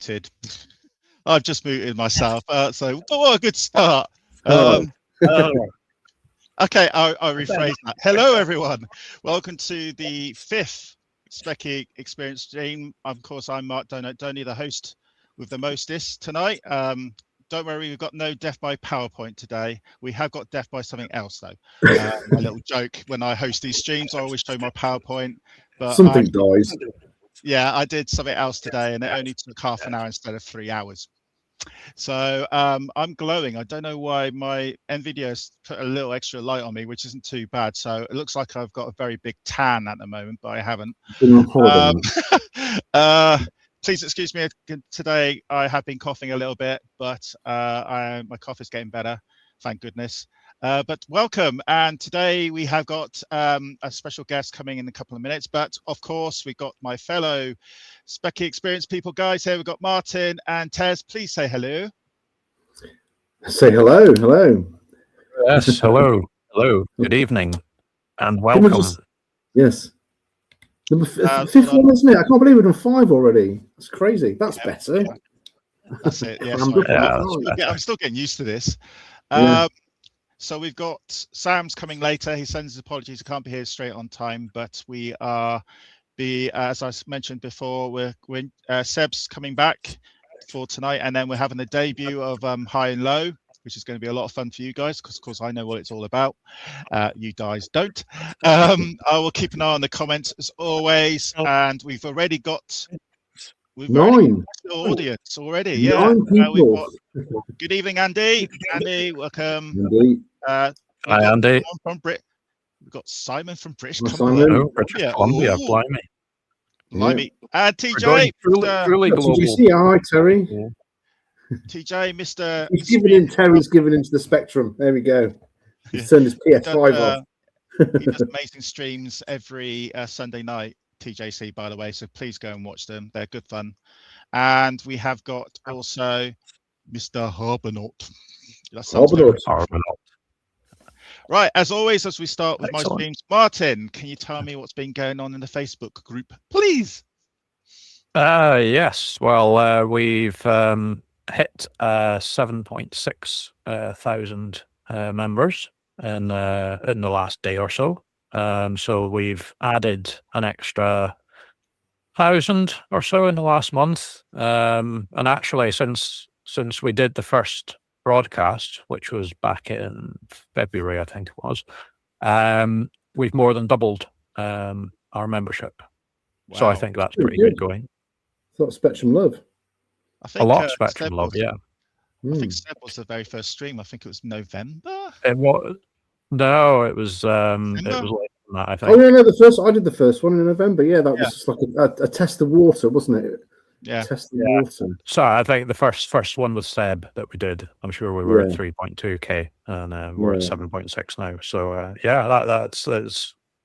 muted. I've just muted myself. So what a good start. Oh. Okay, I'll rephrase that. Hello, everyone. Welcome to the 5th Speccy Experience stream. Of course, I'm Doughnut Doney, the host with the mostest tonight. Don't worry, we've got no death by PowerPoint today. We have got death by something else, though. My little joke, when I host these streams, I always show my PowerPoint. But something dies. Yeah, I did something else today, and it only took half an hour instead of 3 hours. So I'm glowing. I don't know why my NVIDIA's put a little extra light on me, which isn't too bad. So it looks like I've got a very big tan at the moment, but I haven't. Please excuse me today. I have been coughing a little bit, but my cough is getting better, thank goodness. But welcome, and today we have got a special guest coming in a couple of minutes. But of course, we've got my fellow Speccy Experience people, guys. Here we've got Martin and Tez. Please say hello. Say hello, hello. Yes, hello, hello. Good evening, and welcome. Yes. Number fifth one, isn't it? I can't believe we've done 5 already. That's crazy. That's better. That's it. Yes. I'm still getting used to this. So we've got Sam's coming later. He sends his apologies. He can't be here straight on time, but we are as I mentioned before, Seb's coming back for tonight, and then we're having the debut of High and Low, which is going to be a lot of fun for you guys, because of course I know what it's all about. You guys don't. I will keep an eye on the comments as always, and we've already got 9 audience already. 9 people. Good evening, Andy. Andy, welcome. Andy. Hi, Andy. We've got Simon from British Columbia. Columbia, blimey. Blimey. And TJ. Truly global. TGC, hi, Terry. Yeah. TJ, Mr. Terry's given into the spectrum. There we go. He's turned his PS5 off. He does amazing streams every Sunday night, TJC, by the way, so please go and watch them. They're good fun. And we have got also Mr. Harbonaut. Harbonaut. Right, as always, as we start with my streams, Martin, can you tell me what's been going on in the Facebook group, please? Yes, well, we've hit 7.6 thousand members in the last day or so. So we've added an extra 1,000 or so in the last month. And actually, since we did the first broadcast, which was back in February, I think it was, we've more than doubled our membership. Wow. So I think that's pretty good going. A lot of Spectrum love. A lot of Spectrum love, yeah. I think Seb was the very first stream. I think it was November. It was. No, it was later than that, I think. Oh no, I did the first one in November. Yeah, that was just like a test of water, wasn't it? Yeah. Test of water. So I think the first one was Seb that we did. I'm sure we were at 3.2k, and we're at 7.6 now. So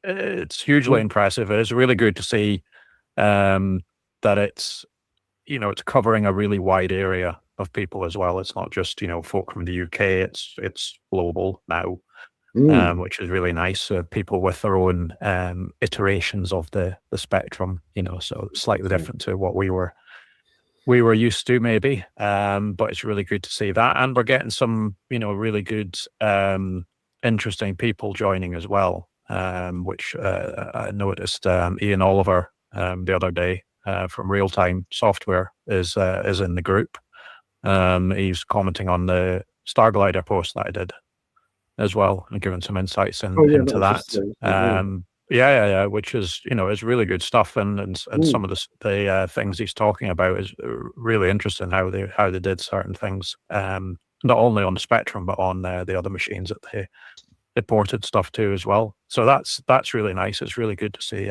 it's hugely impressive. It's really good to see that it's covering a really wide area of people as well. It's not just folk from the UK. It's global now. Which is really nice. People with their own iterations of the spectrum, so slightly different to what we were used to, maybe. But it's really good to see that, and we're getting some, really good, interesting people joining as well. Which I noticed Ian Oliver the other day from Real Time Software is in the group. He's commenting on the Starglider post that I did as well, and giving some insights into that. Which is is really good stuff, and some of the things he's talking about is really interesting. How they did certain things, not only on the Spectrum but on the other machines that they ported stuff to as well. So that's really nice. It's really good to see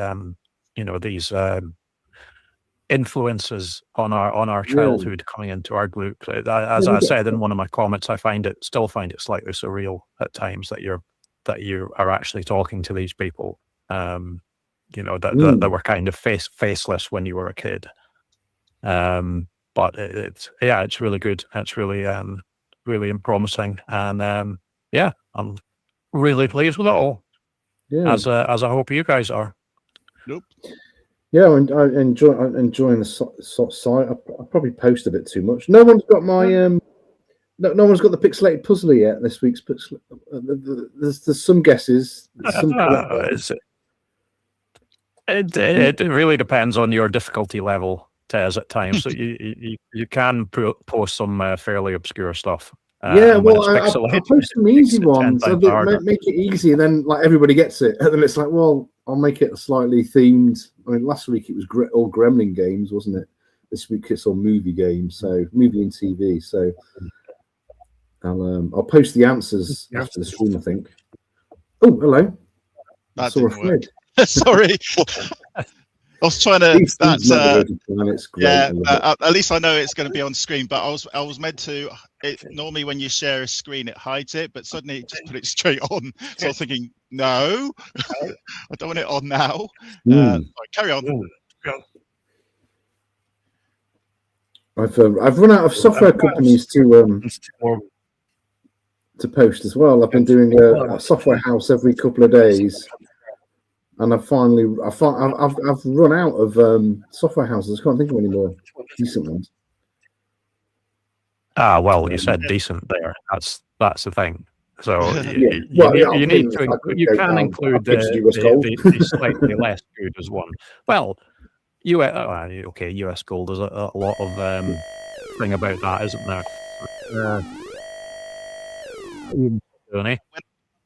these influences on our childhood coming into our group. As I said in one of my comments, I still find it slightly surreal at times that you are actually talking to these people, that were kind of faceless when you were a kid. But it's really good. It's really promising, and I'm really pleased with it all. As I hope you guys are. Nope. Yeah, I'm enjoying the site. I probably post a bit too much. No one's got my no one's got the pixelated puzzle yet. This week's pixel. There's some guesses. It really depends on your difficulty level, Tez, at times. So you can post some fairly obscure stuff. Yeah, well, I post some easy ones. So make it easy, and then like everybody gets it. And then it's like, well, I'll make it slightly themed. I mean, last week it was all Gremlin games, wasn't it? This week it's all movie games, so movie and TV. So I'll post the answers after the stream, I think. Oh, hello. That didn't work. Sorry. I was trying to. That's at least I know it's going to be on screen. But I was meant to. Normally, when you share a screen, it hides it, but suddenly it just put it straight on. So I was thinking, no, I don't want it on now. Carry on. I've run out of software companies to post as well. I've been doing a software house every couple of days. And I've run out of software houses. I can't think of any more decent ones. Well, you said decent there. That's the thing. So you can include the slightly less good as one. Well, US Gold. There's a lot of thing about that, isn't there? When it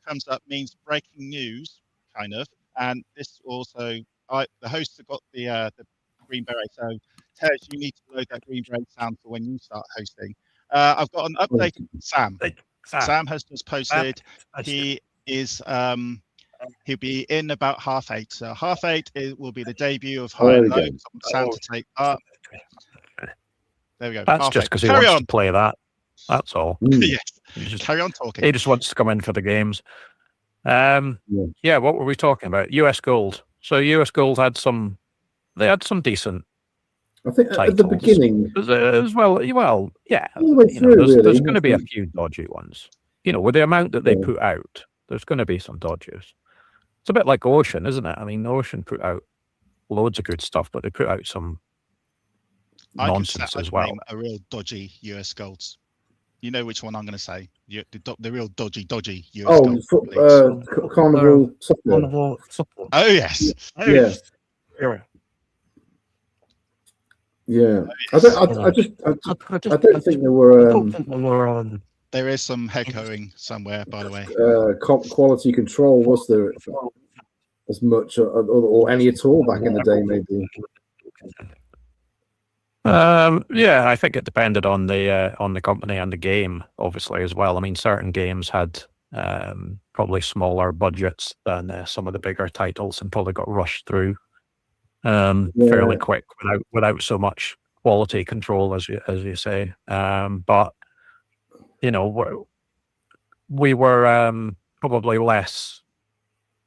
comes up, means breaking news, kind of. And this also, the hosts have got the green beret. So, Tej, you need to load that green beret sound for when you start hosting. I've got an update from Sam. Sam has just posted. He is he'll be in about 8:30. So 8:30 will be the debut of High and Low. Sam to take up. There we go. That's just because he wants to play that. That's all. Yes. Carry on talking. He just wants to come in for the games. What were we talking about? US Gold. So US Gold had some decent, I think, at the beginning as well. Yeah, there's going to be a few dodgy ones. With the amount that they put out, there's going to be some dodges. It's a bit like Ocean, isn't it? I mean, Ocean put out loads of good stuff, but they put out some nonsense as well. A real dodgy US Golds. You know which one I'm going to say. The real dodgy US Gold. Carnival Software. Oh, yes. Yeah. I don't think there were... There is some echoing somewhere, by the way. Quality control, was there as much or any at all back in the day, maybe? I think it depended on the company and the game, obviously, as well. I mean, certain games had probably smaller budgets than some of the bigger titles, and probably got rushed through fairly quick without so much quality control, as you say. But we were probably less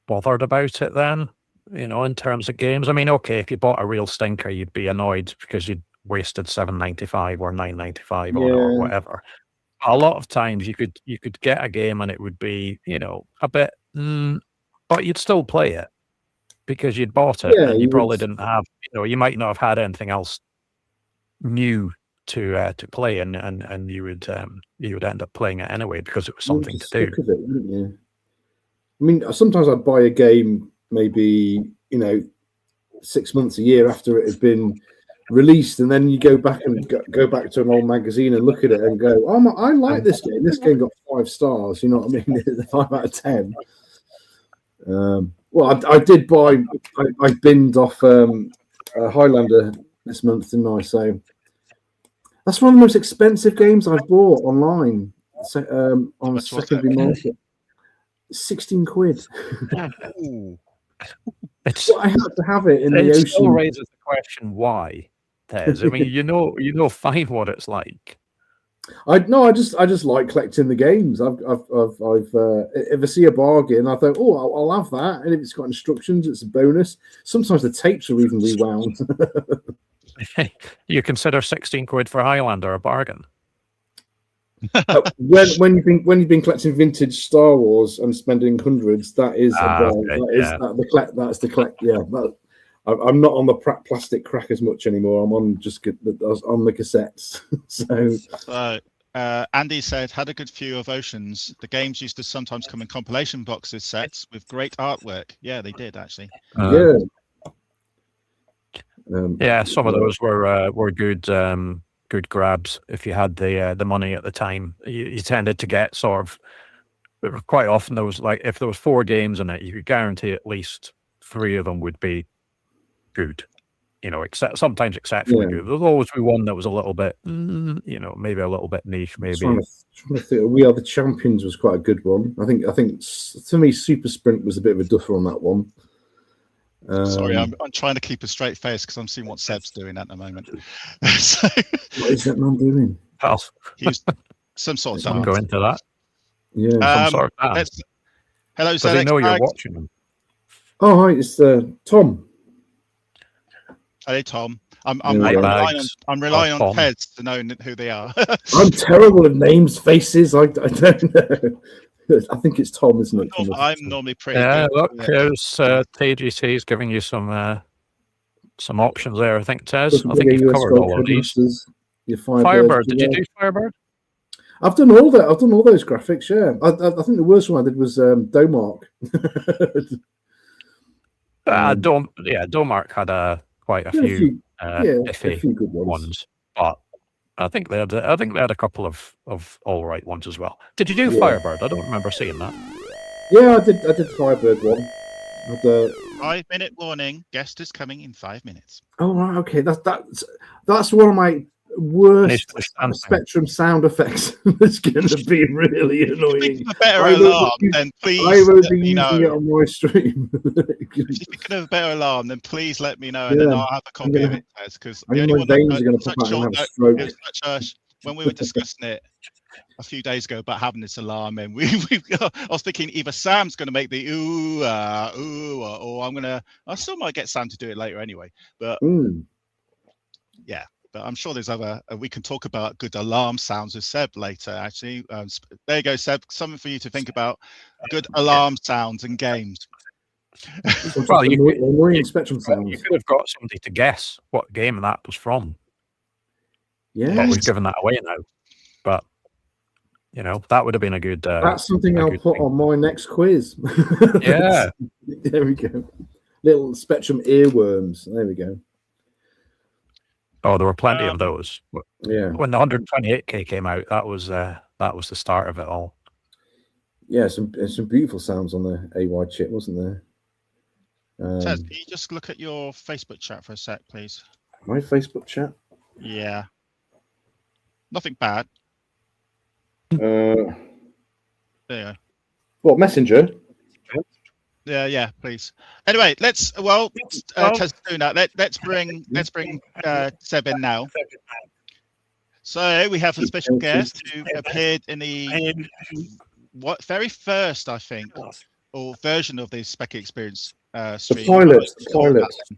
bothered about it then. In terms of games. I mean, okay, if you bought a real stinker, you'd be annoyed because you'd wasted $7.95 or $9.95 or whatever. A lot of times you could get a game and it would be a bit, but you'd still play it because you'd bought it and you probably didn't have, you might not have had anything else new to play, and you would end up playing it anyway because it was something to do. It, wouldn't you? I mean, sometimes I'd buy a game maybe 6 months, a year after it had been released, and then you go back to an old magazine and look at it and go, "Oh, I like this game. This game got 5 stars." You know what I mean? 5 out of 10. Well, I did buy. I binned off Highlander this month, didn't I? So that's one of the most expensive games I've bought online on a secondary market. 16 quid. I had to have it in the ocean. It still raises the question why, Tez. I mean, you know fine what it's like. I just like collecting the games. I've if I see a bargain, I thought, I'll have that, and if it's got instructions, it's a bonus. Sometimes the tapes are even rewound. You consider 16 quid for Highlander a bargain? When you've been collecting vintage Star Wars and spending hundreds, that is that's the collect. Yeah, I'm not on the plastic crackers much anymore. I'm on on the cassettes. So Andy said, had a good view of Oceans. The games used to sometimes come in compilation boxes sets with great artwork. Yeah, they did actually. Yeah. Yeah, some of those were good good grabs if you had the money at the time. You tended to get sort of quite often there was like if there was 4 games in it, you could guarantee at least 3 of them would be good. You know, sometimes exceptionally good. There's always be one that was a little bit, you know, maybe a little bit niche. Maybe. Trying to think. We Are the Champions was quite a good one. I think to me, Super Sprint was a bit of a duffer on that one. Sorry, I'm trying to keep a straight face because I'm seeing what Seb's doing at the moment. So, what is that man doing? He's some sort of dance. Go into that. Yeah. Some sort of dance. Hello, Does he know you're watching them? Oh, hi, it's Tom. Hey, Tom. I'm relying on Pez to know who they are. I'm terrible at names, faces. I don't know. I think it's Tom, isn't it? I'm normally pretty good. Look, here's TGC is giving you some options there. I think, Tez. I think you've covered all of these. Firebird. Did you do Firebird? I've done all that. I've done all those graphics. Yeah, I think the worst one I did was Domark. Domark had quite a few good ones. But I think they had a couple of all right ones as well. Did you do Firebird? I don't remember seeing that. Yeah, I did Firebird one. 5-minute warning. Guest is coming in 5 minutes. Oh right, okay. That's one of my worst Spectrum sound effects. It's going to be really annoying. A better alarm, then please. I will be using it on my stream. If you think of a better alarm, then please let me know, and then I'll have a copy of it. Because the only one when we were discussing it a few days ago about having this alarm, and I was thinking either Sam's going to make the ooh, or I still might get Sam to do it later anyway. But yeah. But I'm sure there's other. We can talk about good alarm sounds with Seb later. Actually, there you go, Seb. Something for you to think about. Good alarm sounds in games. Well, annoying Spectrum sounds. You could have got somebody to guess what game that was from. Yeah, but we've given that away now. But you know that would have been a good. That's something I'll put on my next quiz. Yeah, there we go. Little Spectrum earworms. There we go. Oh, there were plenty of those. Yeah. When the 128K came out, that was the start of it all. Yeah, some beautiful sounds on the AY chip, wasn't there? Tez, can you just look at your Facebook chat for a sec, please? My Facebook chat? Yeah. Nothing bad. There you go. What, Messenger? Yeah, please. Anyway, Tez doing that. Let's bring Seb in now. So we have a special guest who appeared in the very first, I think, or version of the Speccy Experience stream. The pilot. It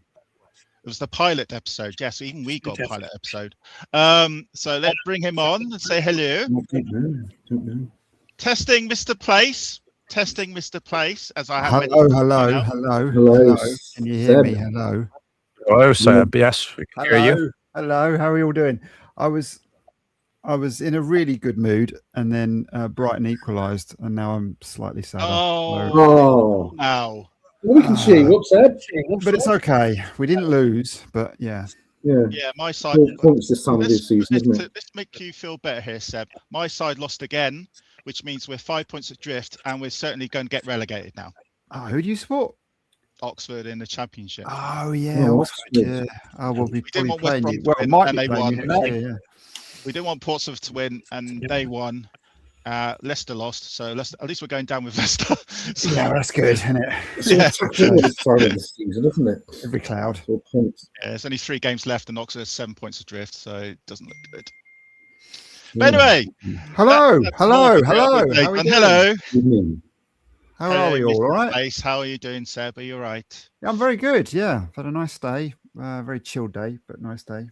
was the pilot episode. Yes, even we got a pilot episode. So let's bring him on and say hello. Don't know. Testing, Mr. Place. Testing, Mr. Place, as I have. Hello. Can you hear me? Hello, Seb. Yes, we can hear you. Hello. How are you all doing? I was in a really good mood, and then Brighton equalised, and now I'm slightly sad. Wow. Well, we can see what's Seb. But it's okay. We didn't lose, but yeah. Yeah, my side. This time of this season, isn't it? Let's make you feel better here, Seb. My side lost again, which means we're 5 points adrift, and we're certainly going to get relegated now. Oh, who do you support? Oxford in the Championship. Oh yeah, Oxford. Yeah. Oh, we'll be probably playing you. Well, might be playing you next year, yeah. We didn't want Portsmouth to win, and they won. Leicester lost, so at least we're going down with Leicester. So, yeah, that's good, isn't it? This season, isn't it? Every cloud. Yeah, there's only 3 games left, and Oxford has 7 points adrift, so it doesn't look good. But anyway, hello. Hello. How are we all right? Place. How are you doing, Seb? Are you all right? Yeah, I'm very good. Yeah, I've had a nice day. Very chilled day, but nice day.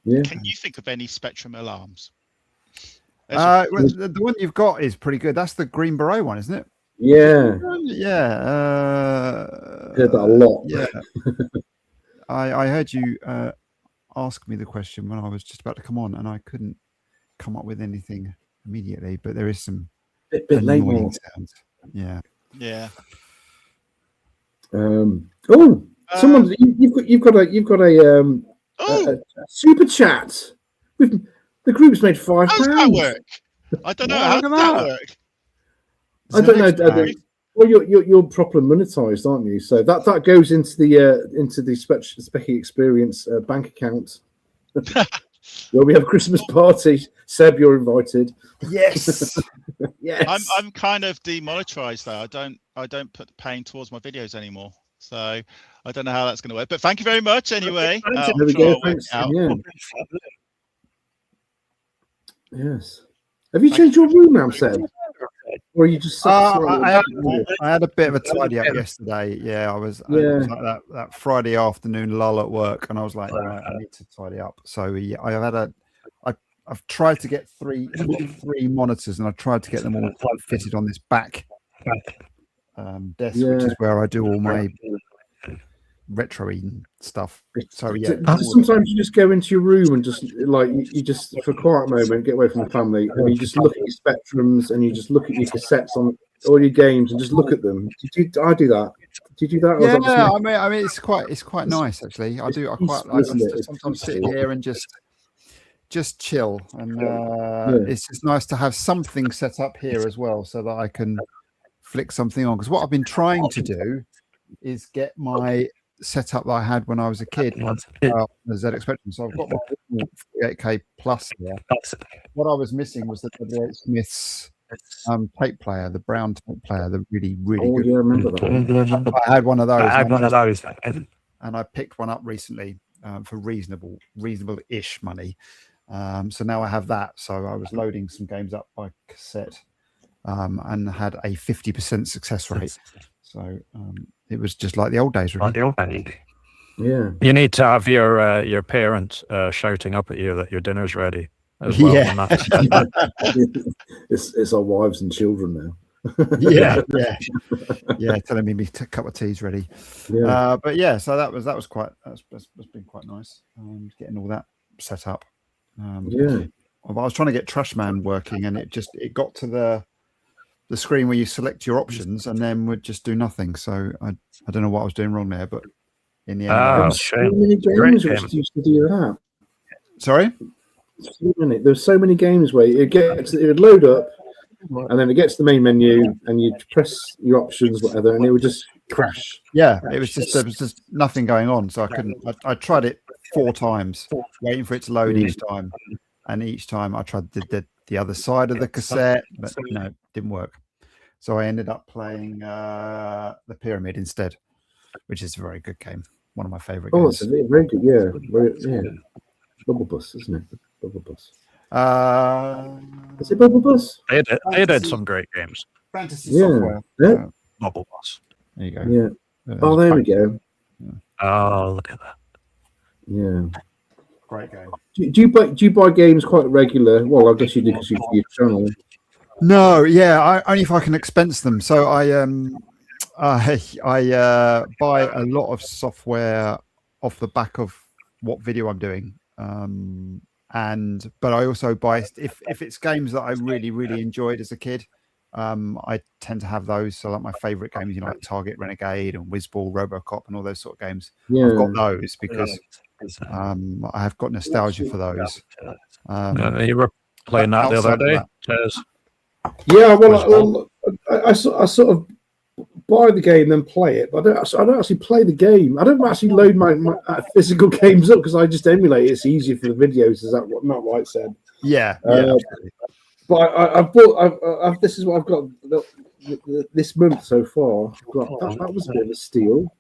Yeah. Can you think of any Spectrum alarms? The one you've got is pretty good. That's the Green Beret one, isn't it? Yeah. Yeah. Heard that a lot. Yeah. I heard you ask me the question when I was just about to come on, and I couldn't come up with anything immediately. But there is some bit annoying late sounds. Yeah. Yeah. Someone, you've got a super chat. The group's made £5. How does that work? I don't know. How does that work? I don't know. Well, you're properly monetized, aren't you? So that goes into the Speccy Experience bank account where we have a Christmas party. Seb, you're invited. Yes. Yes. I'm kind of demonetized though. I don't put the paying towards my videos anymore. So I don't know how that's going to work. But thank you very much anyway. There we go. Thanks. Yeah. Yes. Have you changed your room now, Seb? Or you just I had a bit of a tidy up yesterday. Yeah, I was like that Friday afternoon lull at work, and I was like, right, I need to tidy up. So yeah, I've tried to get three monitors, and I tried to get them all fitted on this back desk, which is where I do all my retro-y stuff. So yeah, sometimes you just go into your room and just like you just for a quiet moment get away from the family, and you just look at your Spectrums and you just look at your cassettes on all your games and just look at them. I do that. Did you do that? Yeah, I mean, it's quite nice actually. I quite like to sometimes sit here and just chill, and it's just nice to have something set up here as well, so that I can flick something on. Because what I've been trying to do is get my setup that I had when I was a kid, the ZX Spectrum. So I've got my 48K Plus here. What I was missing was the W.H. Smith's tape player, the brown tape player, the really good. Yeah, I remember that. I had one of those. And I picked one up recently for reasonable-ish money. So now I have that. So I was loading some games up by cassette and had a 50% success rate. So it was just like the old days, really. Yeah. You need to have your parents shouting up at you that your dinner's ready as well. Yeah. It's our wives and children now. yeah. Telling me a cup of tea's ready. Yeah. But yeah, so that's been quite nice. Getting all that set up. I was trying to get Trashman working, and it got to the screen where you select your options and then would just do nothing. So I don't know what I was doing wrong there, but in the end, so many games which used to do that. Sorry, there's so many games where it would load up, and then it gets to the main menu, and you press your options, whatever, and it would just crash. Yeah, there was just nothing going on, so I couldn't. I tried it 4 times, waiting for it to load each time, and each time I tried the other side of the cassette, but no, it didn't work. So I ended up playing the Pyramid instead, which is a very good game. One of my favorite games. Oh, it's very good. Yeah. Bubble Bus, isn't it? Bubble Bus. Is it Bubble Bus? They did some great games. Fantasy software. Yeah. Bubble Bus. There you go. Yeah. Oh, there we go. Yeah. Oh, look at that. Yeah. Great game. Do you buy games quite regular? Well, I guess you do because you for your channel. No, yeah, only if I can expense them. So I buy a lot of software off the back of what video I'm doing, but I also buy if it's games that I really enjoyed as a kid. I tend to have those. So like my favorite games, like Target Renegade and Whizball, RoboCop, and all those sort of games. Yeah. I've got those because I have got nostalgia for those. You were playing that the other day. Yeah, well, I sort of buy the game then play it, but I don't actually play the game. I don't actually load my physical games up because I just emulate it. It's easier for the videos. Is that what not right said? Yeah. But I've bought. This is what I've got this month so far. That was a bit of a steal.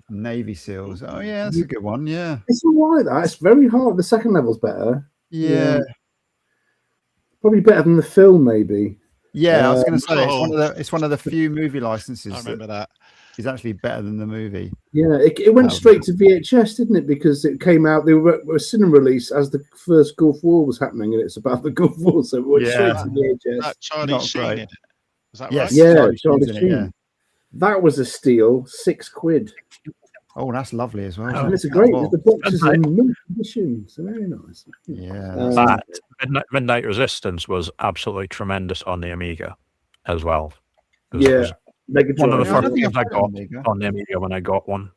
Navy SEALs. Oh yeah, that's a good one. Yeah, it's all right. That it's very hard. The second level's better. Yeah. Probably better than the film, maybe. Yeah, I was going to say it's one of the few movie licenses. I remember that is actually better than the movie. Yeah, it went straight to VHS, didn't it? Because it came out. They were a cinema release as the first Gulf War was happening, and it's about the Gulf War, so it went straight to VHS. That Charlie Sheen, was that yes. right? Yeah, Charlie Sheen. Yeah. That was a steal. £6. Oh, that's lovely as well. And it's a great. The box is in mint condition. It's very nice. Yeah. Midnight Resistance was absolutely tremendous on the Amiga as well. It was one of the first games I got on the Amiga when I got one.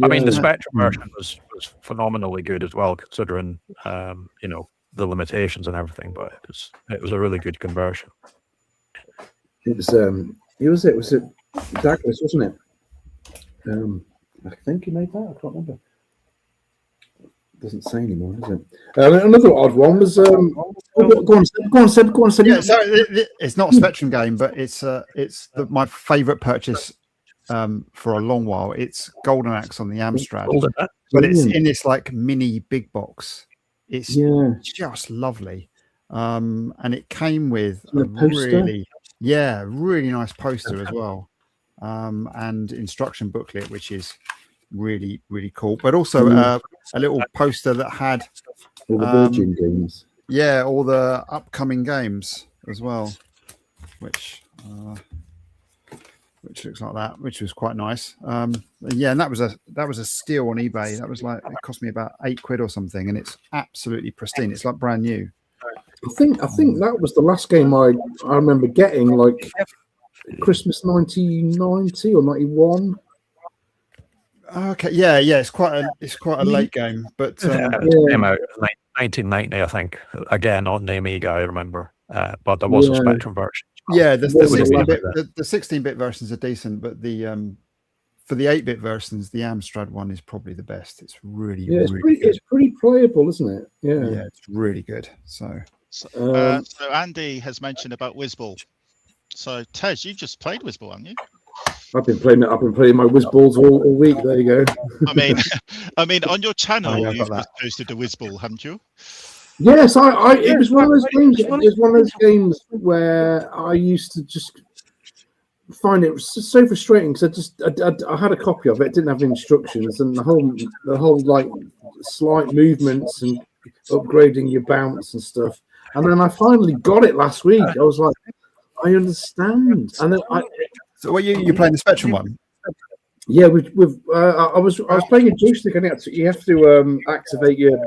I mean, the Spectrum version was phenomenally good as well, considering you know, the limitations and everything. But it was a really good conversion. It was Douglas, wasn't it? I think he made that. I can't remember. Doesn't say anymore, does it? Another odd one was go on, Seb. Yeah, so it's not a Spectrum game, but it's my favourite purchase for a long while. It's Golden Axe on the Amstrad, but it's in this like mini big box. It's just lovely, and it came with a really nice poster as well, and instruction booklet, which is really, really cool. But also a little poster that had all the Virgin games. Yeah, all the upcoming games as well, which looks like that, which was quite nice. Yeah, and that was a steal on eBay. That was like, it cost me about £8 or something, and it's absolutely pristine. It's like brand new. I think that was the last game I remember getting, like Christmas 1990 or 91. Okay, yeah, it's quite a late game, but it came out in 1990, I think. Again on the Amiga, I remember, but there was a Spectrum version. Yeah, the 16-bit versions are decent, but for the 8-bit versions, the Amstrad one is probably the best. It's really, it's pretty playable, isn't it? Yeah, it's really good. So Andy has mentioned about Whizball. So Tej, you've just played Whizball, haven't you? I've been playing my Whizballs all week. There you go. I mean, on your channel, you've just posted a Whizball, haven't you? Yes, it was one of those games. It was one of those games where I used to just find it so frustrating because I had a copy of it, didn't have the instructions, and the whole like slight movements and upgrading your bounce and stuff. And then I finally got it last week. I was like, I understand. And then so, you playing the Spectrum one? Yeah, I was playing a joystick, and you have to activate your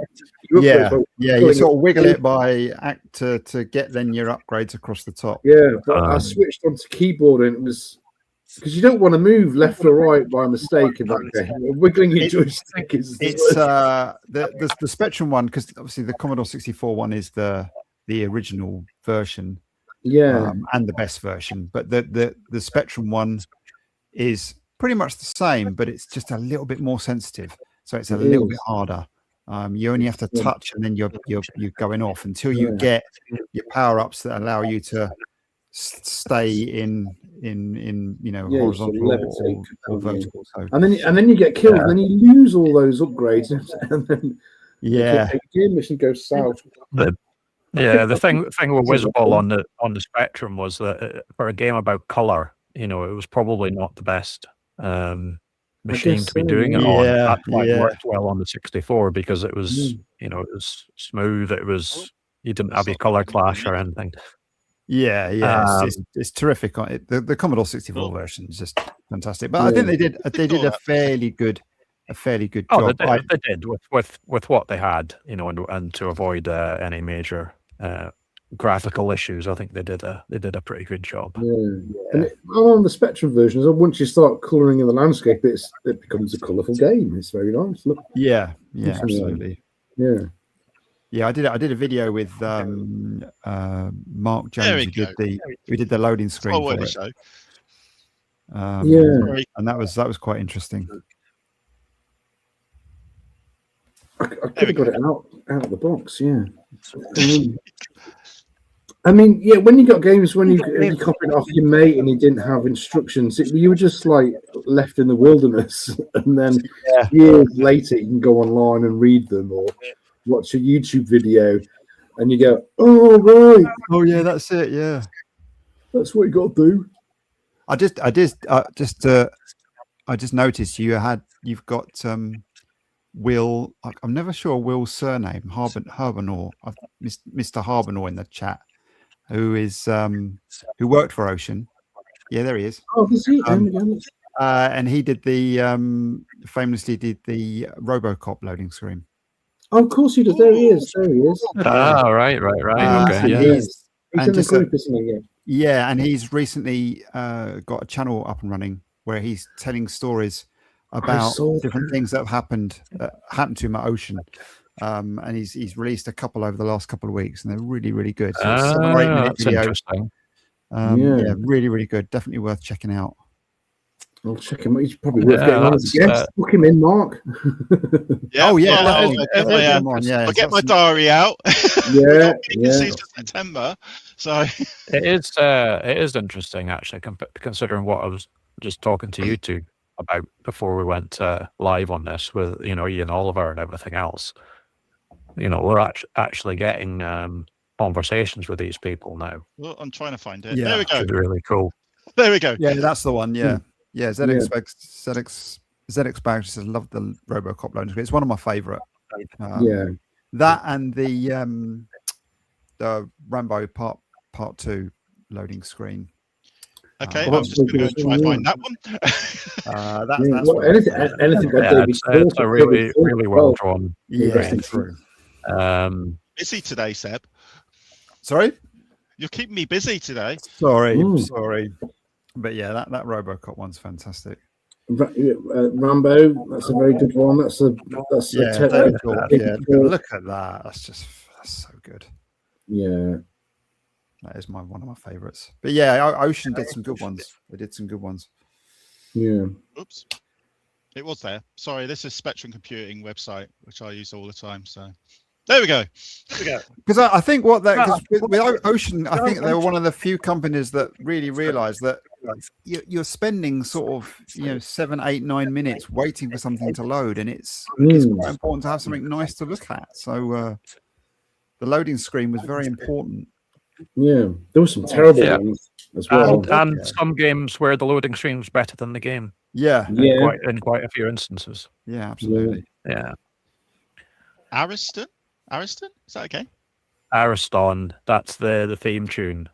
you sort of wiggle it by to get then your upgrades across the top. Yeah, but I switched onto keyboard, and it was because you don't want to move left or right by mistake in that game. Wiggling your joystick is the Spectrum one, because obviously the Commodore 64 one is the original version, and the best version, but the Spectrum one is pretty much the same, but it's just a little bit more sensitive, so it's a little bit harder. You only have to touch, and then you're going off until you get your power ups that allow you to stay in horizontal or vertical. So, and then you get killed, and then you lose all those upgrades, and then the game mission goes south. The thing with Whizball on the Spectrum was that for a game about color, it was probably not the best machine to be doing it on. That's why it worked well on the 64, because it was it was smooth. It was, you didn't have your color clash or anything. It's terrific. The Commodore 64 version is just fantastic. But I think they did a fairly good job. They did with what they had, and to avoid any major graphical issues. I think they did a pretty good job. And on the Spectrum versions, once you start colouring in the landscape, it becomes a colourful game. It's very nice. Look. Absolutely. I did a video with Mark Jones who did the loading screen for it. And that was quite interesting. I could have got it out of the box, I mean, when you got games when you copied it off your mate and he didn't have instructions, you were just like left in the wilderness. And then years later, you can go online and read them or watch a YouTube video, and you go, "Oh right, oh yeah, that's it, yeah, that's what you got to do." I just noticed you've got Will. I'm never sure Will's surname, Harbinor, Mr. Harbinor in the chat, who worked for Ocean. Yeah, there he is. Oh, is he? And he did the famously did the RoboCop loading screen. Oh, of course he does. There he is. There he is. Ah, right. Okay, yeah. He's in the group, isn't he? Yeah, and he's recently got a channel up and running where he's telling stories about different things that have happened to him at Ocean. And he's released a couple over the last couple of weeks, and they're really, really good. So 7 or 8 minute videos. Yeah, really, really good. Definitely worth checking out. I'll check him out. He's probably worth getting on as a guest. Book him in, Mark. I'll get my diary out. Yeah. For September. So it is interesting, actually, considering what I was just talking to you two about before we went live on this with Ian Oliver and everything else. We're actually getting conversations with these people now. Well, I'm trying to find it. Yeah. There we go. It's really cool. There we go. Yeah, that's the one. Yeah. ZX Bags says love the RoboCop loading screen. It's one of my favorite. That and the Rambo Part 2 loading screen. Okay, I'm just going to try and find that one. It's a really well drawn. Yeah, true. Busy today, Seb. Sorry, you're keeping me busy today. Sorry. But yeah, that RoboCop one's fantastic. Rambo, that's a very good one. That's cool. Look at that. That's so good. Yeah. That is one of my favorites. But yeah, Ocean did some good ones. They did some good ones. Yeah. Oops. It was there. Sorry, this is Spectrum Computing website, which I use all the time. So there we go. Because I think with Ocean, I think they were one of the few companies that really realized that you're spending sort of 7, 8, 9 minutes waiting for something to load, and it's quite important to have something nice to look at. So the loading screen was very important. Yeah, there were some terrible ones as well, and some games where the loading screen was better than the game. Yeah, in quite a few instances. Yeah, absolutely. Yeah. Ariston, is that okay? Ariston, that's the theme tune.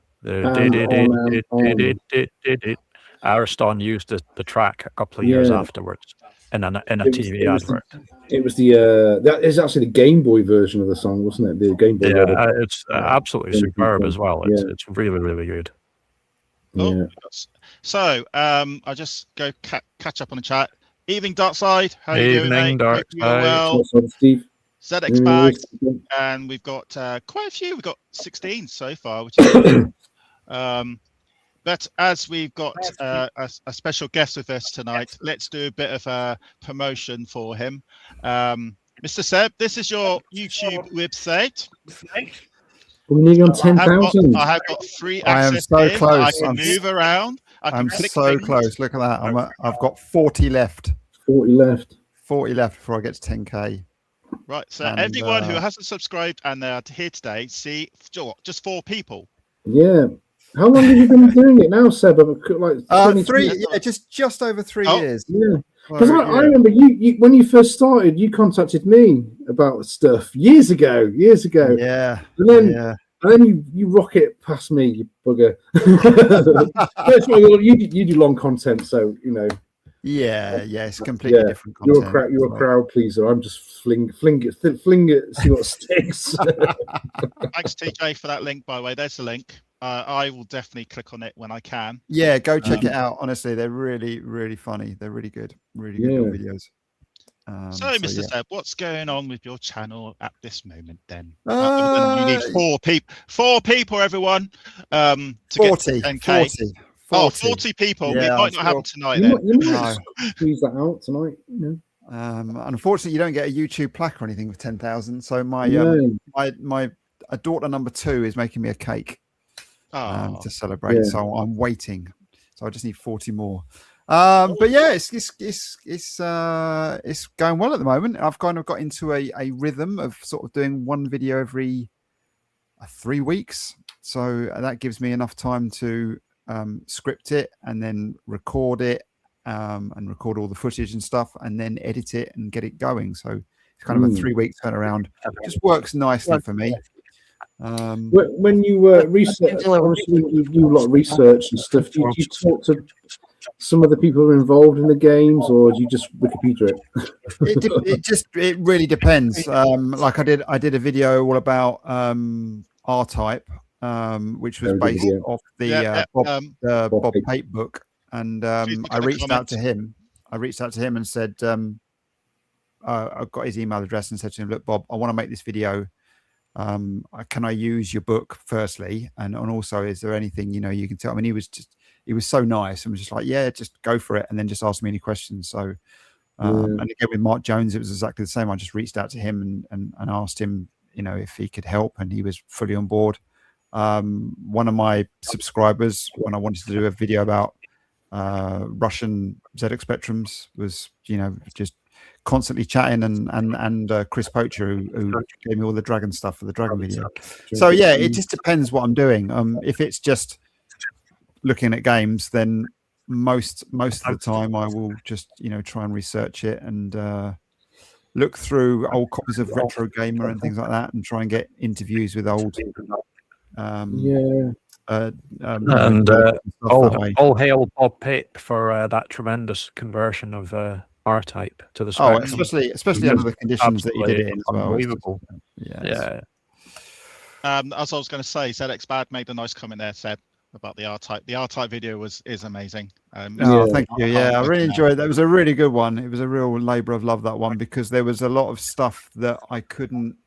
Ariston used the track a couple of years afterwards in a TV advert. It was that is actually the Game Boy version of the song, wasn't it? The Game Boy. Yeah, it's absolutely superb as well. It's really, really good. Oh, so I'll just go catch up on the chat. Evening, Darkside. How are you doing, mate? Darkside. Well, Steve. ZX Bags, and we've got quite a few. We've got 16 so far, which is good. But as we've got a special guest with us tonight, let's do a bit of a promotion for him. Mr. Seb, this is your YouTube website. We're nearly on 10,000. I have got free access. I am so close. I can move around. I'm so close. Look at that. I've got 40 left. 40 left. 40 left before I get to 10K. Right. So everyone who hasn't subscribed and they're here today, see, just 4 people. Yeah. How long have you been doing it now, Seb? Like 3, just over 3 years. Yeah, because I remember you when you first started, you contacted me about stuff years ago. Yeah, and then you rocket past me, you bugger. you do long content, so Yeah, it's completely different content. You're a crowd pleaser. I'm just fling it, see what sticks. Thanks, TJ, for that link. By the way, there's the link. I will definitely click on it when I can. Yeah, go check it out. Honestly, they're really, really funny. They're really good videos. So, Mr. Seb, what's going on with your channel at this moment? Then you need 4 people. 4 people, everyone. To 40, get 10K. 40 people. Yeah, it might not happen tonight. You might squeeze that out tonight. Unfortunately, you don't get a YouTube plaque or anything with 10,000. So my daughter number 2 is making me a cake to celebrate. Yeah. So I'm waiting. So I just need 40 more. But yeah, it's going well at the moment. I've kind of got into a rhythm of sort of doing one video every 3 weeks. So that gives me enough time to script it and then record it and record all the footage and stuff and then edit it and get it going. So it's kind of a 3-week turnaround. It just works nicely for me. When you research, obviously you do a lot of research and stuff. Do you talk to some of the people who are involved in the games, or do you just Wikipedia it? It really depends. Like I did a video all about R-Type, which was based off the Bob Pate book, and I reached out to him. And said, I got his email address and said to him, "Look, Bob, I want to make this video. Can I use your book firstly, and also is there anything you can tell?" I mean, he was so nice and was just like, "Yeah, just go for it," and then just ask me any questions. So and again with Mark Jones, it was exactly the same. I just reached out to him and asked him if he could help, and he was fully on board. One of my subscribers, when I wanted to do a video about Russian ZX Spectrums, was just constantly chatting, and Chris Poacher, who gave me all the Dragon stuff for the Dragon video. So yeah, it just depends what I'm doing. If it's just looking at games, then most of the time I will just try and research it and look through old copies of Retro Gamer and things like that, and try and get interviews with old all hail Bob Pate for that tremendous conversion of R-Type to the Spectrum. Especially under the conditions that he did it in as well. Unbelievable. Yeah. As I was going to say, ZX Bad made a nice comment there, Seb, about the R-Type. The R-Type video is amazing. Thank you. Yeah, I really enjoyed it. That was a really good one. It was a real labour of love, that one, because there was a lot of stuff that I couldn't.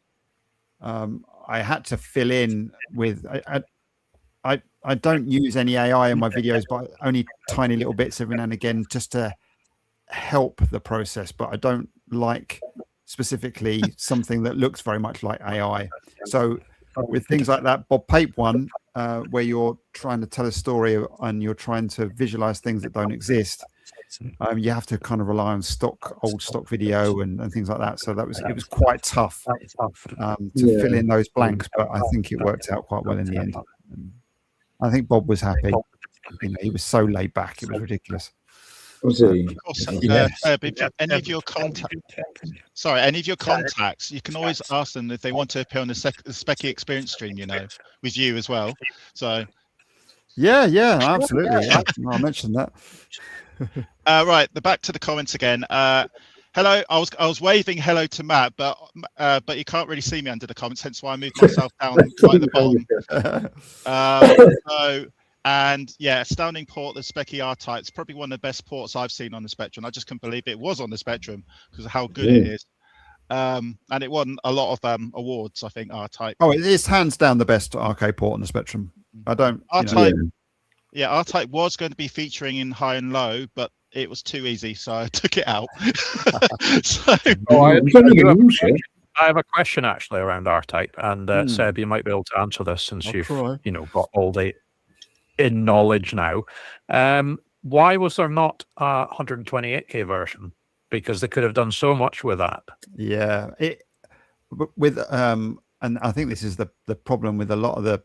I had to fill in with. I don't use any AI in my videos, but only tiny little bits every now and again, just to help the process. But I don't like specifically something that looks very much like AI. So with things like that Bob Pape one, where you're trying to tell a story and you're trying to visualize things that don't exist, you have to kind of rely on old stock video and things like that. So it was quite tough to fill in those blanks, but I think it worked out quite well in the end. I think Bob was happy. He was so laid back, it was ridiculous. Was he? Of course, any of your contacts, you can always ask them if they want to appear on the Speccy Experience stream, with you as well. So yeah, absolutely. Yeah. I mentioned that. Right, back to the comments again. Hello, I was waving hello to Matt, but you can't really see me under the comments, hence why I moved myself down right at the bottom. And yeah, astounding port, the Speccy R-Type. It's probably one of the best ports I've seen on the Spectrum. I just couldn't believe it was on the Spectrum because of how good it is. And it won a lot of awards, I think, R-Type. Oh, it is hands down the best arcade port on the Spectrum. I don't. R-Type. Yeah, R-Type was going to be featuring in high and low, but it was too easy, so I took it out. I have a question actually around R-Type, and Seb, you might be able to answer this since you've got all the in knowledge now. Why was there not a 128K version? Because they could have done so much with that. Yeah, and I think this is the problem with a lot of the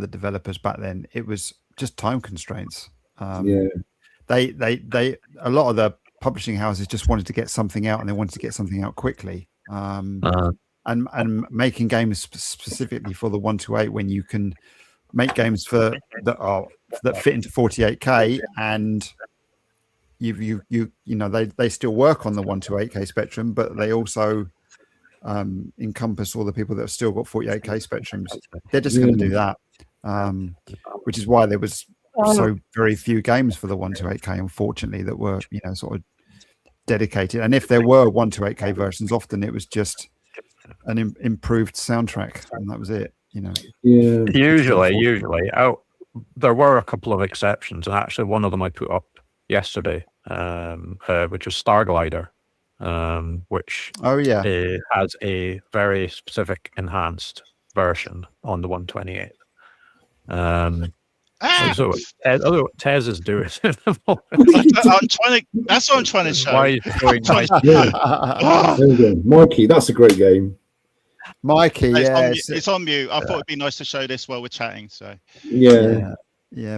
developers back then. It was just time constraints. They a lot of the publishing houses just wanted to get something out, and they wanted to get something out quickly. And making games specifically for the 128, when you can make games that fit into 48K, and they still work on the 128K Spectrum, but they also encompass all the people that have still got 48K Spectrums. They're just going to do that, which is why there was so very few games for the 128K, unfortunately, that were sort of dedicated. And if there were 128K versions, often it was just an improved soundtrack, and that was it. Usually. There were a couple of exceptions, and actually one of them I put up yesterday, which was Starglider, which has a very specific enhanced version on the 128. So Tez is doing it. That's what I'm trying to show. Why are you doing Mikey, that's a great game. Mikey, it's on mute. I thought it'd be nice to show this while we're chatting. So yeah,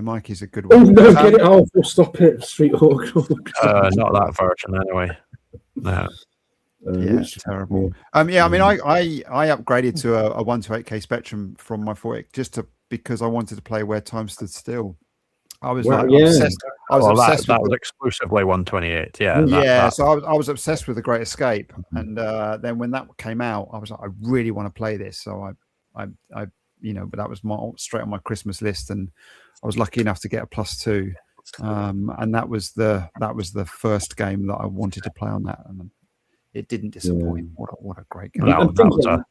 Mikey's a good one. Oh no, get it off! Stop it, Street Hawk. Not that version anyway. No. It's terrible. I mean, I upgraded to a 128K Spectrum from my 48 just because I wanted to play Where Time Stood Still. I was obsessed. I was obsessed that with was exclusively 128. Yeah. So I was obsessed with The Great Escape, and then when that came out, I was like, I really want to play this. So I but that was straight on my Christmas list, and I was lucky enough to get a +2, and that was the first game that I wanted to play on that, and it didn't disappoint. What a great game! That was a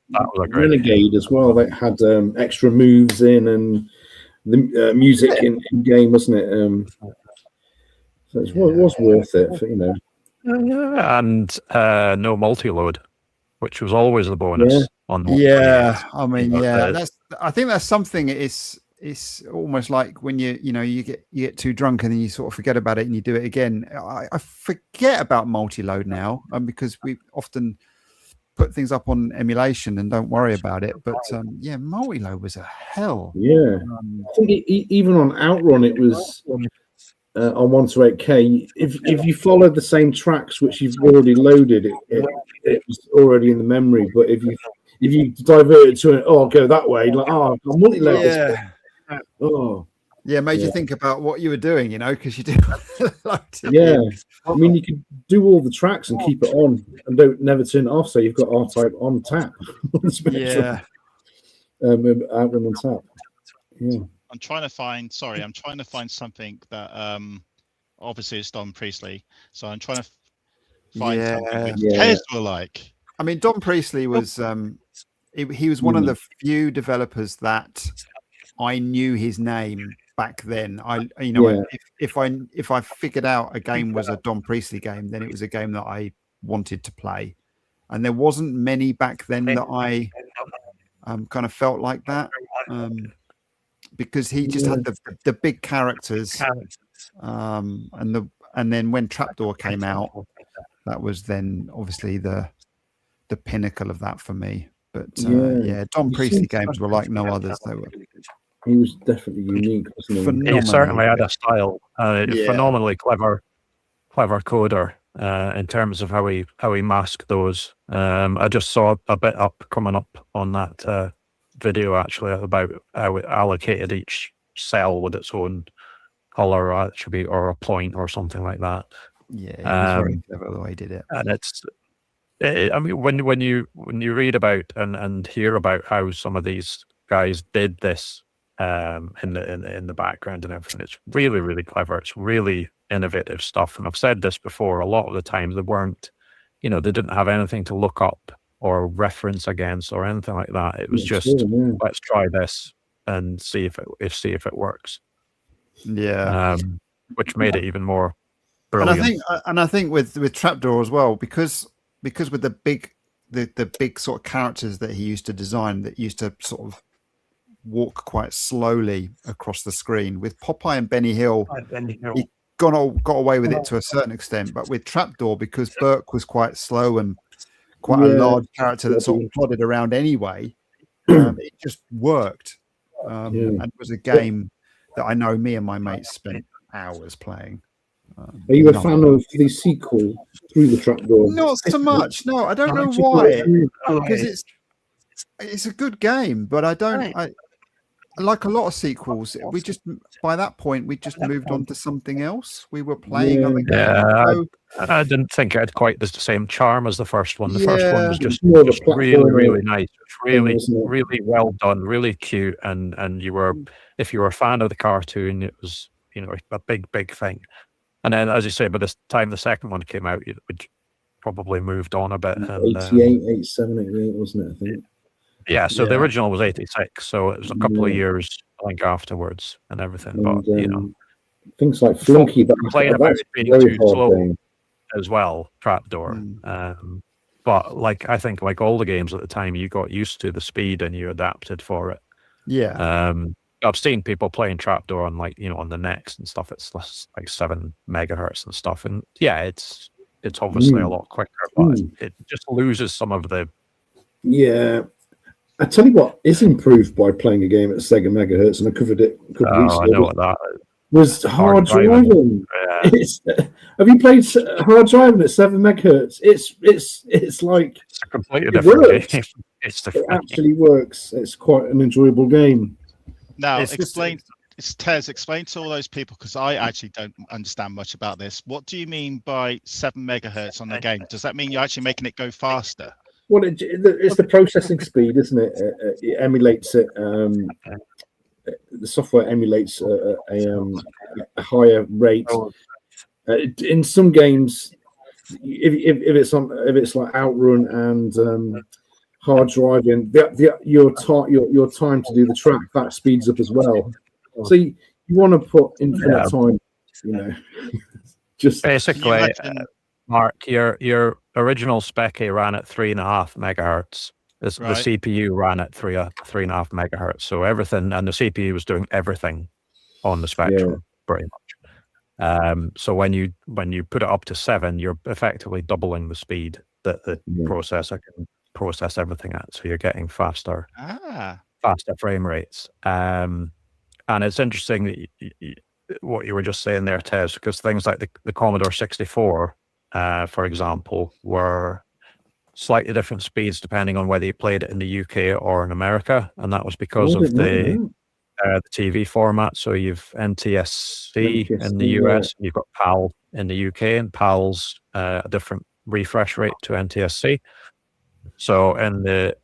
great Renegade game as well. That had extra moves in and the music in game, wasn't it? So it was worth it, And no multi-load, which was always the bonus on. I mean, I think that's something. It's almost like when you get too drunk and then you sort of forget about it and you do it again. I forget about multi-load now, because we often put things up on emulation and don't worry about it. But multi-load was a hell. Yeah, I think even on Outrun it was on 128K. If you followed the same tracks which you've already loaded, it was already in the memory. But if you diverted to it, go that way, like multi-load. Made you think about what you were doing, because you do. I mean, you could do all the tracks and keep it on, and never turn it off. So you've got R-Type on tap. Outrun on tap. Yeah. I'm trying to find something that obviously it's Don Priestley. So I'm trying to find something that Tez were like. I mean, Don Priestley was he was one of the few developers that I knew his name back then. If I figured out a game was a Don Priestley game, then it was a game that I wanted to play, and there wasn't many back then that I kind of felt like that, because he just had the big characters, and then when Trapdoor came out, that was then obviously the pinnacle of that for me. But Don Priestley games were like no others. He was definitely unique, wasn't he? He certainly had a style. Phenomenally clever coder in terms of how he masked those. I just saw a bit coming up on that video actually about how it allocated each cell with its own color attribute or a point or something like that. Yeah, it was very clever the way he did it. And I mean, when you read about and hear about how some of these guys did this in the background and everything, it's really, really clever. It's really innovative stuff. And I've said this before, a lot of the time they weren't, they didn't have anything to look up or reference against or anything like that. It was just let's try this and see if it works. Yeah. Which made it even more brilliant. And I think with Trapdoor as well, because with the big sort of characters that he used to design that used to sort of walk quite slowly across the screen. With Popeye and Benny Hill, he got away with it to a certain extent, but with Trapdoor, because Burke was quite slow and quite a large character that sort of plodded around anyway, it just worked. And it was a game that I know me and my mates spent hours playing. Are you a fan of the sequel, Through the Trapdoor? Not so much. No, I don't know why. Because it's a good game, but I like a lot of sequels. By that point we just moved on to something else. We were playing other games. I didn't think it had quite the same charm as the first one. The first one was just really, really nice. It's really, really well done, really cute, and if you were a fan of the cartoon, it was a big thing. And then, as you say, by the time the second one came out, it would probably moved on a bit. 88, 87, 88, wasn't it? I think. Yeah, so the original was 86, so it was a couple of years, I think, afterwards and everything. But things like Flunky, but playing about it being too slow as well, Trapdoor. But I think like all the games at the time, you got used to the speed and you adapted for it. Yeah. I've seen people playing Trapdoor on on the Next and stuff. It's like 7 megahertz and stuff, and it's obviously a lot quicker, but it just loses some of the. Yeah, I tell you what is improved by playing a game at Sega megahertz, and I covered it a couple of weeks ago. I know what that is. Was hard driving. Have you played hard driving at 7 megahertz? It's like it's a completely different game. It actually works. It's quite an enjoyable game. Now, explain Tez, explain to all those people, because I actually don't understand much about this. What do you mean by 7 megahertz on the game? Does that mean you're actually making it go faster? Well, it's the processing speed, isn't it? It emulates it. The software emulates a higher rate. In some games, if it's like Outrun and hard driving, your time to do the track, that speeds up as well. So you want to put infinite time, just basically. Mark, your original Speccy ran at 3.5 megahertz. The CPU ran at 3.5 megahertz. So everything, and the CPU was doing everything on the spectrum pretty much. So when you put it up to 7, you're effectively doubling the speed that the processor can process everything at. So you're getting faster frame rates. And it's interesting that what you were just saying there, Tez, because things like the Commodore 64. For example, were slightly different speeds depending on whether you played it in the UK or in America, and that was because of the TV format. So you've NTSC in the US, and you've got PAL in the UK, and PAL's a different refresh rate to NTSC. So in the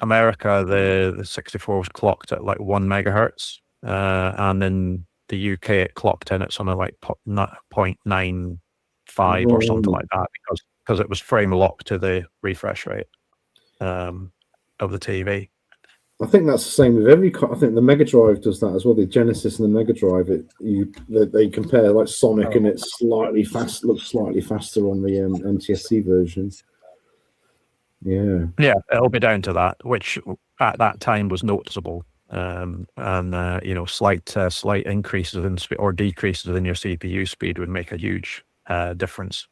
America, the 64 was clocked at like 1 megahertz, and in the UK it clocked in at something like 0.95 or something like that, because it was frame locked to the refresh rate of the TV. I think that's the same with every. I think the Mega Drive does that as well. The Genesis and the Mega Drive, they compare like Sonic, and it's looks slightly faster on the NTSC version. Yeah, it'll be down to that, which at that time was noticeable. And slight increases in speed or decreases in your CPU speed would make a huge difference.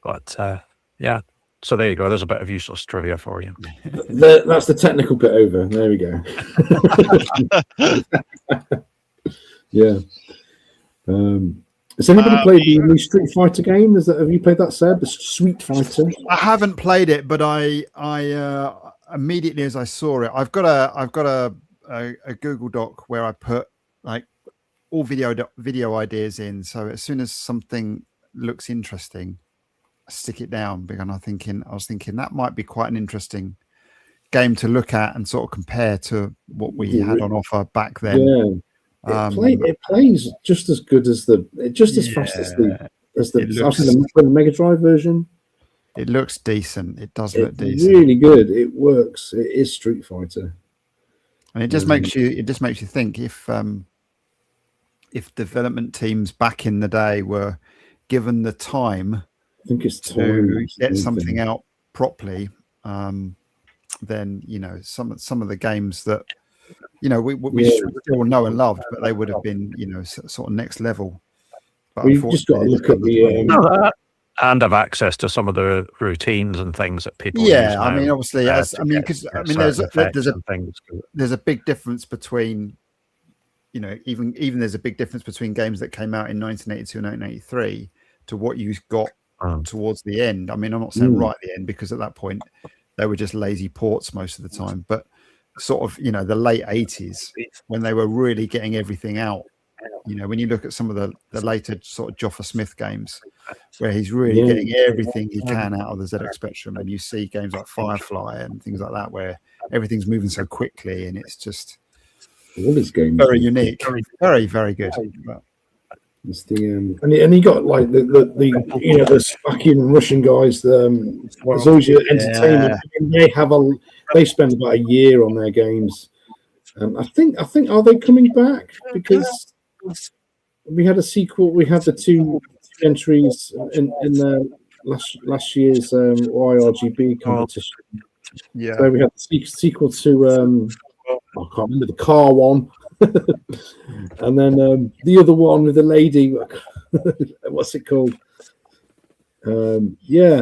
But so there you go. There's a bit of useless trivia for you. That's the technical bit over. There we go. Has anybody played the new Street Fighter game? Have you played that, Seb? The Street Fighter. I haven't played it, but I immediately as I saw it, I've got a Google Doc where I put like all video ideas in. So as soon as something looks interesting, I stick it down, because I was thinking that might be quite an interesting game to look at and sort of compare to what we had on offer back then. It plays just as good as as fast as the Mega Drive version. It looks decent. It does look decent. Really good. It works. It is Street Fighter. And it just makes you think if development teams back in the day were given the time, I think it's to get something out properly, then some of the games that we still know and loved, but they would have been sort of next level. But we've just got to look at the and have access to some of the routines and things that people use now, I mean, obviously, there's a big difference between even there's a big difference between games that came out in 1982 and 1983 to what you got towards the end. I mean, I'm not saying right at the end, because at that point they were just lazy ports most of the time, but sort of the late 80s, when they were really getting everything out. When you look at some of the later sort of Joffa Smith games, where he's really getting everything he can out of the ZX Spectrum, and you see games like Firefly and things like that, where everything's moving so quickly, and it's just all his games very unique, very, very good. It's the and you got like the Slovakian Russian guys. There's always your entertainment. They spend about a year on their games. I think are they coming back? Because we had a sequel. We had the 2 entries in the last year's YRGB competition. Yeah. So we had the sequel to I can't remember, the car one. And then the other one with the lady, what's it called? I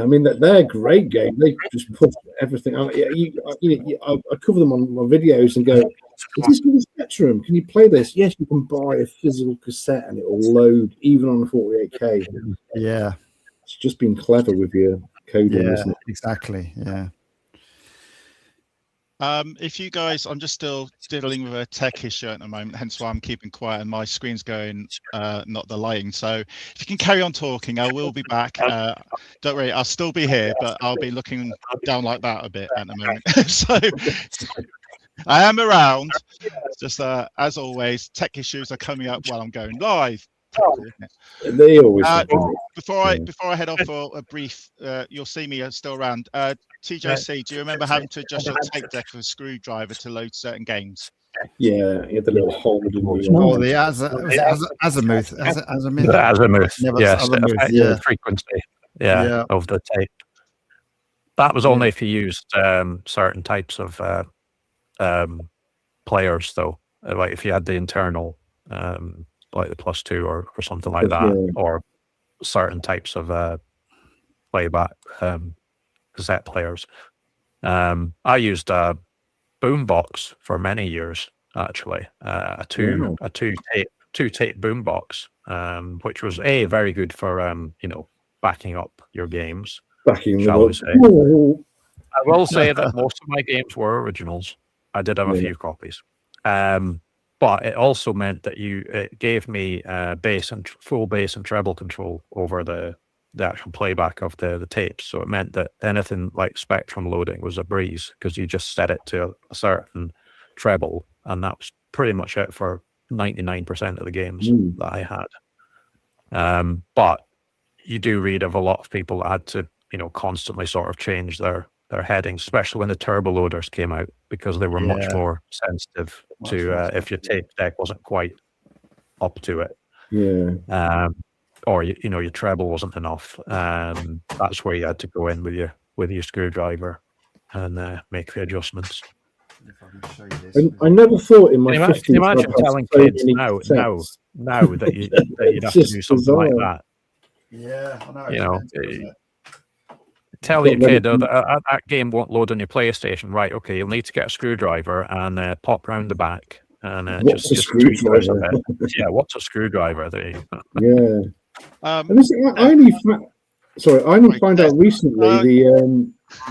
mean, they're great games. They just put everything out. I cover them on my videos and go, is this in the Spectrum? Can you play this? Yes, you can buy a physical cassette and it will load even on a 48K. Yeah. It's just been clever with your coding, isn't it? Exactly. Yeah. If you guys, I'm just still dealing with a tech issue at the moment, hence why I'm keeping quiet and my screen's going not the lighting. So if you can carry on talking, I will be back. Don't worry, I'll still be here, but I'll be looking down like that a bit at the moment. So I am around. It's just as always, tech issues are coming up while I'm going live. They always before I head off for a brief, you'll see me still around. TJC, do you remember having to adjust your tape deck with a screwdriver to load certain games? Yeah, you had the little hole. Oh, the azimuth. Yes, the frequency of the tape. That was only if you used certain types of players, though. Like if you had the internal, like the +2 or something like that, or certain types of playback cassette players. I used a boombox for many years, actually. A two tape boombox, which was very good for backing up your games. Shall we say? I will say that most of my games were originals. I did have a few copies. But it also meant that it gave me full bass and treble control over the actual playback of the tapes. So it meant that anything like Spectrum loading was a breeze because you just set it to a certain treble, and that was pretty much it for 99% of the games that I had. But you do read of a lot of people that had to, constantly sort of change their headings, especially when the turbo loaders came out, because they were much more sensitive to if your tape deck wasn't quite up to it. Or your treble wasn't enough. That's where you had to go in with your screwdriver and make the adjustments. And I never thought in my 50s. Can you imagine telling kids now that you'd have to do something like that? Yeah, I know. Tell your kid that game won't load on your PlayStation. Right? Okay, you'll need to get a screwdriver and pop round the back and what's a screwdriver? What's a screwdriver? I only found out recently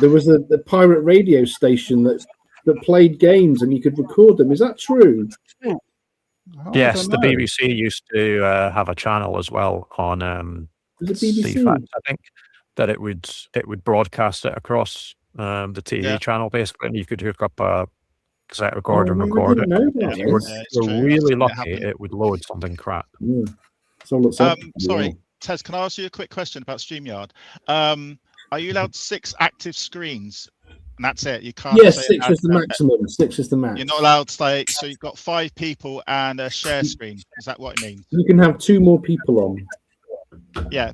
there was the pirate radio station that played games and you could record them. Is that true? Yes, the BBC used to have a channel as well on the BBC? CFAX, I think, that it would broadcast it across the TV channel basically, and you could hook up a cassette recorder and record it. If you were really lucky, it would load something crap. Sorry, Tez, can I ask you a quick question about StreamYard? Are you allowed 6 active screens? And that's it. You can't. Yes, 6 is the maximum. 6 is the max. You're not allowed to say. So you've got 5 people and a share screen. Is that what it means? You can have 2 more people on. Yeah.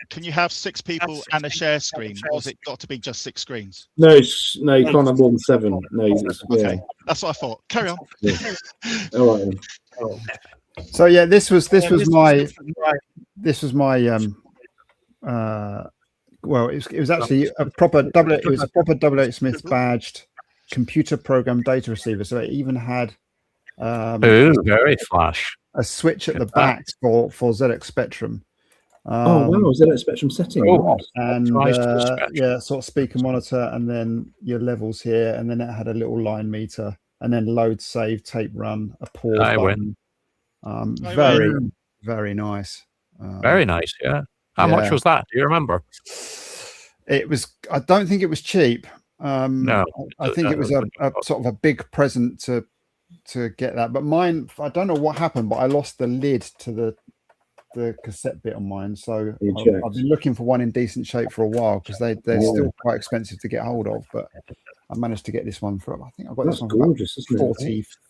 Can you have 6 people and a share screen, or has it got to be just 6 screens? No, you can't have more than 7. No. Okay, that's what I thought. Carry on. Yeah. All right. So yeah, this was my well, it was actually a proper W.H. Smith badged computer program data receiver. So it even had very flash, a switch at the back for ZX Spectrum. Wow, ZX Spectrum setting. And sort of speaker monitor, and then your levels here, and then it had a little line meter, and then load, save, tape run, a pause button. Very nice. Very nice, yeah. How much was that? Do you remember? It was. I don't think it was cheap. No, I think it was a sort of a big present to get that. But mine, I don't know what happened, but I lost the lid to the cassette bit on mine. So I've been looking for one in decent shape for a while because they're still quite expensive to get hold of. But I managed to get this one for, I think I got this one for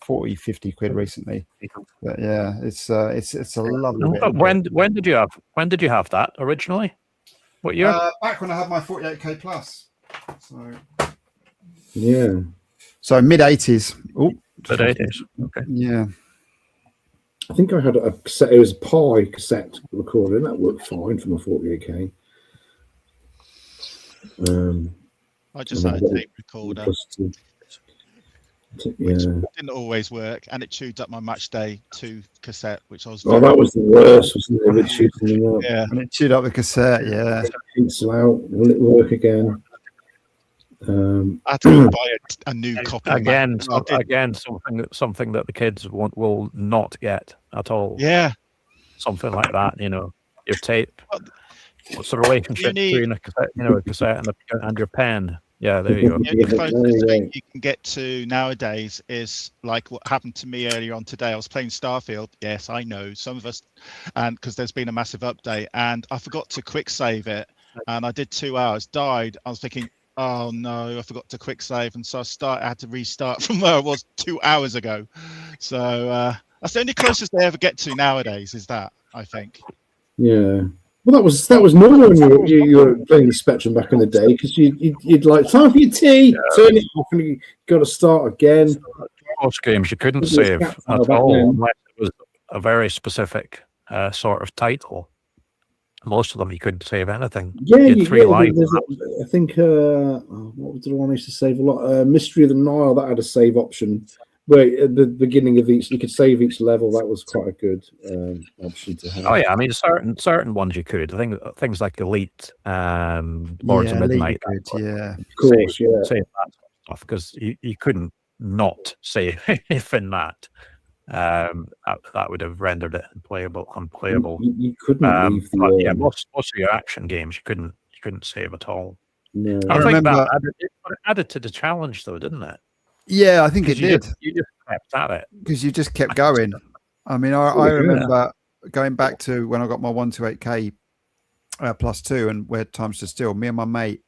40, 50 quid recently. But yeah, it's a lovely bit. When did you have that originally? What year? Back when I had my 48K plus. So yeah. So mid-80s. Oh, mid-80s. Okay. Yeah. I think I had a cassette. It was a Pi cassette recorder, and that worked fine for my 48K. I just had a tape recorder. Which didn't always work, and it chewed up my Match Day 2 cassette, which I was. That was the worst, wasn't it? It chewed something up. Yeah, and it chewed up the cassette. Yeah. Cancel out. Will it work again? I had to buy a new copy. Again, something that the kids will not get at all. Yeah, something like that. Your tape. What's the relationship between a cassette and your pen? Yeah, there you go. The closest thing you can get to nowadays is like what happened to me earlier on today. I was playing Starfield. Yes, I know some of us, and because there's been a massive update, and I forgot to quick save it, and I did 2 hours. Died. I was thinking, oh no, I forgot to quick save, and so I had to restart from where I was 2 hours ago. So that's the only closest they ever get to nowadays. Is that, I think. Yeah. Well, that was normal when you were playing the Spectrum back in the day, because you'd like, time for your tea, turn it off, and you got to start again. Most games you couldn't save at all unless it was a very specific sort of title. Most of them you couldn't save anything. Yeah, you had 3 lives. I think what was the one I used to save a lot? Mystery of the Nile, that had a save option. Where at the beginning of each, you could save each level. That was quite a good option to have. Oh yeah, I mean certain ones you could. I think things like Elite, Lords of Midnight. Of course, save that sort of stuff, because you couldn't not save if in that. That would have rendered it unplayable. You couldn't leave the. Most of your action games you couldn't save at all. No. I think that added to the challenge, though, didn't it? Yeah, I think it did. You just kept at it because you just kept going. I mean, I remember going back to when I got my 128K +2 and where Time Stood Still. Me and my mate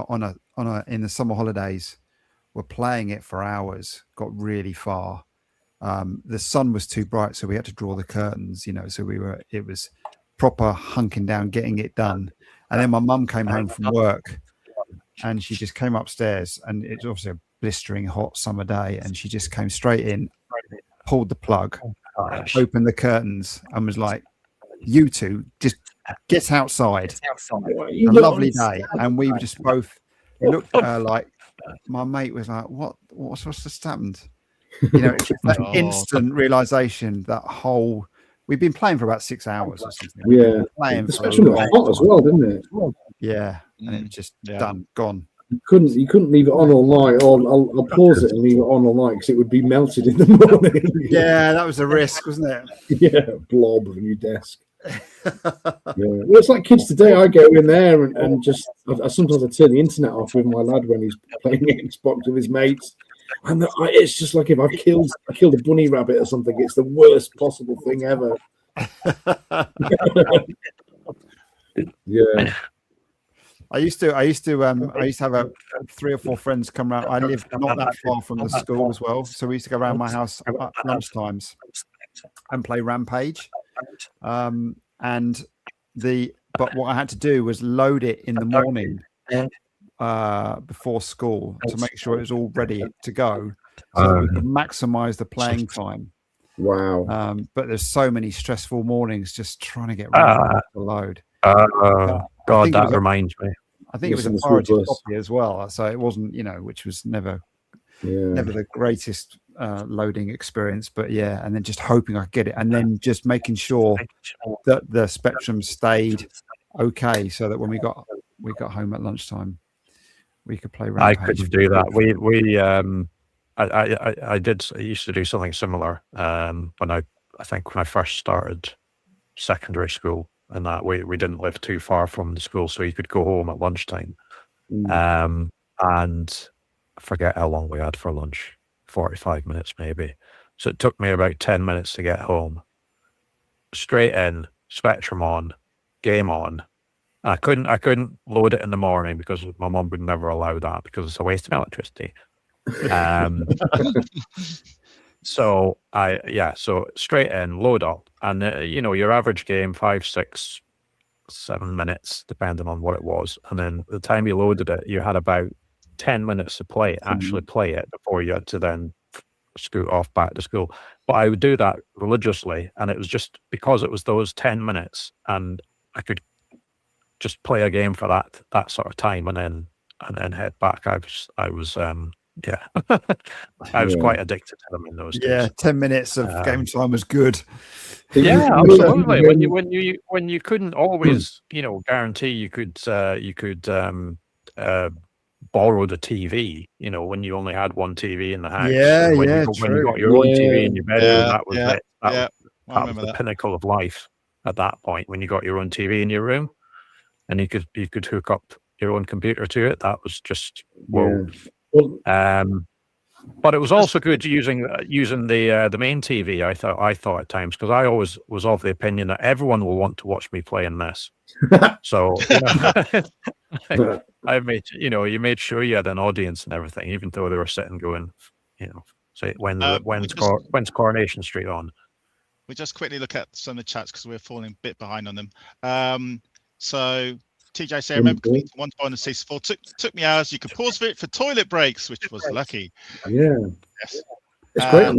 in the summer holidays were playing it for hours. Got really far. The sun was too bright, so we had to draw the curtains. So it was proper hunking down, getting it done. And then my mum came home from work, and she just came upstairs, and it was obviously a blistering hot summer day, and she just came straight in, pulled the plug, opened the curtains, and was like, "You two, just get outside." A lovely day, and we just both looked at her like. My mate was like, "What's just happened?" It's that instant realization that we've been playing for about 6 hours or something. Yeah, playing especially hot as well, didn't it? Yeah, and it was just done, gone. You couldn't leave it on all night, or I'll pause it and leave it on all night because it would be melted in the morning. Yeah, that was a risk, wasn't it? Yeah, blob on your desk. Well, it's like kids today. I go in there and just sometimes I turn the internet off with my lad when he's playing Xbox with his mates, and it's just like if I killed a bunny rabbit or something. It's the worst possible thing ever. Yeah. I used to have 3 or 4 friends come around. I lived not that far from the school as well, so we used to go around my house at lunch times and play Rampage. But what I had to do was load it in the morning before school to make sure it was all ready to go, so that we could maximize the playing time. Wow. But there's so many stressful mornings just trying to get ready to load. God, that reminds me. I think it was a priority copy as well, so it wasn't, which was never the greatest loading experience. But yeah, and then just hoping I could get it, and then just making sure that the Spectrum stayed okay, so that when we got home at lunchtime, we could play Rampage. I couldn't do that. I used to do something similar when I first started secondary school. And that we didn't live too far from the school, so you could go home at lunchtime. And I forget how long we had for lunch, 45 minutes maybe. So it took me about 10 minutes to get home. Straight in, Spectrum on, game on. I couldn't load it in the morning because my mum would never allow that because it's a waste of electricity. So straight in, load up, and your average game 5, 6, 7 minutes, depending on what it was, and then the time you loaded it, you had about 10 minutes to play it before you had to then scoot off back to school. But I would do that religiously, and it was just because it was those 10 minutes, and I could just play a game for that sort of time, and then head back. I was I was quite addicted to them in those days. Yeah, 10 minutes of game time was good. Yeah, absolutely. When you couldn't always, guarantee you could borrowed a TV, when you only had one TV in the house. Yeah, when yeah, when you got your own TV in your bedroom, that was it. That was the pinnacle of life at that point. When you got your own TV in your room, and you could hook up your own computer to it, that was just whoa. But it was also good using the main TV. I thought at times, because I always was of the opinion that everyone will want to watch me playing this. So I made you made sure you had an audience and everything, even though they were sitting going, say when's Coronation Street on. We just quickly look at some of the chats because we're falling a bit behind on them. So TJ say, I remember completing one point in season 4. Took me hours. You could pause for it for toilet breaks, which was lucky. Yeah. Yes. It's great.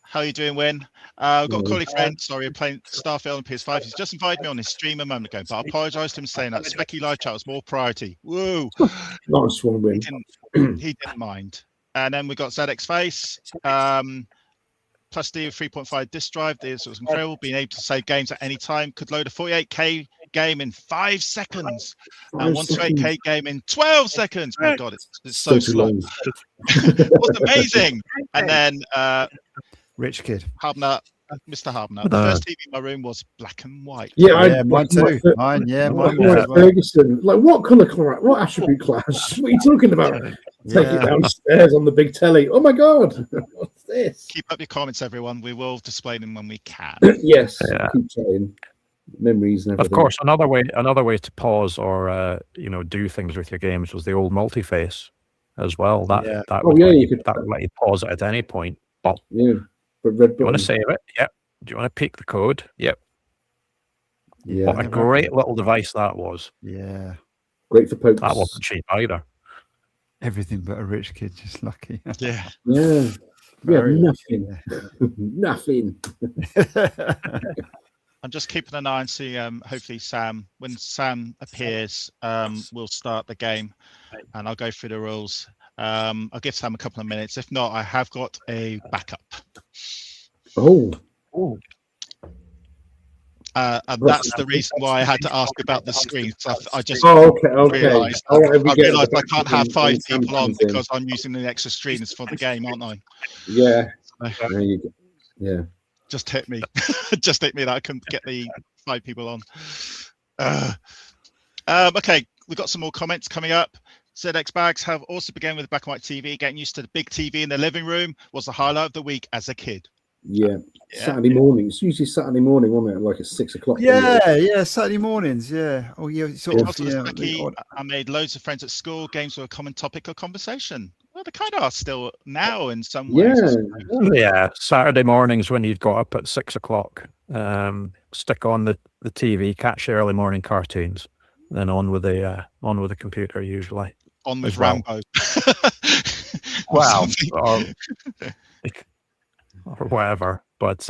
How are you doing, Win? I've got a colleague friend, sorry, playing Starfield on PS5. He's just invited me on his stream a moment ago, but I apologise to him saying that Speccy live chat was more priority. Woo! Nice one, Win. He didn't mind. And then we got ZX Face. Plus D 3.5 disk drive. This was incredible. Being able to save games at any time. Could load a 48K game in 5 seconds. And 128K game in 12 seconds. My God, it's so slow. It was amazing. And then Rich Kid. Harbner, Mr. Harbner. The first TV in my room was black and white. Yeah, mine too. Mine was Ferguson. Like, what colour class? What attribute class? What are you talking about? Take it downstairs on the big telly. Oh my God. What's this? Keep up your comments, everyone. We will display them when we can. Yes. Keep saying memories and everything. Of course, another way to pause or do things with your games was the old multi-face as well. That would let you pause it at any point. But but red button. You want to save it? Yep. Do you want to pick the code? Yep. Yeah. What a great little device that was. Yeah. Great for pokes. That wasn't cheap either. Everything but a rich kid, just lucky. Yeah. Yeah. Nothing. Nothing. I'm just keeping an eye and see. Hopefully, when Sam appears, we'll start the game, and I'll go through the rules. I'll give Sam a couple of minutes. If not, I have got a backup. And that's the reason why I had to ask about the screen. So I just realised I can't have 5 people on because I'm using the extra screens for the game, aren't I? Yeah. There you go. Yeah. Just hit me. Just hit me that I couldn't get the 5 people on. Okay, we've got some more comments coming up. ZX Bags have also begun with a black and white TV. Getting used to the big TV in the living room was the highlight of the week as a kid. Yeah. Saturday mornings. Usually Saturday morning, wasn't it? Like at 6 o'clock. Yeah, Saturday mornings. Yeah. Oh, yeah. I made loads of friends at school. Games were a common topic of conversation. Well, they kind of are still now in some ways. Yeah. Saturday mornings when you'd got up at 6 o'clock, stick on the TV, catch early morning cartoons, then on with the computer usually. On with Rambo. Wow. Or whatever. But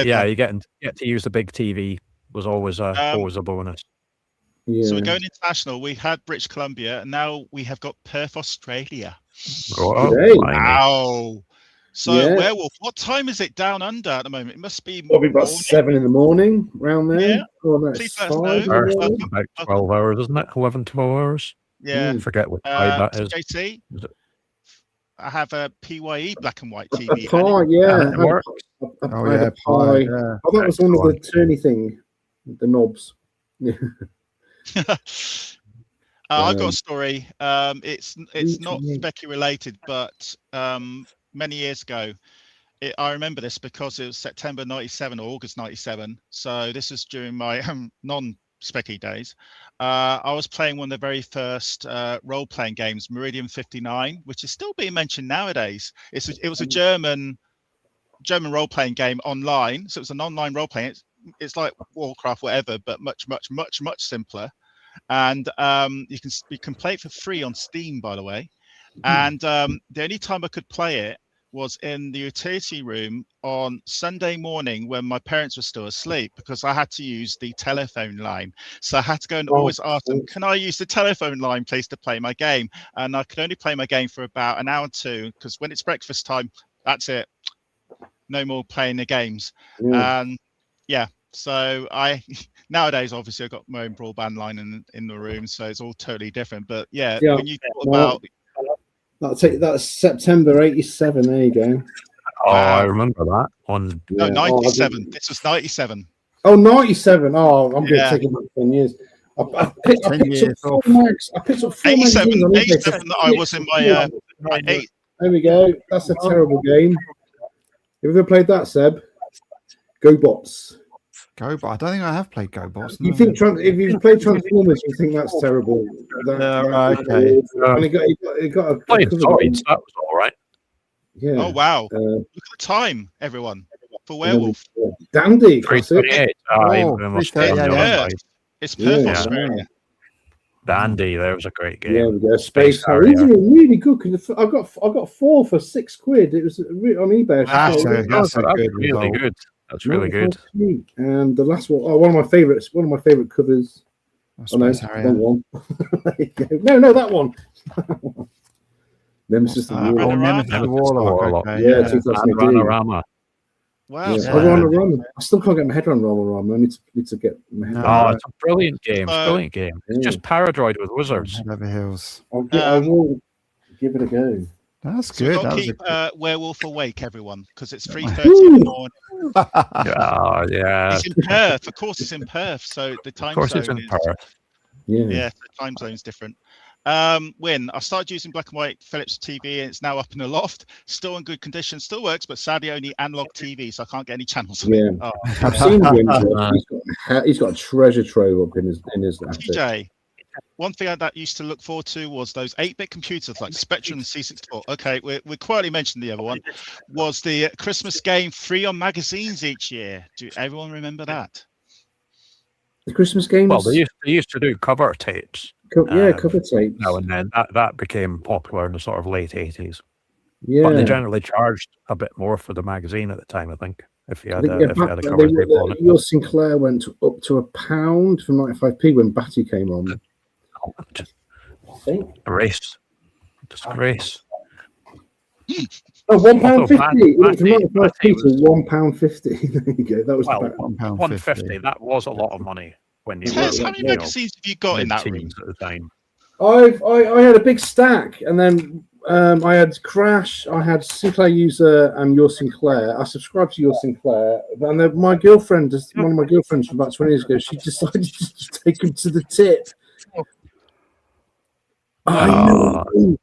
yeah, you get to use the big TV was always a bonus. Yeah. So we're going international. We had British Columbia, and now we have got Perth, Australia. Wow. So Werewolf, what time is it down under at the moment? It must be probably about 7 in the morning around there. Yeah. Please let us know. About 12 hours, isn't it? 11, 12 hours. Yeah. I forget what time that is. JT, I have a PYE black and white TV. It works. Pie. Yeah. Oh, that was one of the turny thing, the knobs. I've got a story. It's not Speccy related, but many years ago, I remember this because it was September 97 or August 97. So this is during my non-Speccy days. I was playing one of the very first role-playing games, Meridian 59, which is still being mentioned nowadays. It was a German role-playing game online. So it was an online role-playing. It's like Warcraft, whatever, but much simpler. And you can play it for free on Steam, by the way. And the only time I could play it was in the utility room on Sunday morning when my parents were still asleep, because I had to use the telephone line. So I had to go and always ask them, can I use the telephone line, please, to play my game? And I could only play my game for about an hour or two, because when it's breakfast time, that's it. No more playing the games. So nowadays, obviously, I've got my own broadband line in the room, so it's all totally different. But yeah, when you thought about that's September '87. There you go. Oh, I remember that one. No, 97. This was 97. Oh, 97. Oh, I'm going to take it back 10 years. I picked up 4 mags. I picked up 4 87 magazines. that I was in my 8. There we go. That's a terrible game. Have you ever played that, Seb? GoBots. GoBot. I don't think I have played GoBots. You think if you've played Transformers, you think that's terrible? Okay. And it got a. That was all right. Yeah. Oh wow! Look at the time, everyone, for Werewolf. Dandy. 328. It's perfect. Yeah. Dandy. There was a great game. There we go. Space Harrier. These are really good because I got 4 for £6. It was on eBay. That's really good. That's really good. And the last one, one of my favorites. One of my favorite covers. Space Harrier. One. No, that one. Nemesis the Warlock. Yeah, 2018. Panorama. Wow. Yeah. I still can't get my head around Rama. I need to get my head around. It's a brilliant game. It's just Paradroid with wizards. Over hills. I will give it a go. That's good. So keep Werewolf awake, everyone, because it's 3:30 in the morning. Yeah. It's in Perth. Of course, it's in Perth. So the time zone it's in Perth. Yeah, the time zone's different. Win. I started using black and white Philips TV, and it's now up in the loft. Still in good condition. Still works, but sadly only analog TV, so I can't get any channels on it. Oh. I've seen Win. He's got a treasure trove up in his TJ. One thing that used to look forward to was those 8-bit computers like Spectrum and C64. Okay, we quietly mentioned the other one. Was the Christmas game free on magazines each year? Do everyone remember that? The Christmas games? Well, they used to do cover tapes. Cover tapes. Now and then. That became popular in the sort of late 80s. Yeah. But they generally charged a bit more for the magazine at the time, I think. If you had a cover tape on it. Your Sinclair went up to £1 from 95p when Batty came on. Disgrace. Oh, £1.50. It went from 95p to £1.50. There you go. That was about £1.50. That was a lot of money when you Tess, how many magazines have you got in that room at the time? I had a big stack, and then I had Crash, I had Sinclair User, and Your Sinclair. I subscribed to Your Sinclair, and then my girlfriend, one of my girlfriends from about 20 years ago, she decided to take him to the tip. I know.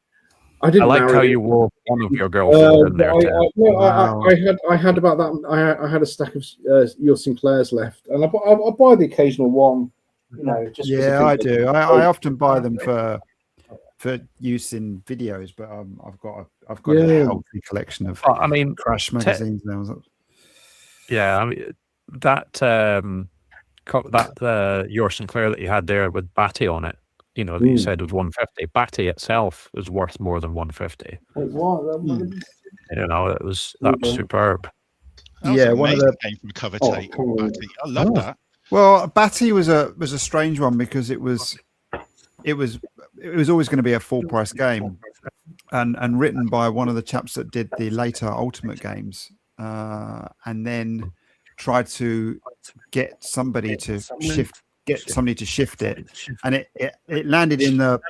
I like how you wore one of your girlfriends in there. I had about that. I had a stack of Your Sinclairs left, and I buy the occasional one. You know, I do. I often buy them for use in videos, but I've got a healthy collection of Crash magazines now. Yeah, I mean that Your Sinclair that you had there with Batty on it. You know, that you said was 150. Batty itself is worth more than 150. You know, that was superb. That one of the came from cover tape. Batty. I love that. Well, Batty was a strange one because it was always going to be a full price game, and written by one of the chaps that did the later Ultimate games, and then tried to get somebody to shift it, and it landed in the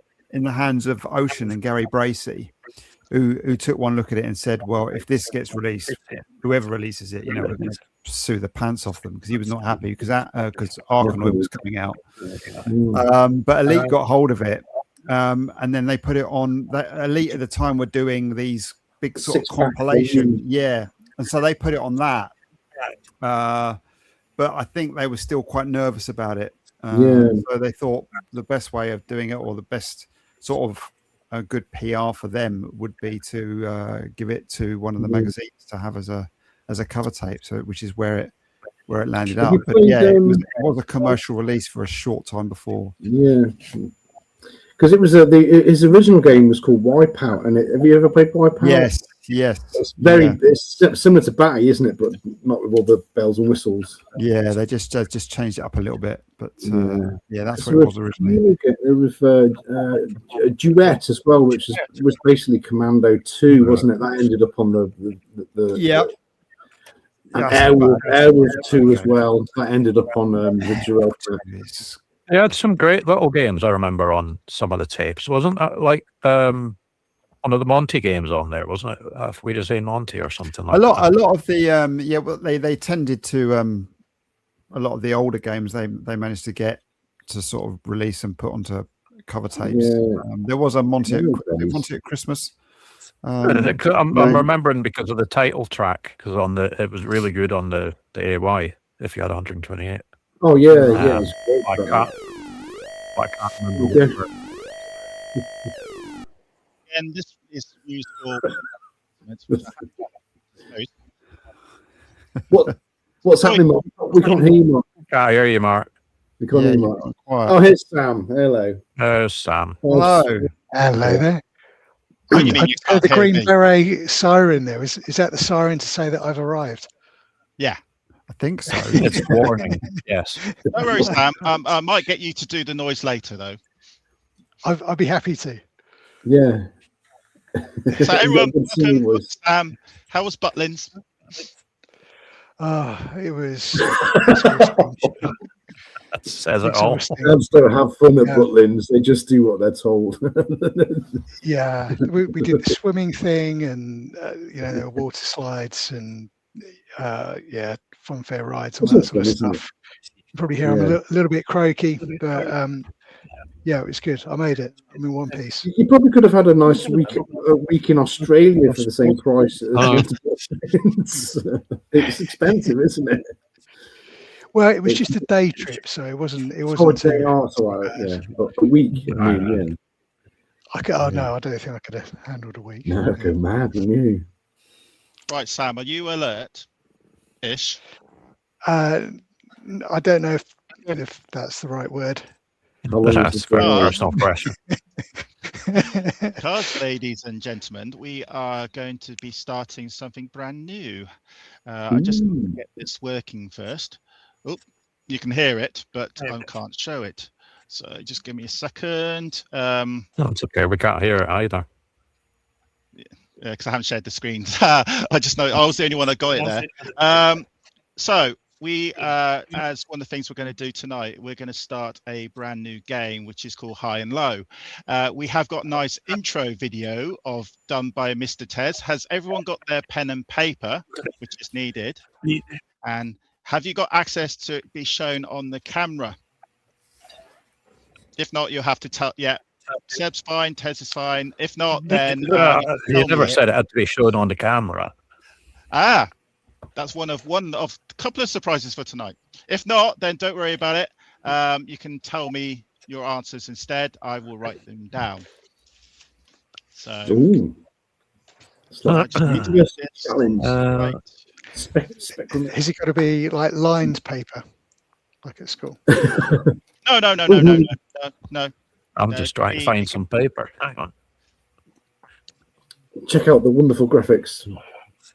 hands of Ocean and Gary Bracey, who took one look at it and said, well, if this gets released, whoever releases it, we're going to sue the pants off them, because he was not happy because Arkanoid was coming out. But Elite got hold of it, and then they put it on. Elite at the time were doing these big sort of compilation, and so they put it on that. But I think they were still quite nervous about it. So they thought the best way of doing it, or the best sort of a good PR for them, would be to give it to one of the magazines to have as a cover tape. So, which is where it landed up. But it was a commercial release for a short time before. Yeah, because it was his original game was called Wipeout. And have you ever played Wipeout? Yes. It's it's similar to Batty, isn't it? But not with all the bells and whistles. Yeah, they just changed it up a little bit. But that's what it was originally. It was a duet as well, which was basically Commando 2, wasn't it? That ended up on the And Airwolf 2 as well. That ended up on the Gibraltar. They had some great little games, I remember, on some of the tapes. Wasn't that like one of the Monty games on there, wasn't it? If we just say Monty or something like that. A lot of the well, they tended to a lot of the older games they managed to get to sort of release and put onto cover tapes. There was a Monty at Christmas. I'm remembering because of the title track, because it was really good on the AY if you had 128. Oh yeah. I can't remember. And this is used for. What's happening, Mark? We can't hear you, Mark. I hear you, Mark. We can't hear you, Mark. Oh, here's Sam. Hello. There's Sam. Hello there. Oh, you mean you I heard the Green Beret siren there. Is that the siren to say that I've arrived? Yeah. I think so. It's warning. Yes. Don't worry, Sam. I might get you to do the noise later, though. I'd be happy to. Yeah. So everyone, welcome. How was Butlins? It was. That says it all. Cabs don't have fun at Butlins. They just do what they're told. Yeah, we did the swimming thing, and there were water slides, and fun fair rides, all that sort of stuff. You probably hear I'm a little bit croaky, but it was good. I made it. I'm in one piece. You probably could have had a nice week in Australia for the same price. It's expensive, isn't it? Well, it was just a day trip, so it wasn't. But a week. No, I don't think I could have handled a week. No, go mad, wouldn't you? Right, Sam, are you alert-ish? I don't know if that's the right word. That's personal pressure. Because, ladies and gentlemen, we are going to be starting something brand new. I just get this working first. Oh, you can hear it, but I can't show it. So just give me a second. No, it's okay. We can't hear it either. Yeah, because I haven't shared the screen. I just know I was the only one that got it there. So we, as one of the things we're going to do tonight, we're going to start a brand new game, which is called High and Low. We have got a nice intro video done by Mr. Tez. Has everyone got their pen and paper, which is needed? And have you got access to it be shown on the camera? If not, you'll have to tell. Yeah, Seb's fine, Tez is fine. If not, then you never said it had to be shown on the camera. That's one of a couple of surprises for tonight. If not, then don't worry about it. You can tell me your answers instead. I will write them down. So, challenge. Right. Has it got to be like lined paper, like at school? No. I'm just trying to find some paper. Hang on. Check out the wonderful graphics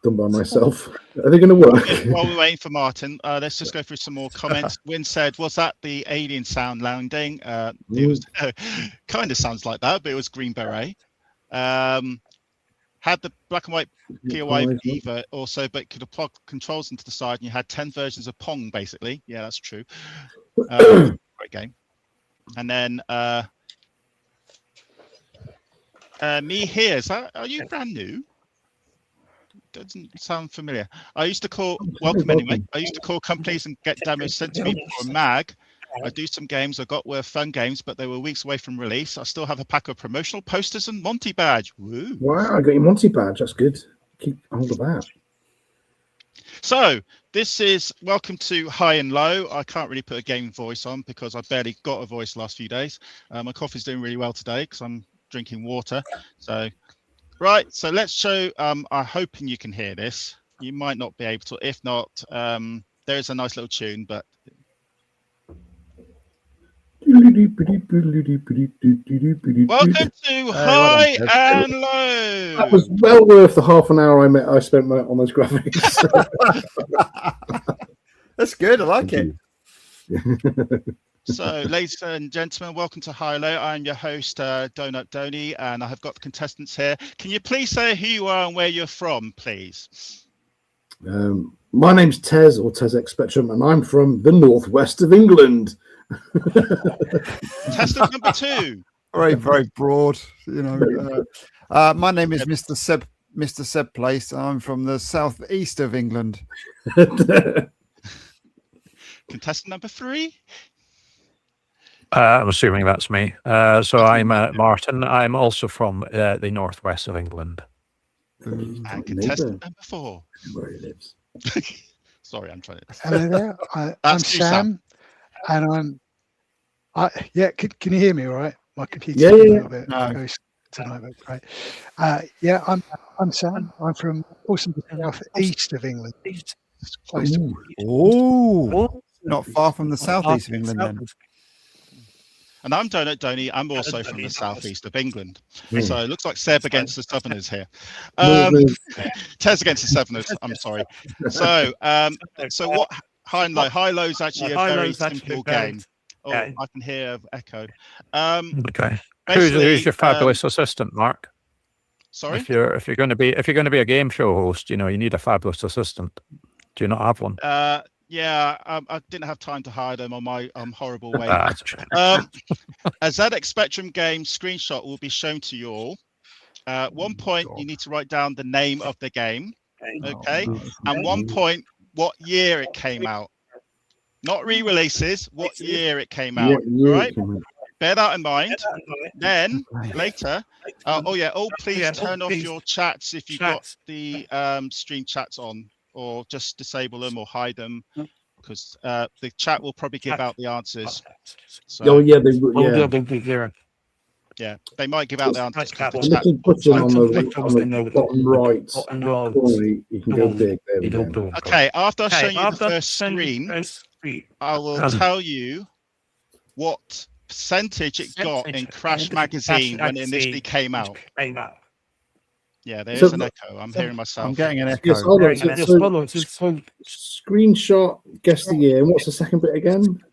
done by myself. Are they going to work? While we're waiting for Martin, let's just go through some more comments. Wynn said, "Was that the alien sound landing?" It was kind of sounds like that, but it was Green Beret. Had the black and white POI Viva also, but could have plugged controls into the side, and you had 10 versions of Pong, basically. Yeah, that's true. Great game. And then me here. Are you brand new? Doesn't sound familiar. I used to call companies and get demos sent to me for a mag. I do some games. I got were fun games, but they were weeks away from release. I still have a pack of promotional posters and Monty badge. Woo. Wow, I got your Monty badge. That's good. Keep hold of that. So this is welcome to High and Low. I can't really put a gaming voice on because I barely got a voice the last few days. My coffee's doing really well today because I'm drinking water. So, right. So let's show. I'm hoping you can hear this. You might not be able to. If not, there's a nice little tune, but. Welcome to High and Low. That was well worth the half an hour I spent on those graphics. That's good. I like it. So, ladies and gentlemen, welcome to High and Low. I'm your host, Doughnut Doney, and I have got the contestants here. Can you please say who you are and where you're from, please? My name's Tez, or Tez Spectrum, and I'm from the northwest of England. Contestant number 2. Very, very broad. My name is Mr. Seb Place. I'm from the southeast of England. Contestant number 3. I'm assuming that's me. So I'm Martin. I'm also from the northwest of England. And contestant number 4. Where he lives. Sorry, I'm trying to. Hello there. I'm Sam, and Can you hear me? All right, my computer's a little bit tonight, but great. I'm Sam. I'm from also the south east of England. Close to not far from the southeast of England then. And I'm Doughnut Doney. I'm also from the southeast of England. So it looks like Seb against the Southerners here. Tez against the Southerners. I'm sorry. So what high and low? High low is actually a very simple game. Oh, I can hear echo. Okay. Who's your fabulous assistant, Mark? Sorry. If you're going to be a game show host, you need a fabulous assistant. Do you not have one? Yeah, I didn't have time to hire them on my horrible way. A ZX Spectrum game screenshot will be shown to you all. 1 point, you need to write down the name of the game. Okay. And 1 point, what year it came out. Not re-releases, what year it came out. All right. Bear that in mind. Then later, please turn off your chats if you've got the stream chats on, or just disable them or hide them, because the chat will probably give out the answers. So, they might give out the answers. The little button on the bottom right corner, you can go big. There we go. Okay, after I've shown you the first screen, I will tell you what percentage it got in Crash Magazine when it initially came out. Yeah, there is an echo. I'm hearing myself. I'm getting an echo. Yes, screenshot, guess the year. And what's the second bit again?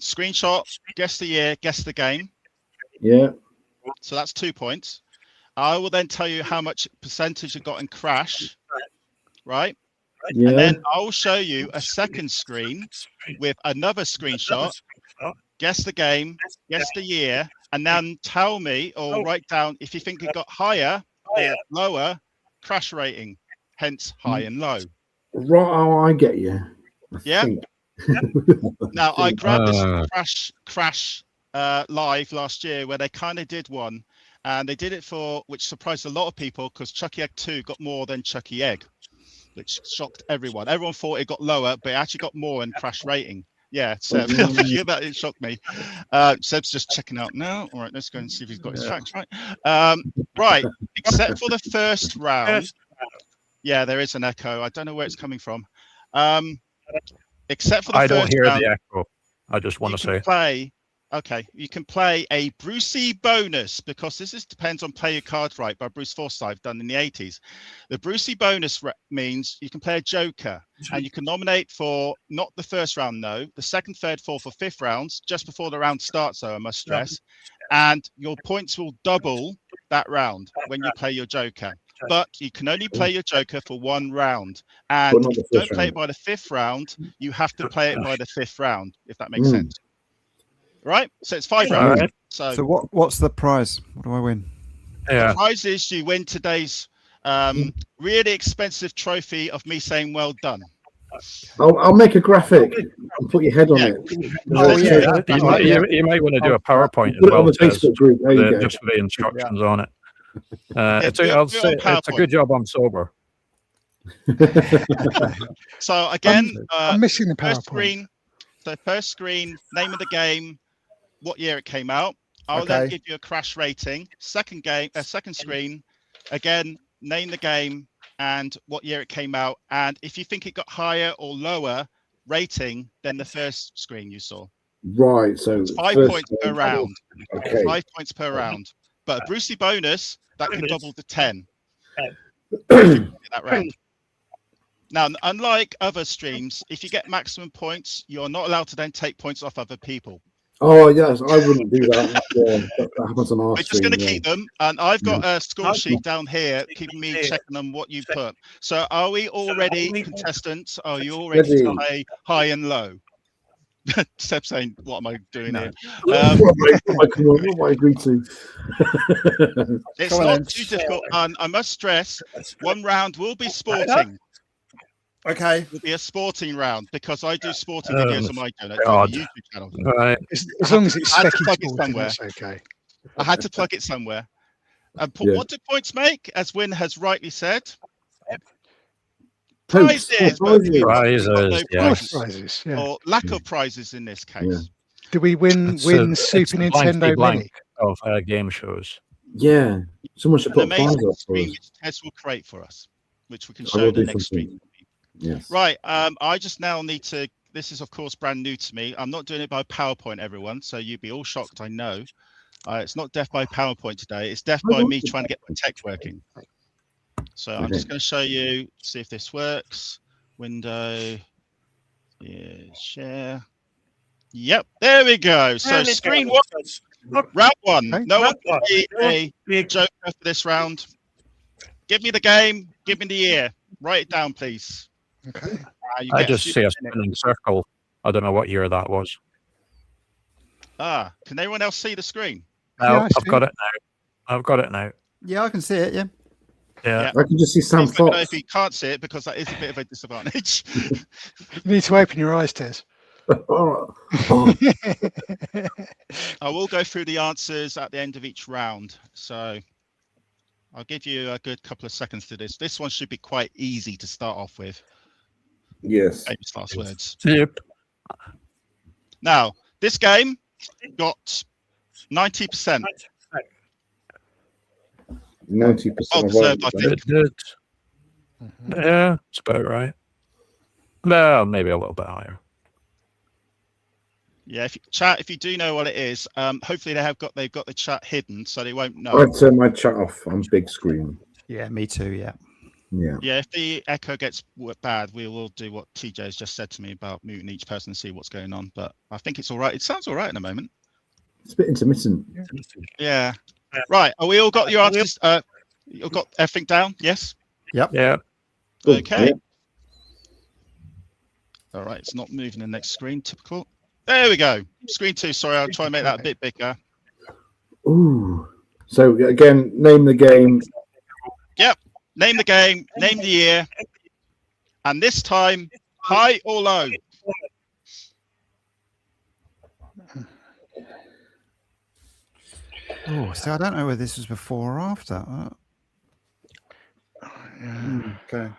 Screenshot, guess the year, guess the game. Yeah. So that's 2 points. I will then tell you how much percentage it got in Crash, right? Yeah. And then I will show you a second screen with another screenshot. Guess the game, guess the year, and then tell me or write down if you think it got higher or lower Crash rating, hence high and low. Right, I get you. Now I grabbed this Crash live last year where they kind of did one, and they did it for, which surprised a lot of people, because Chucky Egg 2 got more than Chucky Egg, which shocked everyone. Everyone thought it got lower, but it actually got more in Crash rating. Yeah, Seb, that it shocked me. Seb's just checking out now. All right, let's go and see if he's got his facts right. Right, except for the first round. Yeah, there is an echo. I don't know where it's coming from. Except for the first round. I don't hear the echo. I just want to say. You can play a Brucey bonus, because this depends on Play Your Card Right by Bruce Forsyth, done in the 80s. The Brucey bonus means you can play a Joker, and you can nominate for not the first round, no, the second, third, fourth, or fifth rounds, just before the round starts, though, I must stress. And your points will double that round when you play your Joker. But you can only play your Joker for 1 round. And if you don't play it by the 5th round, you have to play it by the 5th round, if that makes sense. Right, so it's 5 rounds. Right. So what's the prize? What do I win? The prize is you win today's really expensive trophy of me saying well done. I'll make a graphic and put your head on it. You might want to do a PowerPoint as well, just for the instructions on it. It's a good job I'm sober. So again, I'm missing the PowerPoint. First screen, name of the game, what year it came out. I'll then give you a Crash rating. Second screen, again, name the game and what year it came out. And if you think it got higher or lower rating than the first screen you saw. Right, so it's 5 points per round. 5 points per round. But a Brucey bonus, that can double to 10. That round. Now, unlike other streams, if you get maximum points, you're not allowed to then take points off other people. Oh yes, I wouldn't do that. Yeah, that happens on our We're just going to keep them, and I've got Yeah. a score sheet down here keeping me checking on what you put. So are we all ready, contestants? Are you all ready to play high and low? Seb saying, "What am I doing here?" What am I agreed to? It's not too difficult, and I must stress, one round will be sporting. Okay. It'll be a sporting round because I do sporting videos on my YouTube channel. Right. As long as it's I had to Speccy plug it Sporting, somewhere. that's okay. I had to plug it somewhere. And Yeah. what do points make? As Win has rightly said, Pokes. prizes. But we've got no Prizes, Prizes, yeah. or lack of prizes in this case. Yeah. Do we win It's Super the Nintendo blank Mini? of game shows. Yeah, someone should An put a prize amazing up for screen us. which Tez will create for us, which we can I show will in the do next something. stream. Yes. Right. I just now need to. This is of course brand new to me. I'm not doing it by PowerPoint, everyone. So you'd be all shocked. I know. It's not deaf by PowerPoint today. It's deaf by me trying to get my tech working. So I'm just going to show you. See if this works. Window. Yeah. Share. Yep. There we go. So screen one. Round one. Okay. No one can be a joker for this round. Give me the game. Give me the year. Write it down, please. Okay. You I get just few see a minutes. spinning circle. I don't know what year that was. Can anyone else see the screen? No, Yeah, I I've see got it now. I've got it now. Yeah, I can see it. Yeah. Yeah. I can just see Sam Please let me know Fox. if you can't see it because that is a bit of a disadvantage. You need to open your eyes, Tez. Oh, I will go through the answers at the end of each round. So I'll give you a good couple of seconds to this. This one should be quite easy to start off with. yes. Famous last words. Yep. Now, this game got 90%. 90%. Well deserved, I think. It did. Yeah, it's about right. Well, maybe a little bit higher. Yeah, if you do know what it is, hopefully they've got the chat hidden so they won't know. I turn my chat off on big screen. Yeah, me too. Yeah. Yeah. Yeah, if the echo gets bad, we will do what TJ has just said to me about muting each person and see what's going on. But I think it's all right. It sounds all right in a moment. It's a bit intermittent. Yeah. Right. Are we all got your answers? You got everything down? Yes. Yep. Yeah. Okay. Yeah. All right. It's not moving the next screen. Typical. There we go. Screen 2. Sorry, I'll try and make that a bit bigger. Ooh. So again, name the game. Yep. Name the game. Name the year. And this time, high or low? Oh, so I don't know whether this was before or after. Okay.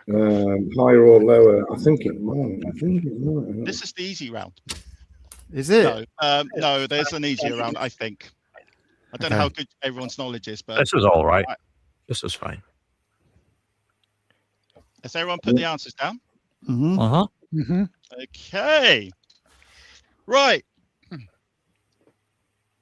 Higher or lower? I think it might. This is the easy round. Is it? No, there's an easier round, I think. I don't know how good everyone's knowledge is, but This is all right. This is fine. has everyone put the answers down? Mm-hmm. Uh-huh. Mm-hmm. Okay. Right.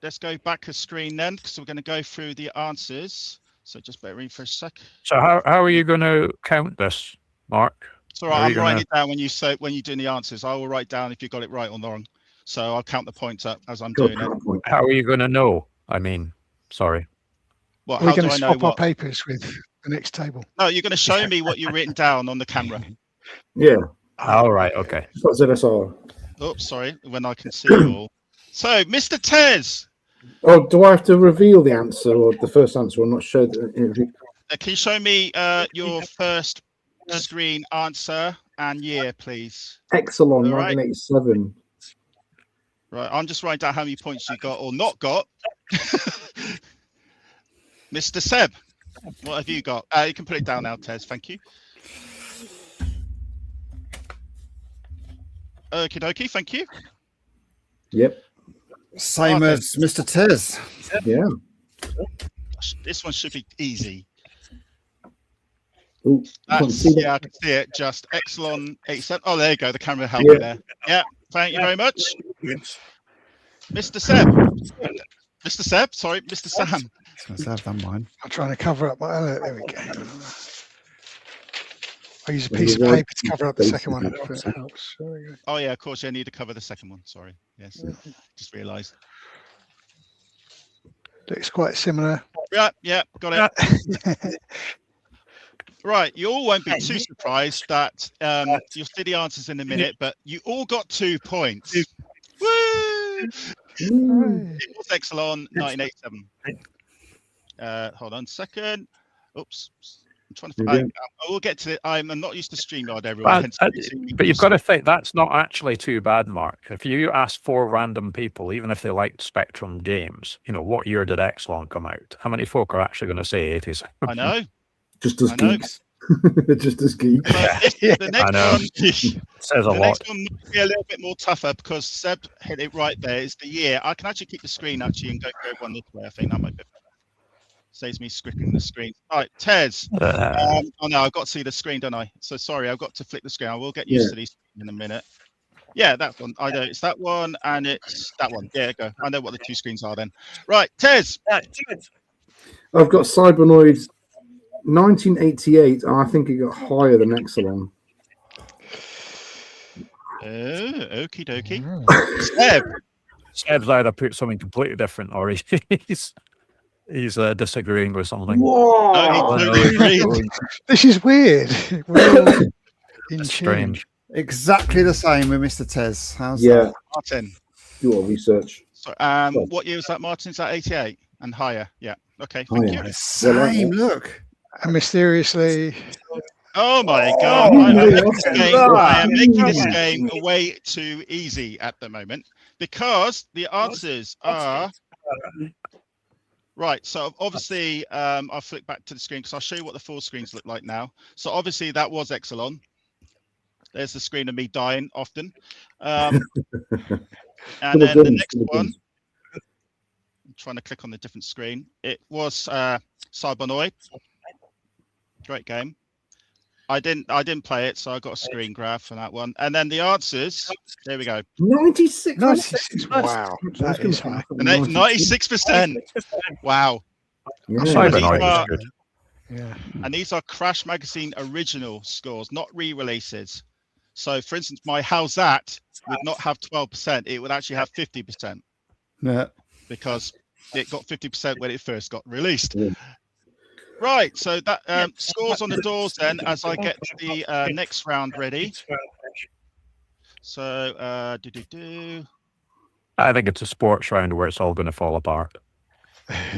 Let's go back a screen then, because we're going to go through the answers. So just bear with me for a sec. So how are you going to count this, Mark? It's all right. I'm writing it down when you're doing the answers. I will write down if you got it right or wrong. So I'll count the points up as I'm doing it. How are you going to know? I mean, sorry. What? We're How do going to I know swap our what? papers with the next table. No, you're going to show me what you've written down on the camera. Yeah. All right. Okay. That's ZSR. Oops, sorry. When I can see you all. So, Mr. Tez. Oh, do I have to reveal the answer or the first answer or not show the Can you show me your first screen answer and year, please? Exelon All right. 1987? Right, I'm just writing down how many points you got or not got. Mr. Seb, what have you got? You can put it down now, Tez. Thank you. Okie dokie, thank you. Yep. Same as Mr. Tez. Yeah. This one should be easy. Ooh, I can't see that. Yeah, I can see it. Just Exelon 87. Oh, there you go. The camera helped me there. Yeah, thank you very much. Mr. Seb. Mr. Seb, sorry, Mr. Sam. I've done mine. I'm trying to cover up my. There we go. I use a piece of paper to cover up the second one if it helps. Oh yeah, of course. I need to cover the second one. Sorry. Yes, just realised. Looks quite similar. Yeah, got it. Right, you all won't be too surprised that you'll see the answers in a minute, but you all got 2 points. Woo! It was Exelon 1987. Hold on a second. Oops. I'm trying to. I will get to it. I'm not used to StreamYard, everyone. But you've got to think that's not actually too bad, Mark. If you ask 4 random people, even if they liked Spectrum games, what year did Exelon come out? How many folk are actually going to say 80s? I know. Just as geeks. Just as geeks. The next one says a lot. Next one might be a little bit more tougher because Seb hit it right there. It's the year. I can actually keep the screen and go one this way. I think that might be better. Saves me scribbling the screen. All right, Tez. Oh no, I've got to see the screen, don't I? So sorry, I've got to flick the screen. I will get used to these in a minute. Yeah, that one. I know it's that one and it's that one. Yeah, go. I know what the 2 screens are then. Right, Tez. I've got Cybernoid 1988, and I think it got higher than Exelon. Okie dokie. Seb's either put something completely different or he's disagreeing with something. Whoa! This is weird. Strange. Exactly the same with Mr. Tez. How's that? Martin. Do our research. So, what year was that, Martin? Is that 88 and higher? Yeah. Okay. Thank you. Same. Look. And mysteriously. Oh my God! I am making this game way too easy at the moment because the answers are. Right, so obviously I'll flick back to the screen because I'll show you what the full screens look like now. So obviously that was Exelon. There's the screen of me dying often. And then the next one, I'm trying to click on the different screen. It was Cybernoid. Great game. I didn't play it, so I got a screen grab for that one. And then the answers, there we go. 96. Wow. That is high. 96%. Wow. Yeah. And these are Crash Magazine original scores, not re-releases. So, for instance, my How's That would not have 12%. It would actually have 50%. Yeah. Because it got 50% when it first got released. Yeah. Right, so that scores on the doors then as I get the next round ready. So, I think it's a sports round where it's all going to fall apart.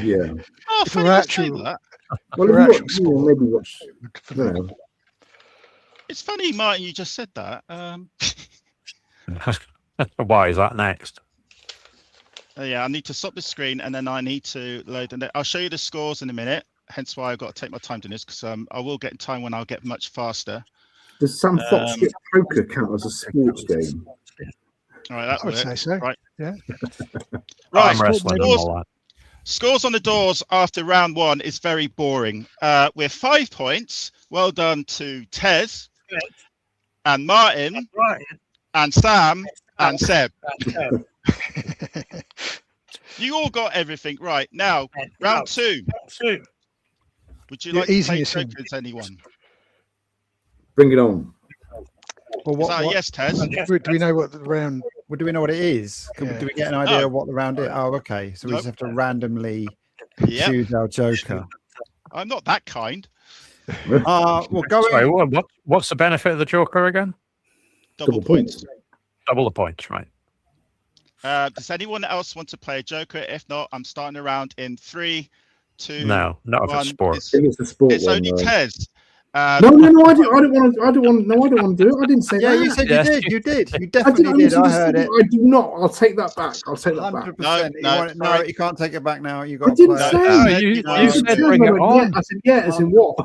Yeah. Oh, funny actually that. Well, maybe watch. It's funny, Martin, you just said that. Why is that next? Yeah, I need to stop the screen and then I need to load the. I'll show you the scores in a minute. Hence why I've got to take my time doing this because I will get time when I'll get much faster. Does Sam Fox get poker count as a sports game? All right, that would say so. Right. Yeah. Right. Scores on the doors after round 1 is very boring. We're 5 points. Well done to Tez and Martin and Sam and Seb. You all got everything right. Now, round 2. Would you like to play Jokers, anyone? Bring it on. Well, yes, Tez? Do we know what the round? Well, do we know what it is? Do we get an idea of what the round is? Oh, okay. So we just have to randomly choose our Joker. I'm not that kind. Well, Sorry, what's the benefit of the Joker again? Double points. Double the points, right. Does anyone else want to play a Joker? If not, I'm starting around in 3, 2. No, not if it's sports. It's a sport. It's only Tez. No, I don't want to do it. I didn't say that. Yeah, you said you did. You definitely did. I heard it. I do not. I'll take that back. 100%. No, you can't take it back now. You got to play. You said bring it on. I said, yeah, as in what?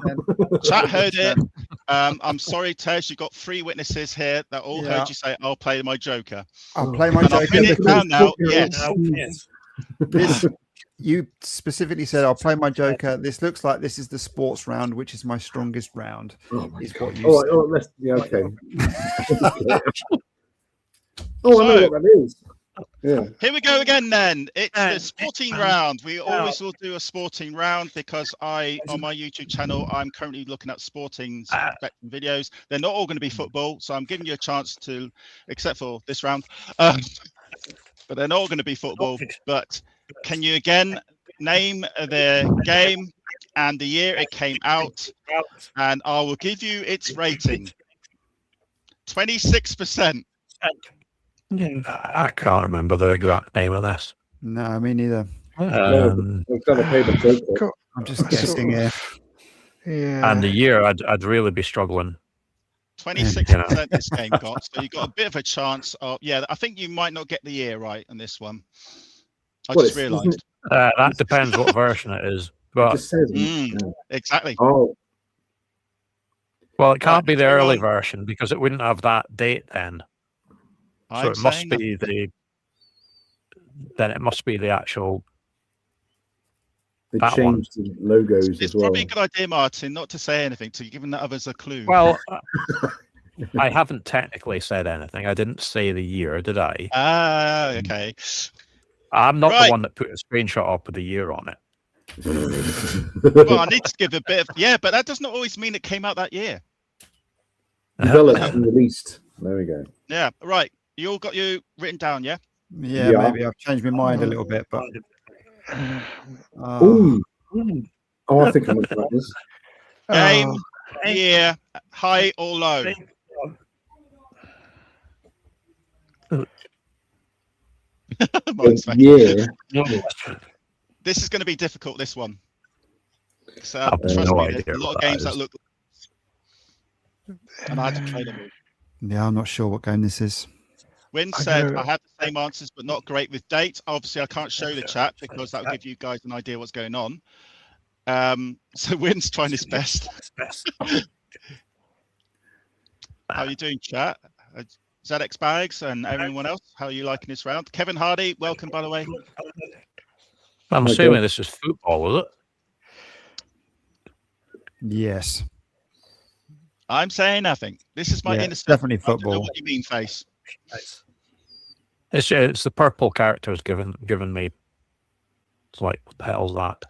Chat heard it. I'm sorry, Tez. You got 3 witnesses here that all heard you say, "I'll play my Joker." I'll play my Joker. I'll pin it down now. Yes. You specifically said, "I'll play my Joker." This looks like this is the sports round, which is my strongest round. Is what you said. Okay. I know what that is. Yeah. Here we go again then. It's the sporting round. We always will do a sporting round because on my YouTube channel, I'm currently looking at sporting videos. They're not all going to be football, so I'm giving you a chance to, except for this round, but they're not all going to be football. But can you again name the game and the year it came out? And I will give you its rating. 26%. I can't remember the exact name of this. No, me neither. We've got to pay the joke. I'm just guessing here. Yeah. And the year, I'd really be struggling. 26% this game got, so you got a bit of a chance of. Yeah, I think you might not get the year right on this one. I just realised. That depends what version it is. But exactly. Oh. Well, it can't be the early version because it wouldn't have that date then. So it must be it must be the actual. They changed the logos as well. It's probably a good idea, Martin, not to say anything to giving the others a clue. Well, I haven't technically said anything. I didn't say the year, did I? Ah, okay. I'm not the one that put a screenshot up with the year on it. Well, I need to give a bit of but that doesn't always mean it came out that year. Developed and released. There we go. Yeah, right. You all got you written down, yeah? Yeah, maybe I've changed my mind a little bit, but I think I'm looking at this. Game, year, high or low? Yeah. This is going to be difficult, this one. So trust me, there's a lot of games that look, and I had to play them. Yeah, I'm not sure what game this is. Wynn said I had the same answers, but not great with dates. Obviously, I can't show the chat because that will give you guys an idea what's going on. So Wynn's trying his best. How are you doing, chat? ZX Bags and everyone else, how are you liking this round? Kevin Hardy, welcome, by the way. I'm assuming this is football, is it? Yes. I'm saying nothing. This is my innocent. Definitely football. I don't know what you mean, face. It's the purple characters given me. It's like, what the hell's that?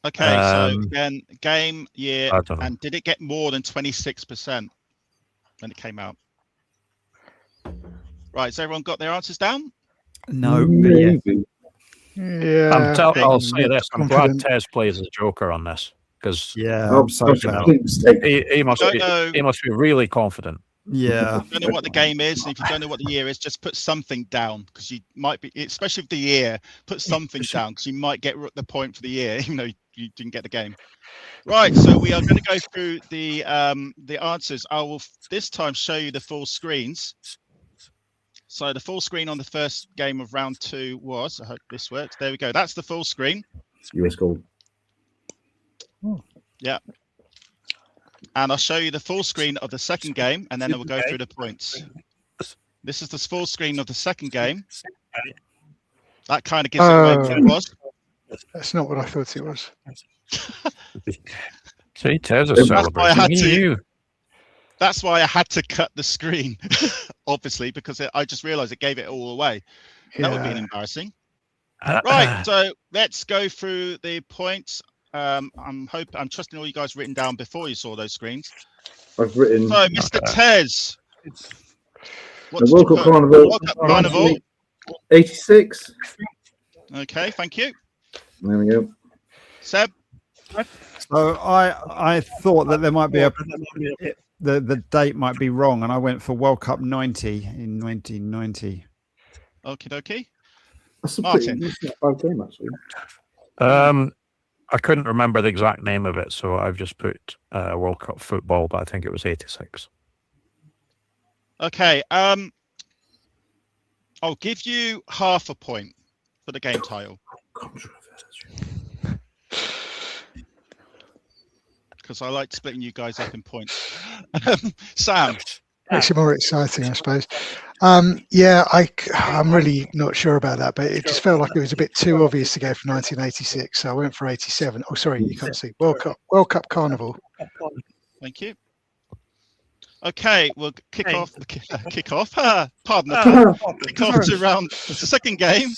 Okay, so again, game, year, and did it get more than 26% when it came out? Right, has everyone got their answers down? No, maybe. Yeah. I'll say this. I'm glad Tez plays as Joker on this because I'm so he must be really confident. Yeah. If you don't know what the game is, and if you don't know what the year is, just put something down because you might be, especially with the year, put something down because you might get the point for the year, even though you didn't get the game. Right, so we are going to go through the answers. I will this time show you the full screens. So the full screen on the first game of round 2 was, I hope this works. There we go. That's the full screen. US gold. Yeah. And I'll show you the full screen of the second game, and then we'll go through the points. This is the full screen of the second game. That kind of gives it away what it was. That's not what I thought it was. See, Tez is celebrating. That's why I had to cut the screen, obviously, because I just realized it gave it all away. That would be embarrassing. Right, so let's go through the points. I'm trusting all you guys written down before you saw those screens. I've written. So, Mr. Tez. The World Cup Carnival. 86. Okay, thank you. There we go. Seb. So I thought that there might be the date might be wrong, and I went for World Cup 90 in 1990. Okie dokie. That's a Martin. pretty bad game, actually. I couldn't remember the exact name of it, so I've just put World Cup football, but I think it was 86. Okay. I'll give you half a point for the game title. Because I like splitting you guys up in points. Sam. Makes it more exciting, I suppose. I'm really not sure about that, but it just felt like it was a bit too obvious to go for 1986, so I went for 87. Oh, sorry, you can't see. World Cup Carnival. Thank you. Okay, we'll kick off. Pardon the kick off to round the second game.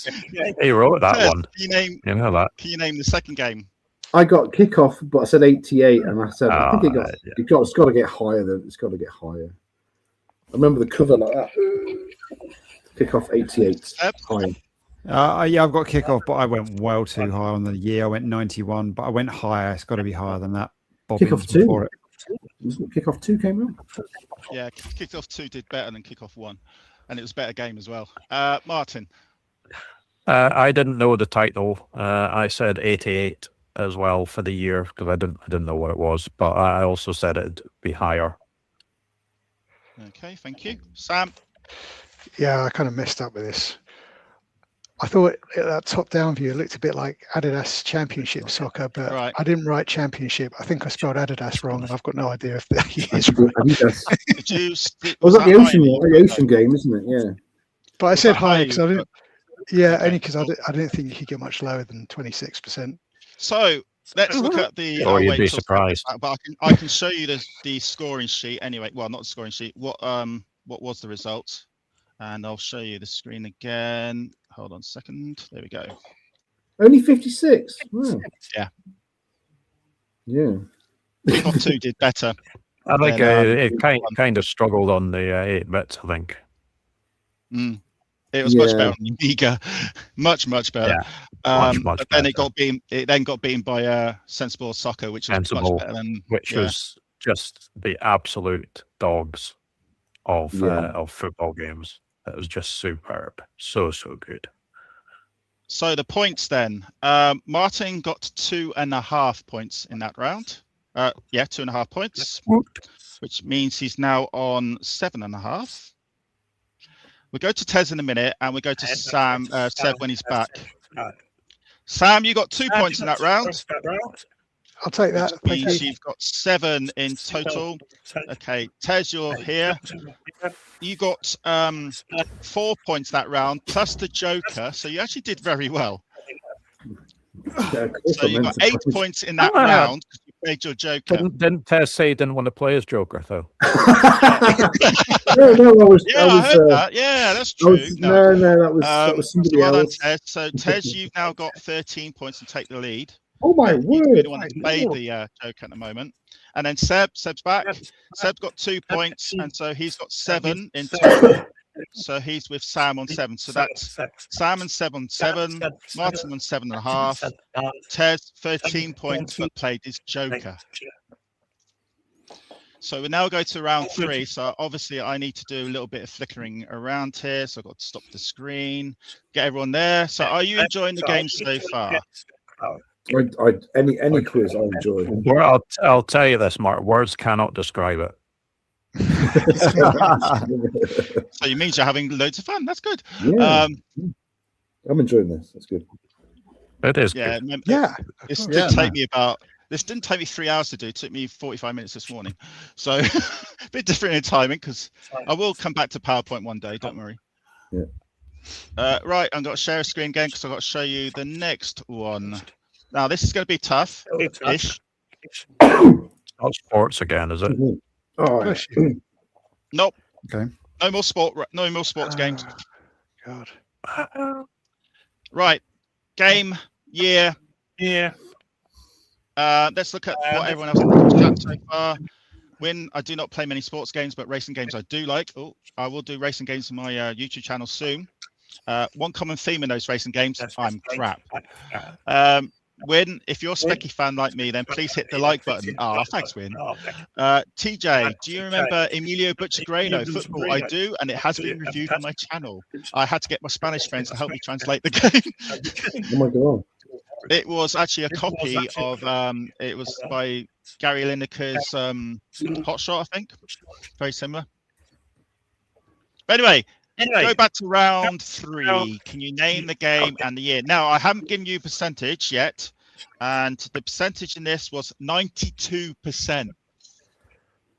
He wrote that Ted, one. Can you name the second game? I got kickoff, but I said 88, and I said I think it's got to get higher. It's got to get higher. I remember the cover like that. Kickoff 88. High. Yeah, I've got kickoff, but I went well too high on the year. I went 91, but I went higher. It's got to be higher than that. Kickoff 2. Kickoff 2 came out. Yeah, kickoff 2 did better than kickoff 1, and it was a better game as well. Martin. I didn't know the title. I said 88 as well for the year because I didn't know what it was, but I also said it'd be higher. Okay, thank you, Sam. Yeah, I kind of messed up with this. I thought that top-down view looked a bit like Adidas Championship Soccer, but I didn't write Championship. I think I spelled Adidas wrong, and I've got no idea if that is right. Was that the Ocean game, isn't it? Yeah. But I said high because I didn't. Yeah, only because I didn't think you could get much lower than 26%. So let's look at the. You'd be surprised. But I can show you the scoring sheet anyway. Well, not the scoring sheet. What was the result? And I'll show you the screen again. Hold on a second. There we go. Only 56. Wow. Yeah. Yeah. Top 2 did better. I think it kind of struggled on the 8 bits, I think. It was much better on the Amiga. Much better. Yeah. Much but then it got beaten by Sensible Soccer, which was much better than was just the absolute dogs of football games. It was just superb. So good. So the points then. Martin got 2.5 points in that round. 2.5 points, which means he's now on 7.5. We'll go to Tez in a minute, and we'll go to Sam, Seb when he's back. Sam, you got 2 points in that round. I'll take that. Which means you've got 7 in total. Okay, Tez, you're here. You got 4 points that round, plus the Joker. So you actually did very well. So you got 8 points in that round because you played your Joker. Didn't Tez say he didn't want to play his Joker, though? I heard that. Yeah, that's true. That was somebody else. Well done, Tez. So Tez, you've now got 13 points and take the lead. Oh my word! You don't want to play the Joker at the moment. And then Seb's back. Seb's got 2 points, and so he's got 7 in total. So he's with Sam on 7. So that's Sam and Seb on 7, Martin on 7.5, Tez 13 points but played his Joker. So we now go to round 3. So obviously I need to do a little bit of flickering around here. So I've got to stop the screen, get everyone there. So are you enjoying the game so far? Any quiz I enjoy. Well, I'll tell you this, Mark. Words cannot describe it. So it means you're having loads of fun. That's good. Yeah. I'm enjoying this. That's good. It is. Yeah. Good. This didn't take me 3 hours to do. It took me 45 minutes this morning. So a bit different in timing because I will come back to PowerPoint one day. Don't worry. Yeah. Right. I'm going to share a screen again because I've got to show you the next one. Now, this is going to be tough-ish. Not sports again, is it? Oh, nope. Okay. No more sports games. God. Right. Game, year. Let's look at what everyone else has done so far. I do not play many sports games, but racing games I do like. I will do racing games on my YouTube channel soon. One common theme in those racing games, I'm crap. If you're a Speccy fan like me, then please hit the like button. Thanks, Win. TJ, do you remember Emilio Buccigrano football? I do, and it has been reviewed on my channel. I had to get my Spanish friends to help me translate the game. Oh my God. It was actually a copy of, it was by Gary Lineker's Hot Shot, I think. Very similar. But anyway, go back to round 3. Can you name the game and the year? Now, I haven't given you percentage yet, and the percentage in this was 92%.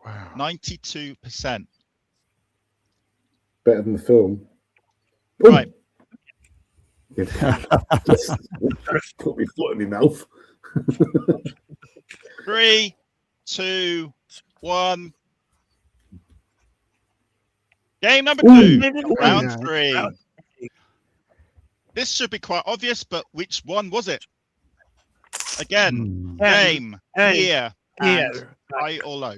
Wow. 92%. Better than the film. Right. Put me foot in my mouth. 3, 2, 1. Game number 2, round 3. This should be quite obvious, but which one was it? Again, game, year, and high or low.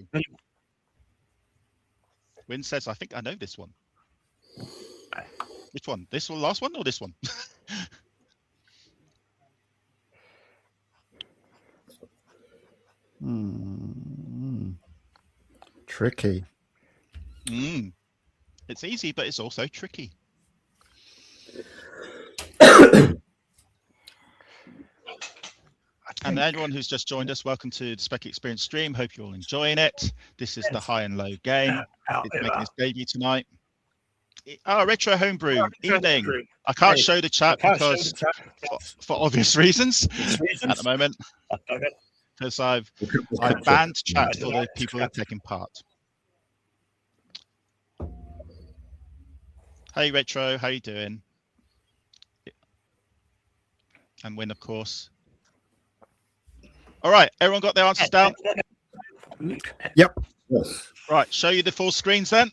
Win says, I think I know this one. Which one? This one, last one, or this one? Tricky. It's easy, but it's also tricky. And everyone who's just joined us, welcome to the Speccy Experience stream. Hope you're all enjoying it. This is the high and low game. It's making its debut tonight. Retro Homebrew, evening. I can't show the chat because, for obvious reasons, at the moment, because I've banned chat for the people who are taking part. Hey Retro, how you doing? And Win, of course. All right, everyone got their answers down? Yep. Yes. Right, show you the full screens then.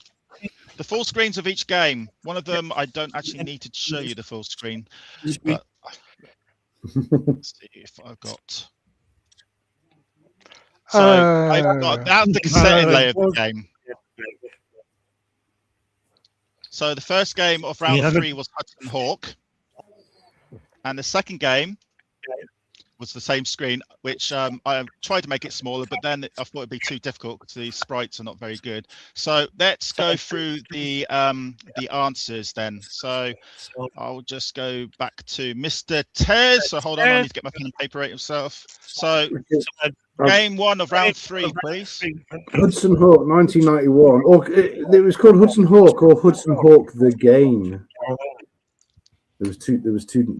The full screens of each game. One of them, I don't actually need to show you the full screen. But let's see if I've got. So I've got that's the cassette layer of the game. So the first game of round 3 was Hudson Hawk, and the second game was the same screen, which I tried to make it smaller, but then I thought it'd be too difficult because the sprites are not very good. So let's go through the answers then. So I'll just go back to Mr. Tez. So hold on, I need to get my pen and paper out himself. So game 1 of round 3, please. Hudson Hawk, 1991, or it was called Hudson Hawk or Hudson Hawk the game. There was two.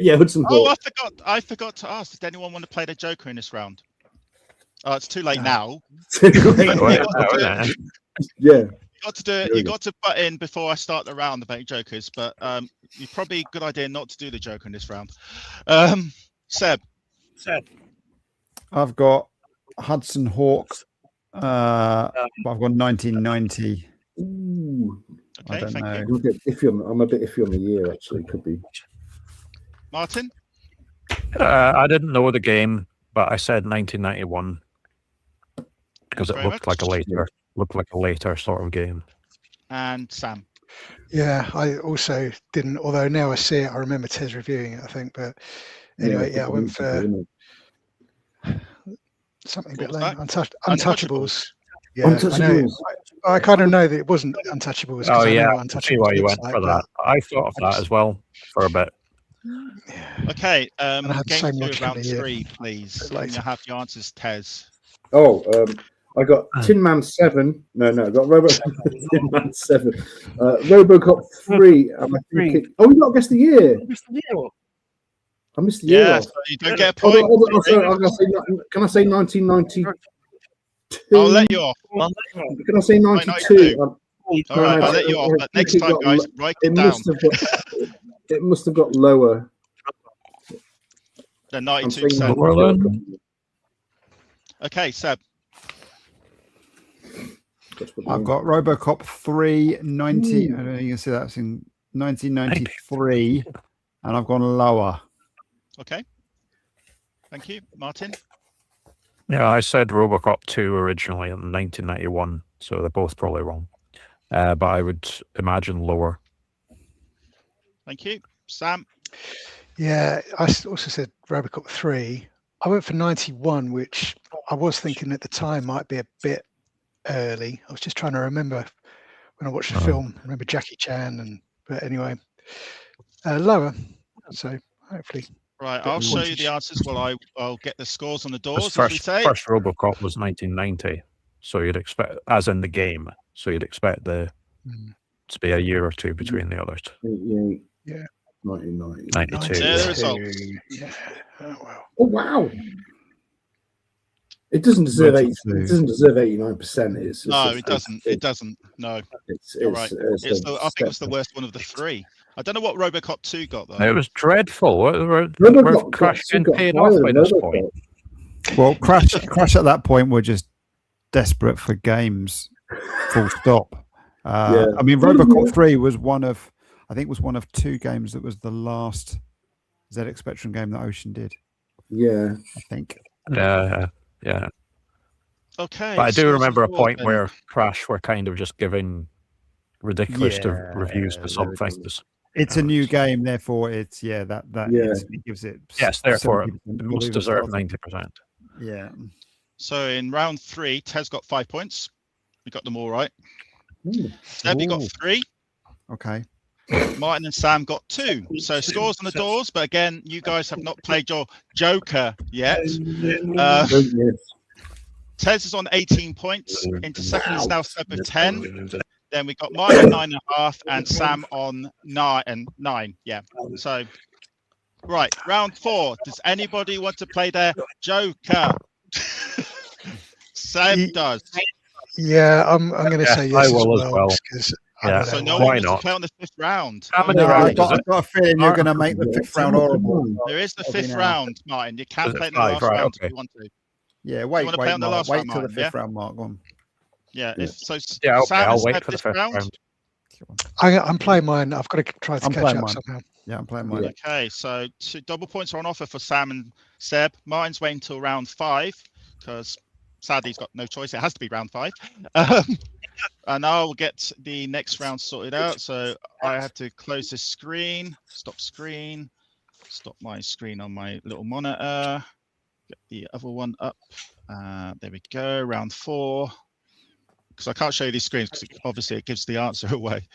Yeah, Hudson Hawk. Oh, I forgot to ask. Did anyone want to play the Joker in this round? Oh, it's too late now. Yeah. You got to do it. You got to butt in before I start the round about Jokers, but it's probably a good idea not to do the Joker in this round. Seb. I've got Hudson Hawk. But I've got 1990. Ooh. Okay, I don't know. I'm a bit iffy on the year, actually. Could be. Martin? I didn't know the game, but I said 1991 because it looked like a later sort of game. And Sam? Yeah, I also didn't, although now I see it, I remember Tez reviewing it, I think. But anyway, I went for something a bit lame. Untouchables. Yeah, Untouchables. I kind of know that it wasn't Untouchables. Oh, yeah. I see why you went for that. I thought of that as well for a bit. Yeah. Okay, game 2 of round 3, please. Can you have your answers, Tez? Oh, I got Tin Man 7. No, I got Tin Man 7. RoboCop 3. And I think we got to guess the year. I missed the year. Yeah, so you don't get a point. Can I say 1992? I'll let you off. Can I say 92? All right, I'll let you off. But next time, guys, write it down. It must have got lower. The 92%. Okay, Seb. I've got RoboCop 3, 90. I don't know if you can see that's in 1993, and I've gone lower. Okay. Thank you, Martin. Yeah, I said RoboCop 2 originally in 1991, so they're both probably wrong. But I would imagine lower. Thank you, Sam. Yeah, I also said RoboCop 3. I went for 91, which I was thinking at the time might be a bit early. I was just trying to remember when I watched the film. I remember Jackie Chan, but anyway, lower. So hopefully. Right, I'll show you the answers while I'll get the scores on the doors. First RoboCop was 1990, so you'd expect, as in the game, so you'd expect to be a year or two between the others. Yeah. 1990. 92. Yeah, the results. Yeah. Oh wow. Oh wow. It doesn't deserve 80. It doesn't deserve 89%. No, it doesn't. It doesn't. No. You're right. I think it's the worst one of the 3. I don't know what RoboCop 2 got though. It was dreadful. We're crashed and paid off by this point. Well, Crash at that point were just desperate for games. Full stop. I mean, Robocop 3 was one of 2 games that was the last ZX Spectrum game that Ocean did. Yeah, I think. Yeah. Okay. But I do remember a point where Crash were kind of just giving ridiculous reviews to some things. It's a new game, therefore it gives it. Yes, therefore it must deserve 90%. Yeah. So in round 3, Tez got 5 points. We got them all right. Debbie got 3. Okay. Martin and Sam got 2. So scores on the doors, but again, you guys have not played your Joker yet. Tez is on 18 points. Into second is now Seb with 10. Then we got Martin 9.5 and Sam on 9. Yeah. So, right, round 4. Does anybody want to play their Joker? Seb does. Yeah, I'm going to say yes. I will as well. Yeah. So no one wants to play on the 5th round. I've got a feeling you're going to make the 5th round horrible. There is the 5th round, Martin. You can't play in the last round if you want to. Yeah, wait till the 5th round, Mark. Go on. Yeah. I'll wait for the 5th round. I'm playing mine. I've got to try to catch up somehow. Yeah, I'm playing mine. Okay, so 2 double points are on offer for Sam and Seb. Martin's waiting until round 5 because sadly he's got no choice. It has to be round 5. And I'll get the next round sorted out. So I have to close this screen, stop my screen on my little monitor, get the other one up. There we go, round 4. Because I can't show you these screens because obviously it gives the answer away.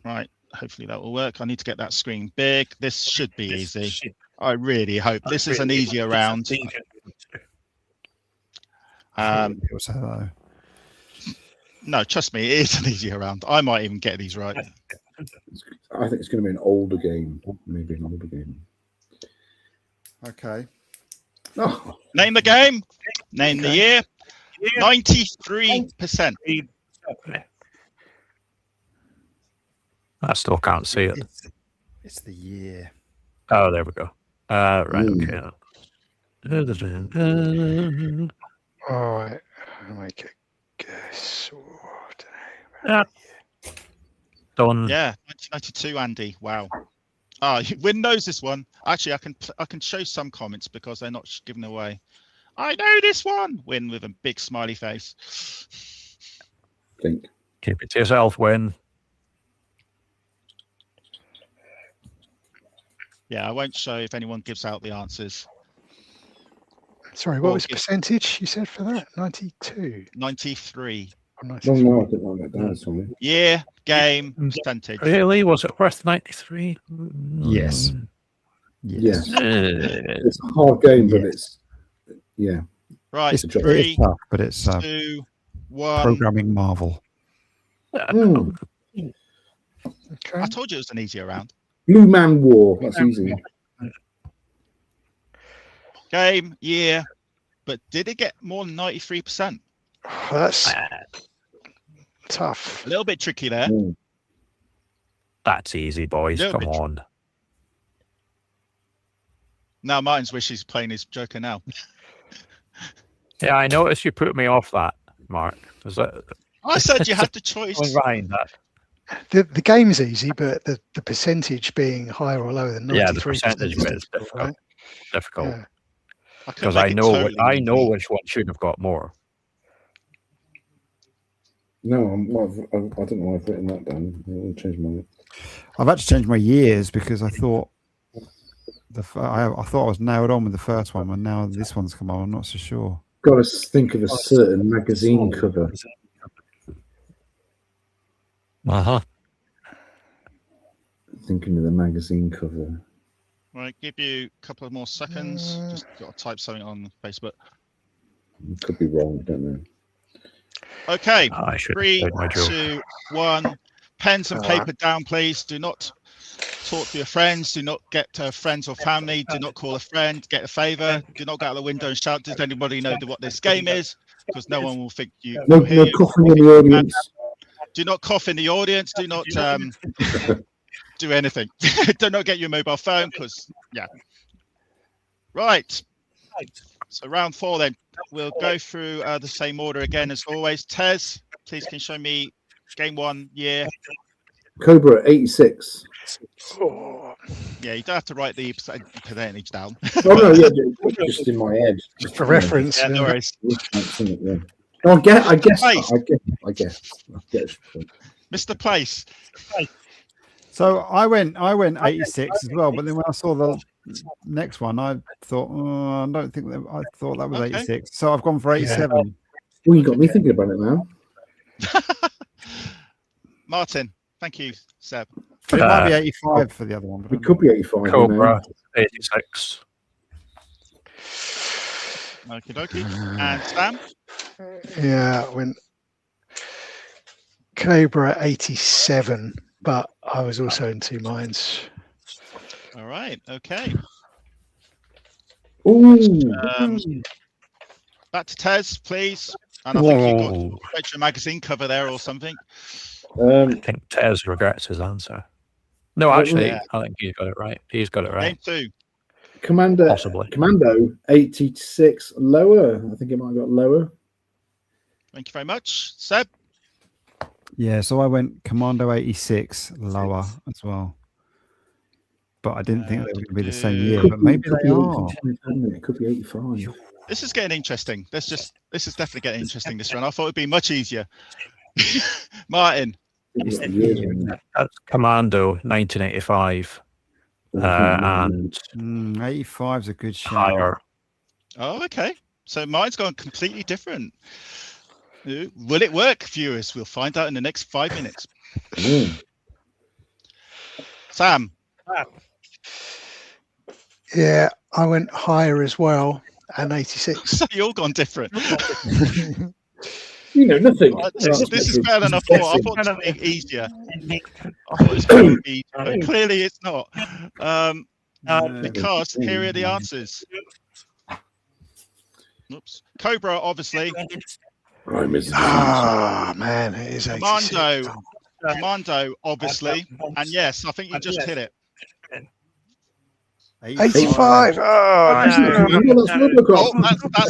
Right, hopefully that will work. I need to get that screen big. This should be easy. I really hope this is an easier round. No, trust me, it is an easier round. I might even get these right. I think it's going to be an older game. Maybe an older game. Okay. Oh. Name the game. Name the year. 93%. I still can't see it. It's the year. Oh, there we go. Right, okay. All right. I'll make a guess. Done. Yeah, 1992, Andy. Wow. Win knows this one. Actually, I can show some comments because they're not given away. I know this one. Win with a big smiley face. Think. Keep it to yourself, Win. Yeah, I won't show if anyone gives out the answers. Sorry, what was the percentage you said for that? 92? 93. Oh, 93. No, I didn't like that down, sorry. Year, game, percentage. Really? Was it worth 93? Yes. Yes. It's a hard game, but it's... Yeah. Right, it's 3, tough, but it's 2, 1. Programming marvel. Okay. I told you it was an easier round. Blue Man War. That's easy. Game, year, but did it get more than 93%? That's tough. A little bit tricky there. That's easy, boys. Come on. Now Martin's wish he's playing his Joker now. Yeah, I noticed you put me off that, Mark. I said you had the choice. Behind that. The game's easy, but the percentage being higher or lower than 93%. Yeah, the percentage bit is difficult. Right? Difficult. Because I know which one should have got more. No, I don't know why I've written that down. I'll change my... I've had to change my years because I thought I thought I was nailed on with the first one, and now this one's come on. I'm not so sure. Got to think of a certain magazine cover. Thinking of the magazine cover. Right, give you a couple of more seconds. Just got to type something on Facebook. Could be wrong, don't know. Okay, 3, 2, 1. Pens and paper down, please. Do not talk to your friends. Do not get friends or family. Do not call a friend. Get a favor. Do not go out the window and shout. Does anybody know what this game is? Because no one will think you. No coughing in the audience. Do not cough in the audience. Do not do anything. Do not get your mobile phone because, yeah. Right. So round 4 then. We'll go through the same order again as always. Tez, please can you show me game 1 year? Cobra 86. Oh. Yeah, you don't have to write the percentage down. Oh no, yeah, just in my head. Just for reference. Yeah, no worries. Yeah. No, I guess. Mr. Place. So I went 86 as well, but then when I saw the next one, I thought, I don't think that. I thought that was 86. So I've gone for 87. Yeah. Well, you got me thinking about it now. Martin, thank you, Seb. But it might be 85 for the other one. It could be 85. Cobra 86. Okie dokie. And Sam? Yeah, I went Cobra 87, but I was also in 2 minds. All right. Okay. Ooh. Back to Tez, please. And I think you got your magazine cover there or something. I think Tez regrets his answer. No, actually, I think he's got it right. He's got it right. Game 2. Commando 86 lower. I think it might have got lower. Thank you very much. Seb? Yeah, so I went Commando 86 lower as well. But I didn't think they were going to be the same year, but maybe they are. It could be 85. This is getting interesting. This is definitely getting interesting this round. I thought it'd be much easier. Martin. That's Commando 1985. And 85 is a good shout. Higher. Oh, okay. So mine's gone completely different. Will it work, viewers? We'll find out in the next 5 minutes. Sam. Yeah, I went higher as well, and 86. You all gone different. You know, nothing. This is better than I thought. I thought it would be easier. I thought it was going to be, but clearly it's not. Because here are the answers. Oops. Cobra, obviously. Ah, man, it is 86. Commando, obviously. And yes, I think you just hit it. 85. That's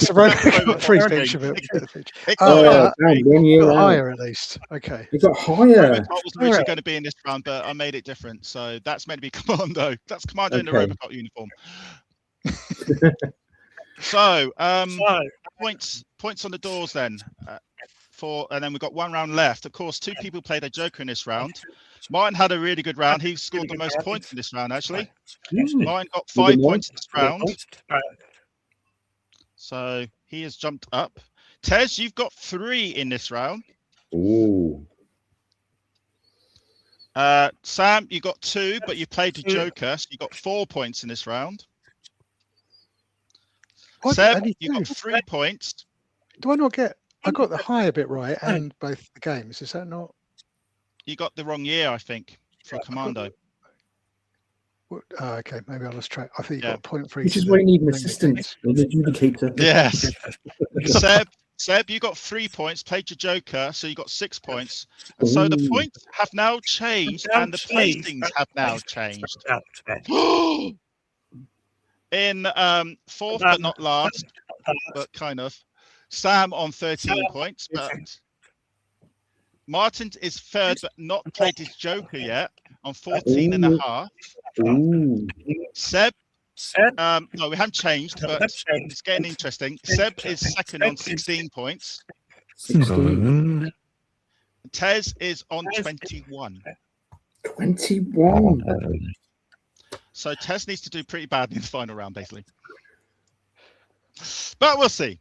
a Robocop free speech of it. Higher at least. Okay. It got higher. Robocop was originally going to be in this round, but I made it different. So that's meant to be Commando. That's Commando in the Robocop uniform. So points on the doors then. And then we've got 1 round left. Of course, 2 people played a Joker in this round. Martin had a really good round. He scored the most points in this round, actually. Martin got 5 points in this round. So he has jumped up. Tez, you've got 3 in this round. Ooh. Sam, you got 2, but you played the Joker, so you got 4 points in this round. Seb, you got 3 points. Do I not get? I got the higher bit right and both the games. Is that not? You got the wrong year, I think, for Commando. Okay, maybe I lost track. I think you got a point for each. Which is why you need an assistant, an adjudicator. Yes. Seb, you got 3 points, played your Joker, so you got 6 points. And so the points have now changed and the placings have now changed. In 4th, but not last, but kind of. Sam on 13 points, but Martin is 3rd, but not played his Joker yet on 14 and a half. Seb, no, we haven't changed, but it's getting interesting. Seb is 2nd on 16 points. 16. Tez is on 21. 21. So Tez needs to do pretty bad in the final round, basically. But we'll see.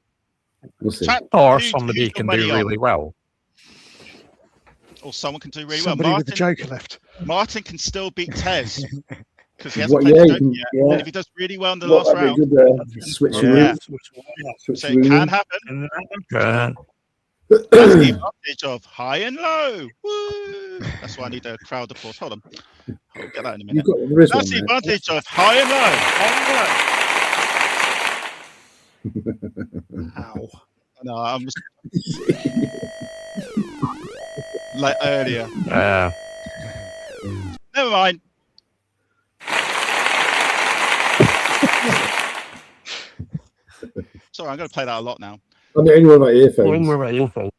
Or somebody can do really well. Or someone can do really Somebody well. With the Joker left. Martin can still beat Tez because he hasn't played the Joker yet. And if he does really well in the last round, so it can happen. That's the advantage of high and low. Woo! That's why I need a crowd applause. Hold on. I'll get that in a minute. That's the advantage of high and low. Ow. No, I'm just like earlier. Never mind. Sorry, I'm going to play that a lot now. I'm the only one about earphones.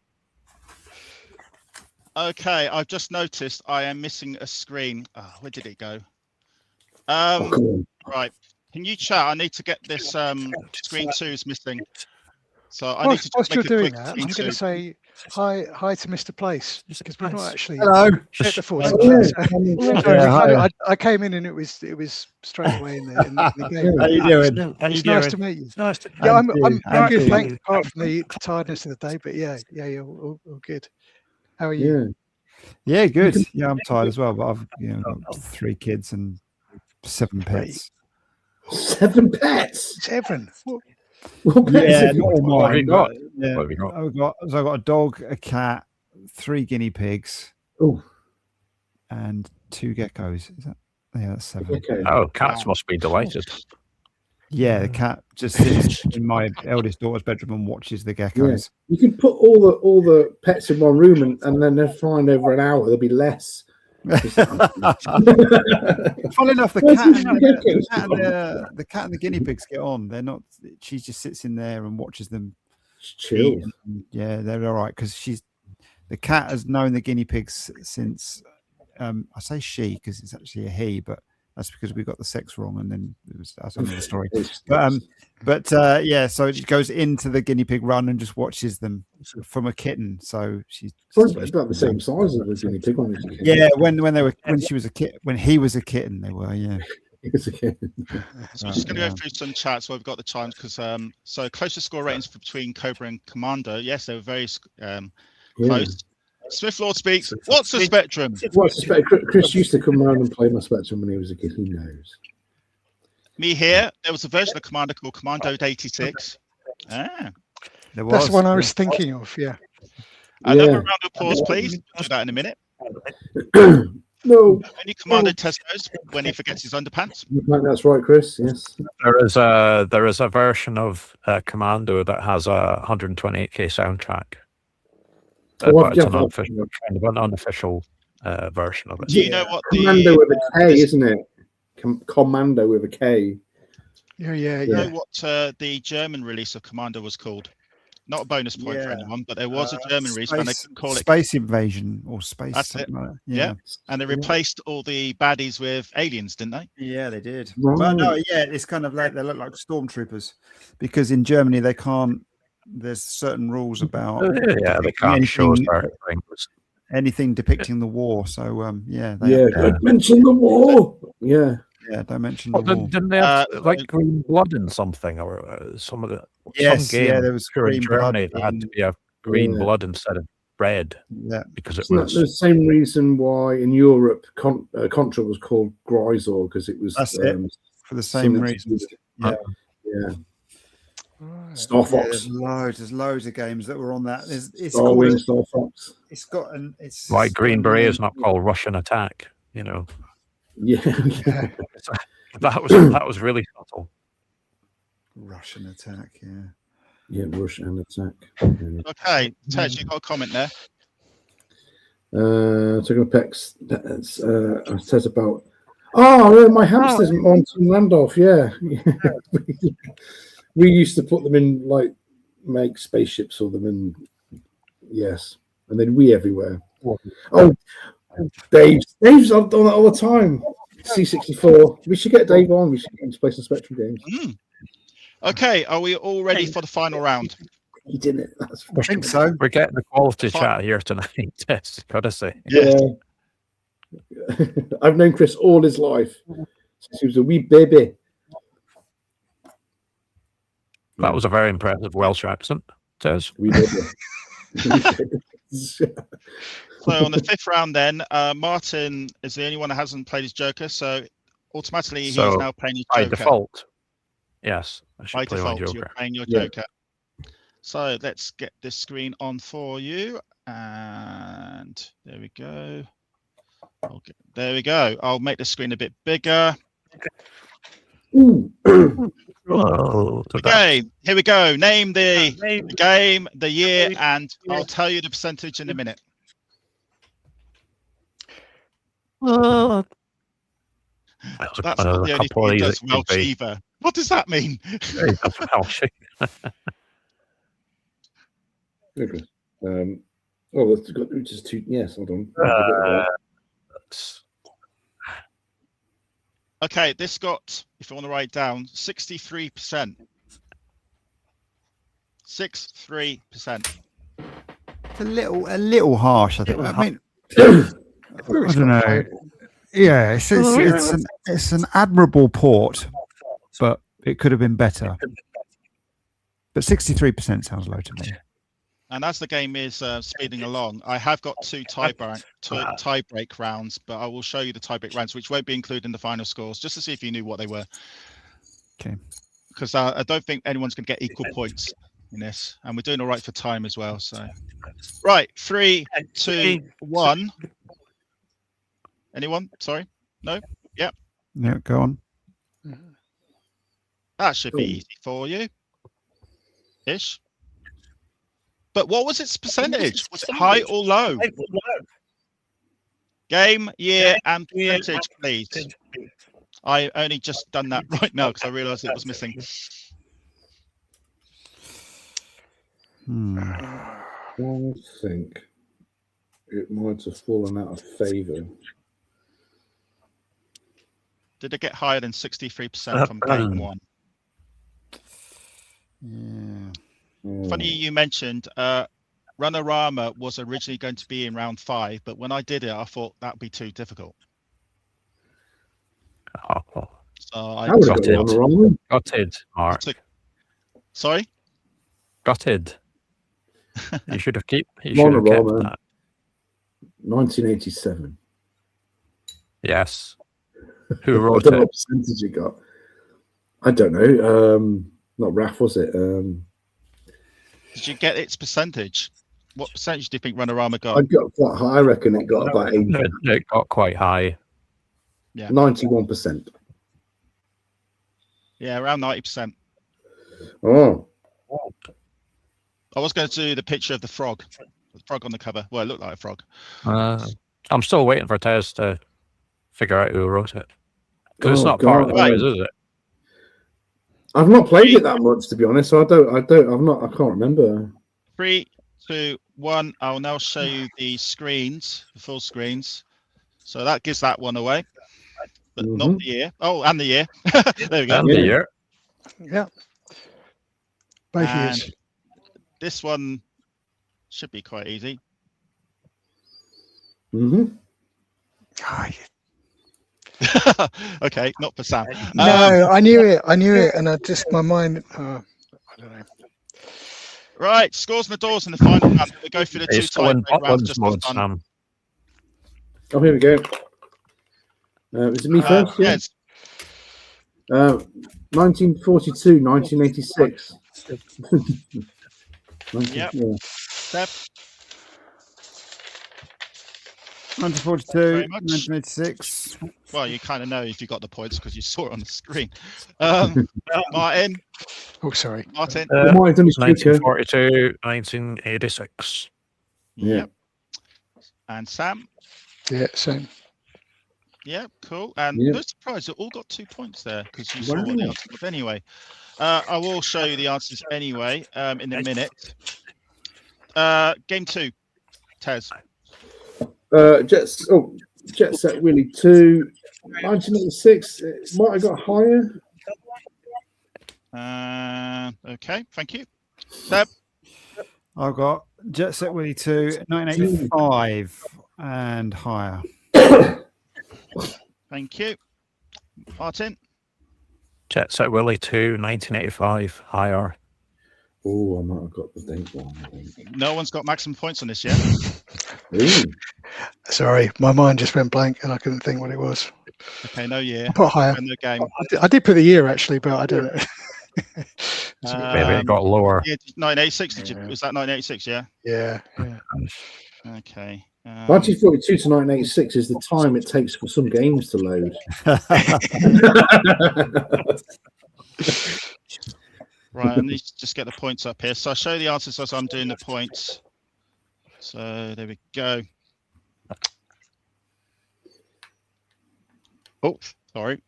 Okay, I've just noticed I am missing a screen. Oh, where did it go? Right. Can you chat? I need to get this screen 2 is missing. So I need to whilst make you're a doing quick that, screen I'm going to 2. say hi to Mr. Place, because we've not actually hit the full I came in and it was straight away in the game. How you doing? It's nice to meet you. Yeah, I'm good, thanks, apart from the tiredness of the day, but yeah, all good. How are you? Yeah, good. Yeah, I'm tired as well, but I've got 3 kids and 7 pets. 7 pets? 7? What pets have you not all What have you got? Yeah. What have you got? I've got a dog, a cat, 3 guinea pigs, and 2 geckos. Is that? Yeah, that's 7. Okay. Oh, cats must be delighted. Yeah, the cat just sits in my eldest daughter's bedroom and watches the geckos. You could put all the pets in one room and then they're fine over an hour. There'll be less. Funnily enough, the cat and the guinea pigs get on. They're not. She just sits in there and watches them. Chill. Yeah, they're all right because the cat has known the guinea pigs since. I say she because it's actually a he, but that's because we got the sex wrong, and then that's another story. But yeah, so it goes into the guinea pig run and just watches them from a kitten. So she's about the same size as a guinea pig. Yeah, when he was a kitten, they were. Yeah. So I'm just going to go through some chats while we've got the time, because so closest score ratings between Cobra and Commando. Yes, they were very close. Smith Lord speaks. What's the Spectrum? What's the Spectrum? Chris used to come around and play my Spectrum when he was a kid. He knows. Me here. There was a version of Commander called Commando 86. That's the one I was thinking of. Yeah. Another round of applause, please. Do that in a minute. No. Any Commando Tesco's when he forgets his underpants. That's right, Chris. Yes. There is a version of Commando that has a 128K soundtrack. But it's an unofficial version of it. Do you know what Commando with a K, isn't it? Commando with a K. Yeah. You know what the German release of Commando was called? Not a bonus point for anyone, but there was a German release, and they call it Space Invasion or Space. That's it. Like that. Yeah, and they replaced all the baddies with aliens, didn't they? Yeah, they did. Right. Well, no, yeah, it's kind of like they look like stormtroopers because in Germany they can't. There's certain rules about they can't show certain things. Anything depicting the war. So don't mention the war. Yeah, don't mention the war. Didn't they have like green blood in something or some of the some game there was green Germany that had to be a green blood instead of red. Yeah, because it was the same reason why in Europe Contra was called Grisor, because it was for the same reason. Yeah. Star Fox. There's loads of games that were on that. Star Wings, Star Fox. It's like Green Beret is not called Russian Attack, you know. Yeah. that was really subtle. Russian Attack, yeah. Yeah, Russian Attack. Okay, Tej, you got a comment there? Talking about Pex, it says about my hamsters on Randolph, yeah. We used to put them in, like, make spaceships for them, and yes, and then we everywhere. Oh, Dave's done that all the time. C64. We should get Dave on. We should get him to play some Spectrum games. Okay, are we all ready for the final round? He didn't. I think so. We're getting the quality chat here tonight. Yes, gotta say. Yeah. I've known Chris all his life since he was a wee baby. That was a very impressive Welsh accent, Tez. So on the 5th round then, Martin is the only one that hasn't played his Joker, so automatically he's now playing his Joker. By default, yes. By default, you're playing your Joker. So let's get this screen on for you. And there we go. Okay, there we go. I'll make the screen a bit bigger. Okay, here we go. Name the game, the year, and I'll tell you the percentage in a minute. That's not the only thing that does Welsh either. What does that mean? Hey, that's Welsh. Okay. Oh, that's got just two. Yes, hold on. Okay, this got, if you want to write it down, 63%. 63%. It's a little harsh, I think. I mean, I don't know. Yeah, it's an admirable port, but it could have been better. But 63% sounds low to me. And as the game is speeding along, I have got two tie-break rounds, but I will show you the tie-break rounds, which won't be included in the final scores, just to see if you knew what they were. Okay. Because I don't think anyone's going to get equal points in this, and we're doing all right for time as well. So, right, 3, 2, 1. Anyone? Sorry, no. Yep. Yeah, go on. That should be easy for you, ish. But what was its percentage? Was it high or low? Game, year, and percentage, please. I only just done that right now because I realised it was missing. I think it might have fallen out of favour. Did it get higher than 63% from game 1? Yeah. Funny you mentioned Runnerama was originally going to be in round 5, but when I did it, I thought that would be too difficult. So I Gutted, Mark. Sorry? Gutted. You should have kept that. 1987. Yes. Who wrote I don't know it? what percentage it got. I don't know. Not RAF, was it? Did you get its percentage? What percentage do you think Runnerama got? I got quite high. I reckon it got about 80. It got quite high. Yeah. 91%. Yeah, around 90%. Oh. I was going to do the picture of the frog on the cover. Well, it looked like a frog. I'm still waiting for Tez to figure out who wrote it. Because it's not part of the quiz, is it? I've not played it that much, to be honest. So I can't remember. 3, 2, 1. I'll now show you the screens, the full screens. So that gives that one away, but not the year. Oh, and the year. There we go. And the year. Yeah. Both years. This one should be quite easy. Okay, not for Sam. No, I knew it, and I just my mind. I don't know. Right, scores and the doors in the final round. We go through the two tie-break rounds just for fun. Oh, here we go. Is it me first? Yeah. Yes. 1942, 1986. Yep. Yeah. Seb. 1942, 1986. Well, you kind of know if you got the points because you saw it on the screen. Martin. Oh, sorry. Martin. 1942, 1986. Yeah. And Sam. Yeah, same. Yeah, cool. And no surprise, you all got 2 points there because you saw what the answer was anyway. I will show you the answers anyway in a minute. Game 2, Tez. Jet Set Willy 2, 1986. It might have got higher. Okay, thank you. Seb. I've got Jet Set Willy 2, 1985 and higher. Thank you. Martin. Jet Set Willy 2, 1985, higher. Oh, I might have got the date wrong. No one's got maximum points on this yet. Sorry, my mind just went blank and I couldn't think what it was. Okay, no year. I put higher. No game. I did put the year actually, but I don't know. Maybe it got lower. Yeah, 1986, did you? Was that 1986, yeah? Yeah. Okay. 1942 to 1986 is the time it takes for some games to load. Right, I need to just get the points up here. So I'll show you the answers as I'm doing the points. So there we go. Oh, sorry.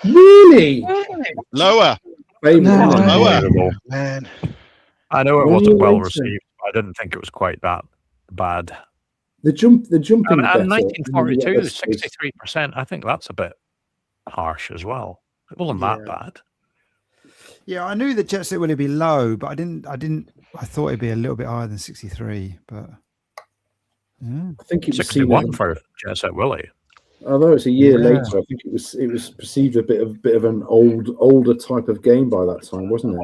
Really? Lower. Lower. Man. I know it wasn't well received. I didn't think it was quite that bad. The jumping. And 1942, 63%. I think that's a bit harsh as well. It wasn't that bad. Yeah, I knew that Jet Set Willie would be low, but I thought it'd be a little bit higher than 63. But I think it was 61 for Jet Set Willie. Although it's a year later, I think it was perceived a bit of an older type of game by that time, wasn't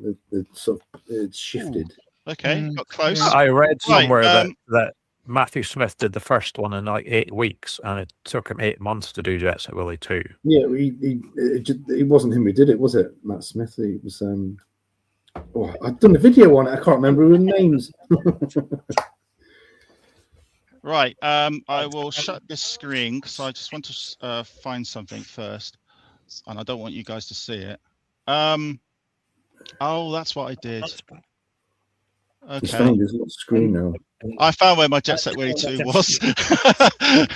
it? It's shifted. Okay, got close. I read somewhere that Matthew Smith did the first one in like 8 weeks, and it took him 8 months to do Jet Set Willie 2. Yeah, it wasn't him who did it, was it? Matt Smith. It was. I've done a video on it. I can't remember the names. Right. I will shut this screen because I just want to find something first, and I don't want you guys to see it. Oh, that's what I did. He's found his little screen now. I found where my Jet Set Willie 2 was.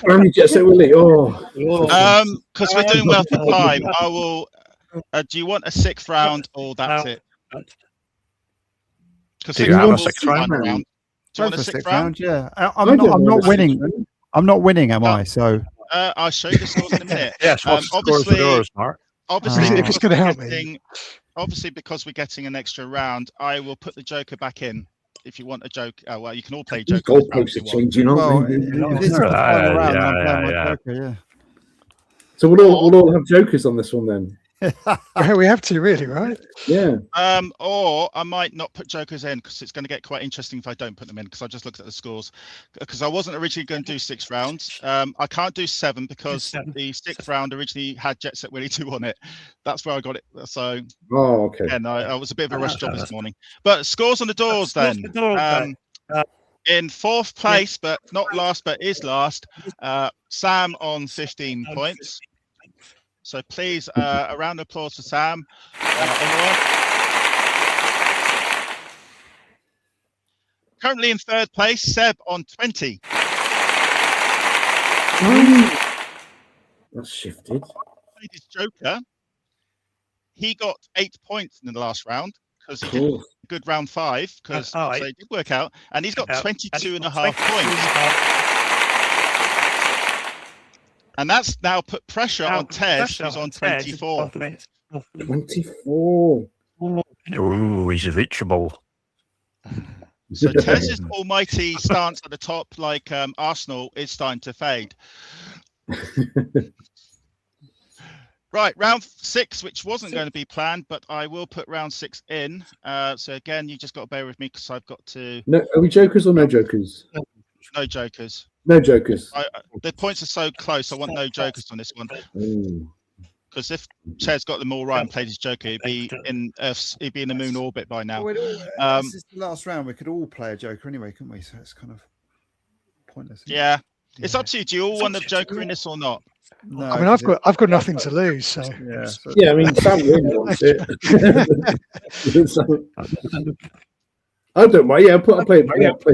Only Jet Set Willie. Because we're doing well for time. I will. Do you want a 6th round or that's it? Do you have a 6th round? Do you want a 6th round? Yeah. I'm not winning. I'm not winning, am I? So I'll show you the scores in a minute. Yes. Obviously, if it's going to help me. Obviously, because we're getting an extra round, I will put the Joker back in. If you want a joke, well, you can all play Joker. Goalposts are changing, aren't they? This is the final round. I'm playing my Joker. Yeah. So we'll all have Jokers on this one then. We have to, really, right? Yeah. Or I might not put Jokers in because it's going to get quite interesting if I don't put them in because I just looked at the scores. Because I wasn't originally going to do 6 rounds. I can't do 7 because the 6th round originally had Jet Set Willie 2 on it. That's where I got it. So. Oh, okay. And I was a bit of a rush job this morning. But scores on the doors then. In 4th place, but not last, but is last. Sam on 15 points. So please, a round of applause for Sam. Currently in 3rd place, Seb on 20. That's shifted. His Joker. He got 8 points in the last round because he did a good round 5 because so it did work out, and he's got 22.5 points. And that's now put pressure on Tez, who's on 24. 24. Ooh, he's reachable. So Tez's almighty stance at the top, like Arsenal, is starting to fade. Right, round 6, which wasn't going to be planned, but I will put round 6 in. So again, you just got to bear with me because I've got to. No, are we Jokers or no Jokers? No Jokers. No Jokers. The points are so close. I want no Jokers on this one. Because if Chad's got them all right and played his Joker, he'd be in the moon orbit by now. This is the last round. We could all play a Joker anyway, couldn't we? So it's kind of pointless. Yeah, it's up to you. Do you all want a Joker in this or not? No, I mean, I've got nothing to lose. So yeah, I mean, Sam wants it. I don't mind. Yeah, I'll play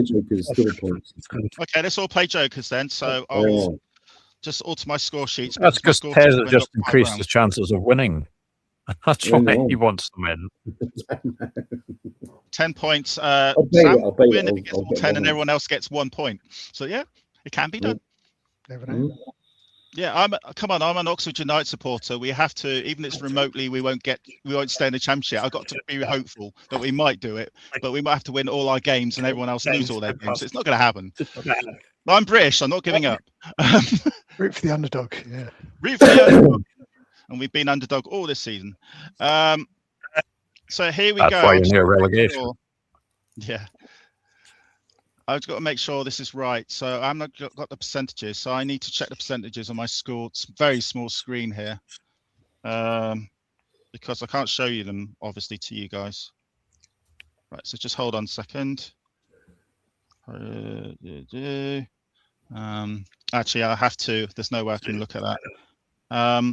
Jokers. Double points. Okay, let's all play Jokers then. So I'll just alter my score sheets. That's because Tez just increased his chances of winning. That's why he wants them in. 10 points. Sam will win if he gets all 10 and everyone else gets 1 point. So yeah, it can be done. Never know. Yeah, I'm an Oxford United supporter. We have to, even if it's remotely, we won't stay in the championship. I've got to be hopeful that we might do it, but we might have to win all our games and everyone else lose all their games. So it's not going to happen. But I'm British. I'm not giving up. Root for the underdog. Yeah. Root for the underdog. And we've been underdog all this season. So here we go. That's why you're near relegation. Yeah. I've got to make sure this is right. So I'm not got the percentages. So I need to check the percentages on my score. It's a very small screen here. Because I can't show you them, obviously, to you guys. Right, so just hold on a second. Actually, I have to. There's no way I can look at that.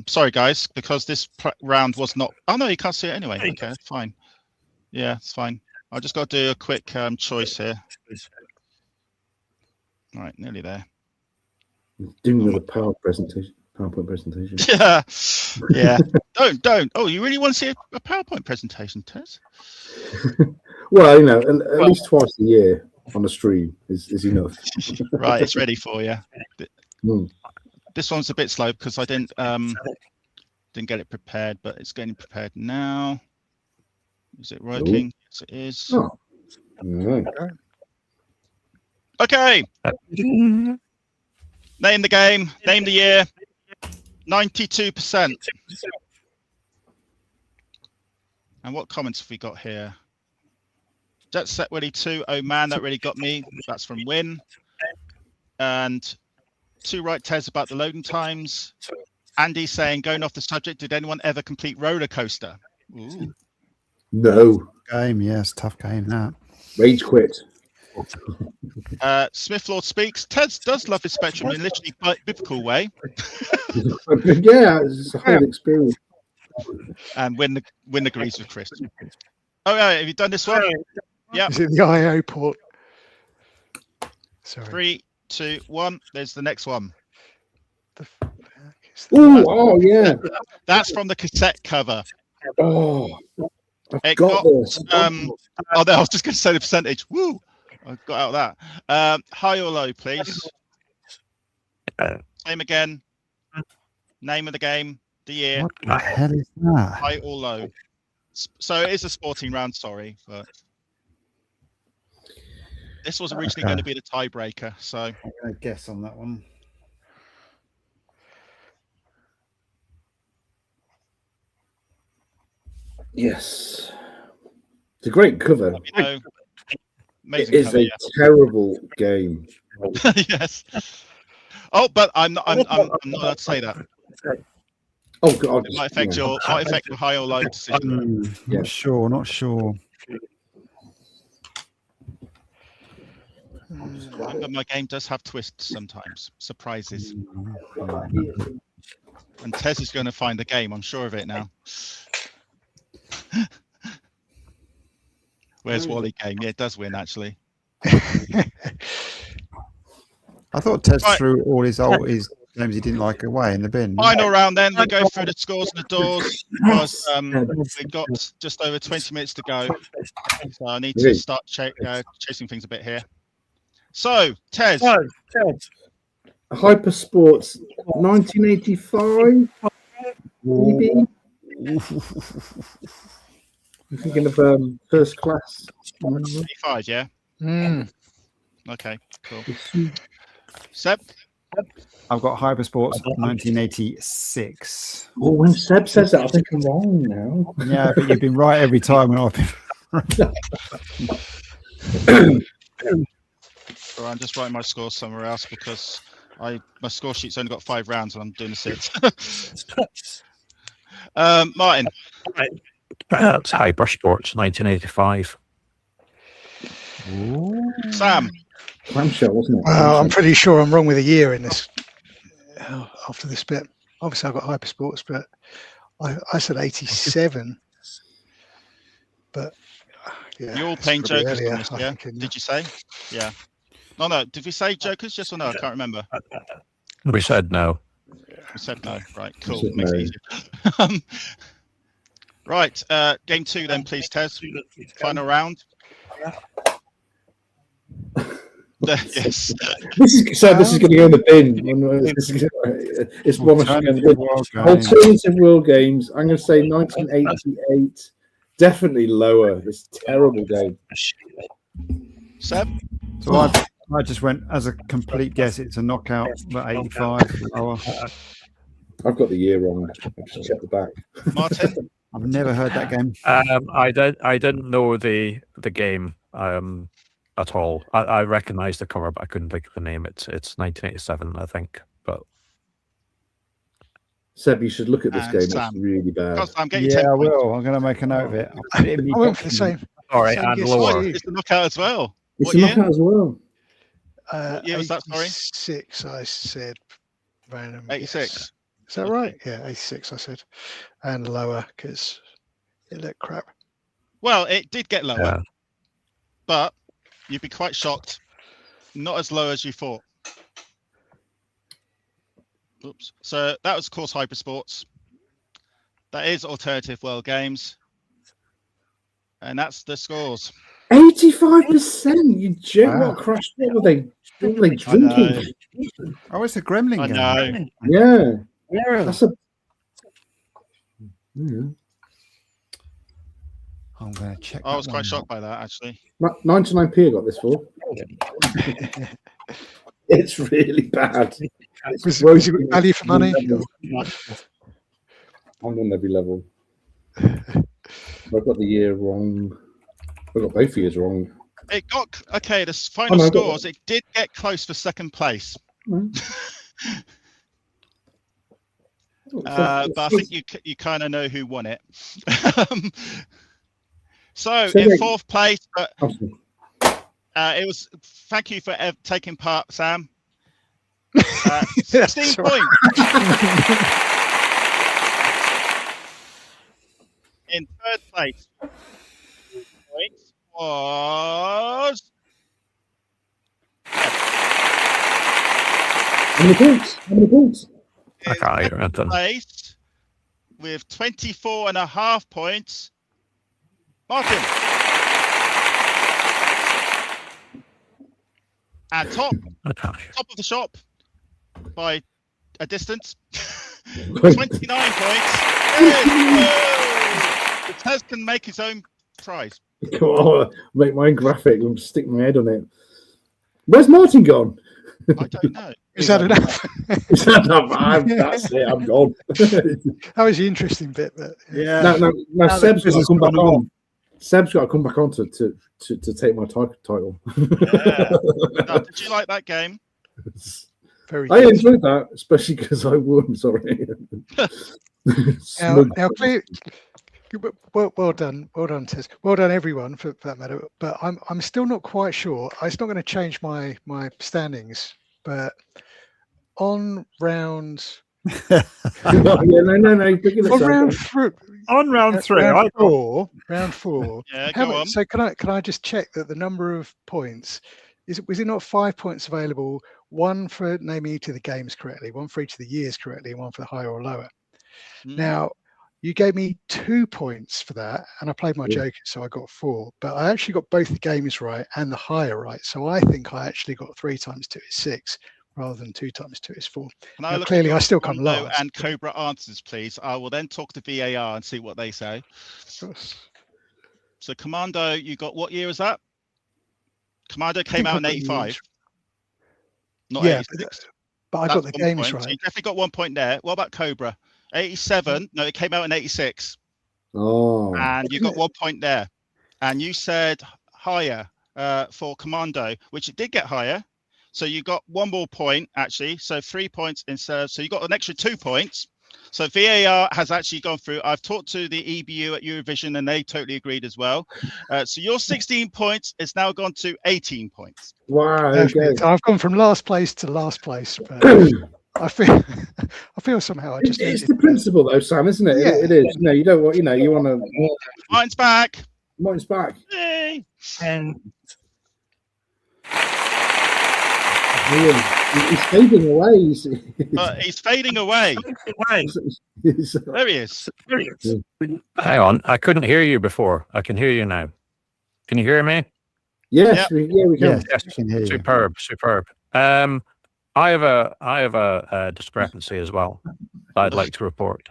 Sorry, guys, because this round was not. Oh no, you can't see it anyway. Okay, fine. Yeah, it's fine. I just got to do a quick choice here. All right, nearly there. Doing the power presentation. PowerPoint presentation. Yeah. Don't. Oh, you really want to see a PowerPoint presentation, Tez? Well, at least twice a year on a stream is enough. Right, it's ready for you. Mm. This one's a bit slow because I didn't get it prepared, but it's getting prepared now. Is it working? Ooh. Yes, it is. Oh. Right. Okay. Name the game. Name the year. 92%. And what comments have we got here? Jet Set Willy 2. Oh man, that really got me. That's from Win. And 2 right Tez about the loading times. Andy saying, going off the subject, did anyone ever complete Roller Coaster? Ooh. No. Game, yes, tough game that. Rage quit. Smith Lord speaks. Tez does love his Spectrum in a literally biblical way. Yeah, it's a whole experience. And Win agrees with Chris. Oh yeah, have you done this one? Yeah. Is it the IO port? Sorry. 3, 2, 1. There's the next one. Oh yeah. That's from the cassette cover. Oh, It got this. I was just going to say the percentage. Woo! I got out of that. High or low, please. Same again. Name of the game, the year. What the hell is that? High or low. So it is a sporting round. Sorry, but this was originally going to be the tiebreaker. So I'm going to guess on that one. Yes. It's a great cover. Amazing it is cover, a terrible game. Yes. Oh, but I'm not allowed to say that. Oh God! It might affect your high or low decision. Not sure. Remember, my game does have twists sometimes, surprises. And Tez is going to find the game. I'm sure of it now. Where's Wally game? Yeah, it does win actually. I thought Tez threw all his games he didn't like away in the bin. Final round then. We go through the scores and the doors because we've got just over 20 minutes to go. So I need to start chasing things a bit here. So, Tez. Hypersports 1985. Maybe. I'm thinking of First Class. 85, yeah? Okay, cool. Seb? I've got Hypersports 1986. Oh, when Seb says that, I think I'm wrong now. Yeah, but you've been right every time when I've been So I'm just writing my score somewhere else because my score sheet's only got 5 rounds and I'm doing a 6. Martin. That's Hypersports 1985. Ooh. Sam. Clamshell, wasn't it? Well, I'm pretty sure I'm wrong with a year in this. After this bit, obviously I've got Hypersports, but I said 87. But yeah, you're all playing Jokers on this, yeah? Did you say? Yeah. No. Did we say Jokers? Yes or no? I can't remember. We said no. We said no. Right. Cool. Makes it easier. Right. Game 2 then, please, Tez. Final round. Yes. This is going to go in the bin. It's one alternative world games. I'm going to say 1988. Definitely lower. It's a terrible game. Seb? So I just went as a complete guess. It's a knockout, but 85 lower. I've got the year wrong. I just checked the back. Martin? I've never heard that game. I didn't know the game at all. I recognized the cover, but I couldn't think of the name. It's 1987, I think. But Seb, you should look at this game. It's really bad. Yeah, I will. I'm going to make a note of it. I went for the same. All right, and lower. It's the knockout as well. It's a knockout as well. What year was that? Sorry, 86. I said random. 86. Is that right? Yeah, 86. I said, and lower because it looked crap. Well, it did get lower, but you'd be quite shocked. Not as low as you thought. Oops. So that was, of course, Hypersports. That is Alternative World Games. And that's the scores. 85%. You joke. What crashed? What were they drinking? Oh, it's a Gremlin game. I know. Yeah. That's a. Yeah. I'm going to check. I was quite shocked by that, actually. 99p I got this for. It's really bad. Was it value for money? I'm on every level. I've got the year wrong. I got both years wrong. It got okay. The final scores. It did get close for second place. But I think you kind of know who won it. So in fourth place, but it was. Thank you for taking part, Sam. 16 points. In third place was. How many points? I can't hear anything. Place with 24.5 points, Martin. And top of the shop by a distance, 29 points. Tez can make his own prize. Come on, make my own graphic and stick my head on it. Where's Martin gone? I don't know. Is that enough? Is that enough? That's it. I'm gone. That was the interesting bit. But yeah. Now Seb's got to come back on. Seb's got to come back on to take my title. Yeah. Now, did you like that game? Very. I enjoyed that, especially because I won. Sorry. now, clear. Well done, Tess. Well done, everyone, for that matter. But I'm still not quite sure. It's not going to change my standings. But on round. No. On round three. Round four. Yeah, go on. So can I just check that the number of points was it not 5 points available? One for naming each of the games correctly, one for each of the years correctly, and one for the higher or lower. Now, you gave me 2 points for that, and I played my joker, so I got 4. But I actually got both the games right and the higher right. So I think I actually got 3 times 2 is 6, rather than 2 times 2 is 4. Now, clearly, I still come last. And Cobra answers, please. I will then talk to VAR and see what they say. So Commando, you got what year was that? Commando came out in 85. Not 86. But I got the games right. So you definitely got 1 point there. What about Cobra? 87. No, it came out in 86. Oh. And you got 1 point there. And you said higher for Commando, which it did get higher. So you got 1 more point, actually. So 3 points instead of, so you got an extra 2 points. So VAR has actually gone through. I've talked to the EBU at Eurovision and they totally agreed as well. So your 16 points is now gone to 18 points. Wow. Okay. I've gone from last place to last place. But I feel somehow it's the principle though, Sam, isn't it? Yeah. It is. No, you don't want, you want to. Martin's back. Yay. And he's fading away. He's fading away. There he is. Hang on, I couldn't hear you before. I can hear you now. Can you hear me? Yes, we can. Yes, I can hear you. Superb. I have a discrepancy as well that I'd like to report.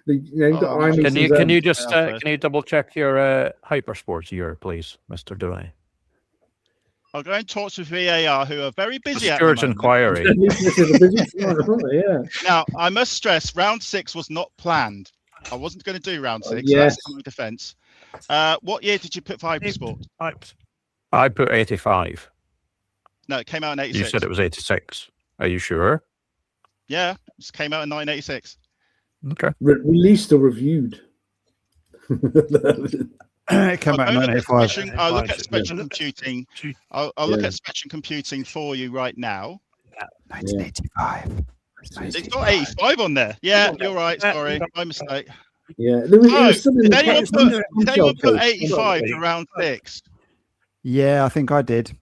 Can you just double check your Hypersports year, please, Mr. Doney? I'll go and talk to VAR, who are very busy at Stewart's inquiry. Now, I must stress, round 6 was not planned. I wasn't going to do round 6. Yes. So that's my defence. What year did you put for Hypersport? I put 85. No, it came out in 86. You said it was 86. Are you sure? Yeah, it came out in 1986. Okay. Released or reviewed? It came out in 1985. I'll look at Spectrum Computing. I'll look at Spectrum Computing for you right now. 1985. It's got 85 on there. Yeah, you're right. Sorry, my mistake. Yeah. Did anyone put 85 for round 6? Yeah, I think I did.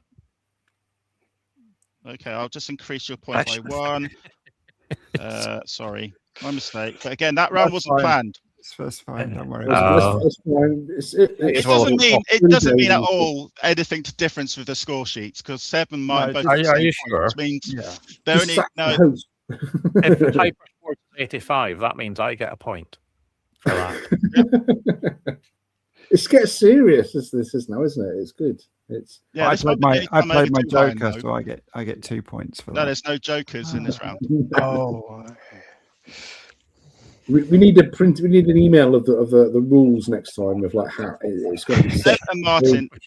Okay, I'll just increase your points by 1. Sorry, my mistake. But again, that round wasn't planned. That's fine. Don't worry. That's fine. It doesn't mean at all anything to difference with the score sheets because Seb and mine both. Are you sure? Means they're only If Hypersport is 85, that means I get a point for that. It gets serious as this is now, isn't it? It's good. It's I played my Joker, so I get 2 points for that. No, there's no Jokers in this round. Oh. We need a print. We need an email of the rules next time of like how it's going to be set.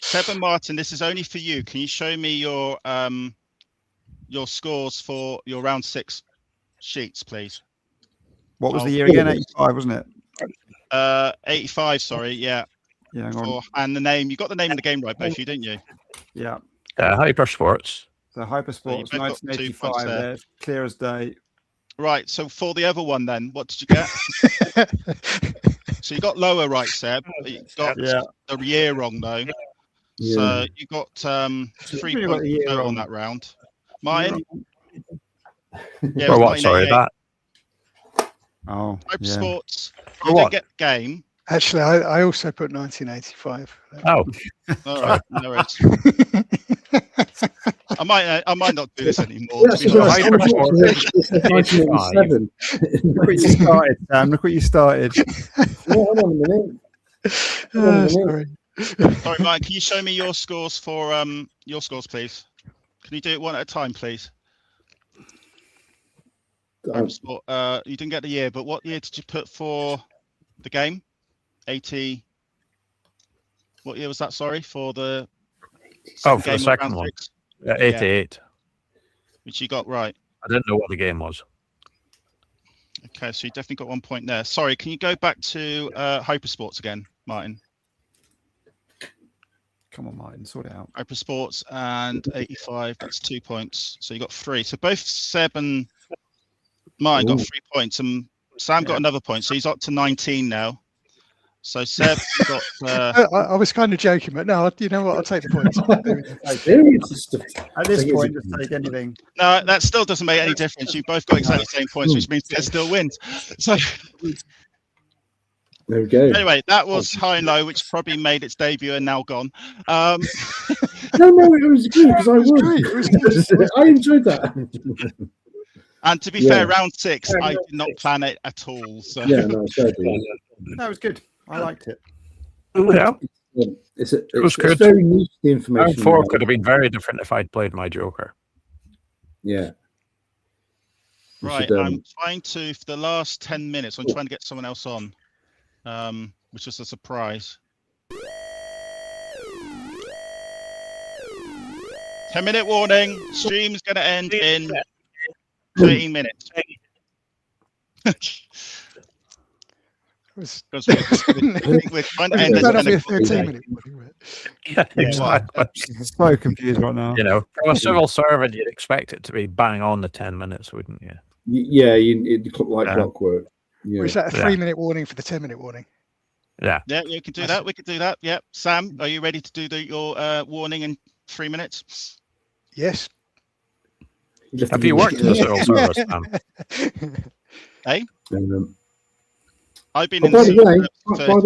Seb and Martin, this is only for you. Can you show me your scores for your round 6 sheets, please? What was the year again? 85, wasn't it? 85. Sorry, yeah. Yeah, hang on. And the name. You got the name of the game right, both of you, didn't you? Yeah. Hypersports. So Hypersports, 1985. There, clear as day. Right. So for the other one, then, what did you get? So you got lower right, Seb. But you got the year wrong though. Yeah. So you got 3 points on that round. Martin. Yeah. What? Sorry, that. Oh. Hypersports. You didn't get the game. Actually, I also put 1985. Oh. All right. No worries. I might not do this anymore. Look what you started, Sam. Look what you started. Hold on a minute. Sorry, Mike. Can you show me your scores for your scores, please? Can you do it one at a time, please? You didn't get the year, but what year did you put for the game? 80. What year was that? Sorry, for the for the second one. 88. Which you got right. I didn't know what the game was. Okay, so you definitely got 1 point there. Sorry, can you go back to Hypersports again, Martin? Come on, Martin, sort it out. Hypersports and 85. That's 2 points. So you got 3. So both Seb and Martin got 3 points, and Sam got another point. So he's up to 19 now. So Seb got. I was kind of joking, but no, you know what? I'll take the points. At this point, just take anything. No, that still doesn't make any difference. You both got exactly the same points, which means it still wins. So there we go. Anyway, that was High and Low, which probably made its debut and now gone. No, it was good because I won. I enjoyed that. And to be fair, round 6, I did not plan it at all. So. Yeah, no, that was good. I liked it. Yeah. It was good. It's very niche, the information. Round 4 could have been very different if I'd played my Joker. Yeah. Right. I'm trying to, for the last 10 minutes, I'm trying to get someone else on, which is a surprise. 10-minute warning. Stream's going to end in 13 minutes. We're trying to end this 13-minute. Yeah, exactly. I'm so confused right now. You know, from a civil servant, you'd expect it to be bang on the 10 minutes, wouldn't you? Yeah, it looked like clockwork. Yeah. Or is that a 3-minute warning for the 10-minute warning? Yeah. Yeah, you can do that. We could do that. Yeah. Sam, are you ready to do your warning in 3 minutes? Yes. Have you worked in the civil service, Sam? Hey? I've been by the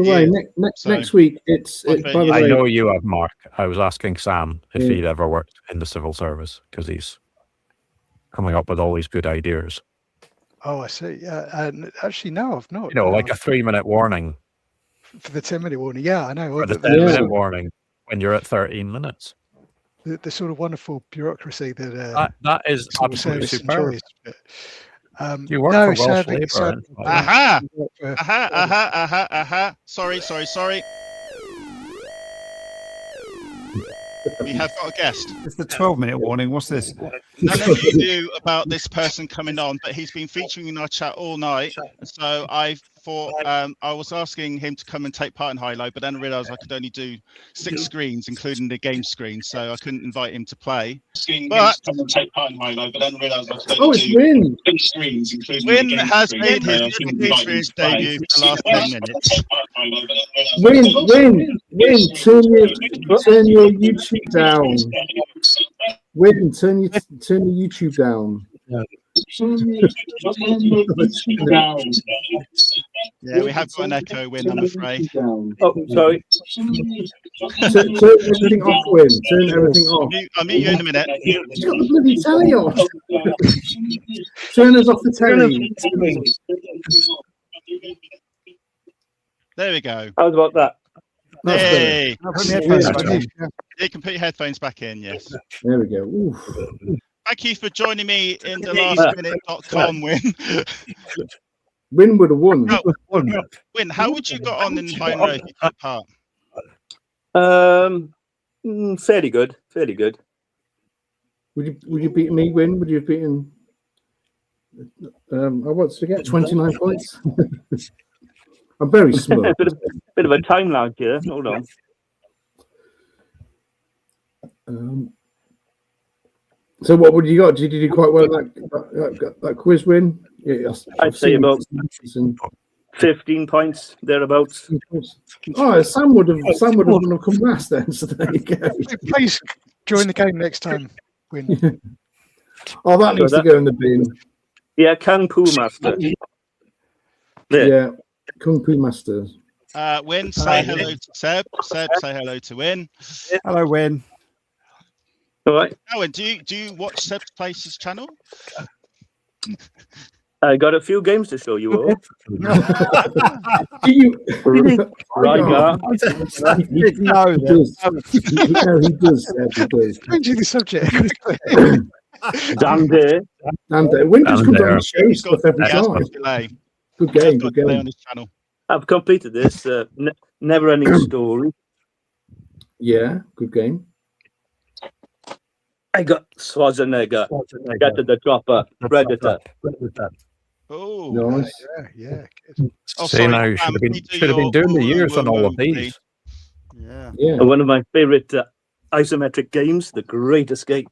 way, next week I know you have, Mark. I was asking Sam if he'd ever worked in the civil service because he's coming up with all these good ideas. Oh, I see. Yeah, and actually, no, I've not. You know, like a 3-minute warning for the 10-minute warning. Yeah, I know. For the 10-minute warning when you're at 13 minutes. The sort of wonderful bureaucracy that is absolutely superb. Enjoys, you work for Welsh Labour. Sorry. We have got a guest. It's the 12-minute warning. What's this? None of you knew about this person coming on, but he's been featuring in our chat all night. So I thought I was asking him to come and take part in High Low, but then I realised I could only do 6 screens, including the game screen, so I couldn't invite him to play. But Win! 6 screens, including Win has made his Experience debut for the last 10 minutes. Win! Turn your YouTube down. Win! Turn your YouTube down. Yeah, we have got an echo, Win, I'm afraid. Oh, sorry. Turn everything off, Win. Turn everything off. I'll meet you in a minute. He's got the bloody telly on. Turn us off the telly. There we go. How's about that? Hey, Yeah. you can put your headphones back in, yes. There we go. Oof. Thank you for joining me in the lastminute.com, Win. Win would have won. Win, how would you got on in Binary if you took part? Fairly good. Fairly good. Would you beat me, Win? Would you have beaten? I want to get 29 points. I'm very smart. bit of a time lag here. Hold on. So what would you got? Did you do quite well that quiz, Win? Yeah, I'd say about 15 points thereabouts. Oh, Sam would have come last then. So there you go. Please join the game next time, Win. Oh, that needs to go in the bin. Yeah, Kung Fu Master. There. Yeah, Kung Fu Masters. Win, say hello to Seb. Seb, say hello to Win. Hello, Win. All right. Owen, do you watch Seb Place's channel? I got a few games to show you all. Do you? Right, He does. He does. Changing the subject. Damn day. And Winter's comes on the show stuff every time. Delay. Good game. Got Good delay game. on his channel. I've completed this never-ending story. Yeah, good game. I got Schwarzenegger, Get to the Chopper, Predator. Oh, Nice. Yeah. Good. Oh, See, sorry, now you should have been doing the years on all of these. Yeah. Yeah. And one of my favorite isometric games, The Great Escape.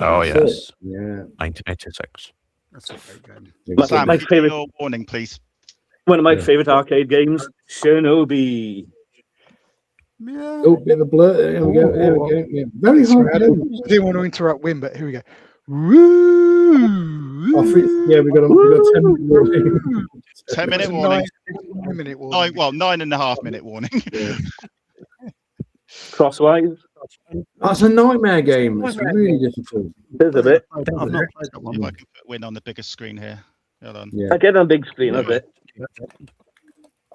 Oh, yes. Yeah. 1986. That's a great game. Sam, My give me favorite- your warning, please. One of my favorite arcade games, Shinobi. Yeah. Oh, bit of a blur. Here we go. Here we go. Yeah. Very Sorry, hard I game. didn't want to interrupt Win, but here we go. Woo! Yeah, we got 10 minute warning. 10-minute warning. 9-minute warning. 9.5-minute warning. Yeah. Crosswise. That's a nightmare game. It's really difficult. There's a bit. I've not played that See one. if I can put Win on the biggest screen here. Hold on. Yeah. I get on big screen a bit.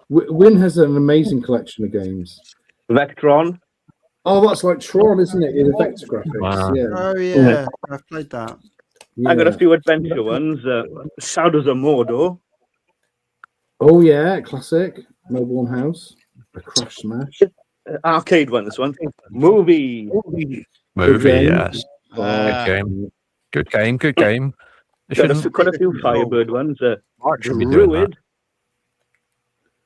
Win has an amazing collection of games. Vectron. Oh, that's like Tron, isn't it? In vector graphics. Wow. Yeah. Oh yeah, I've played that. Yeah. I got a few adventure ones. Shadows of Mordor. Oh yeah, classic. Melbourne House. A Crash Smash. Arcade one, this one. Movie. Movie, game. yes. Good game. Good game. Good game. They Got shouldn't- quite a few Firebird ones. Mark should be doing that. Druid.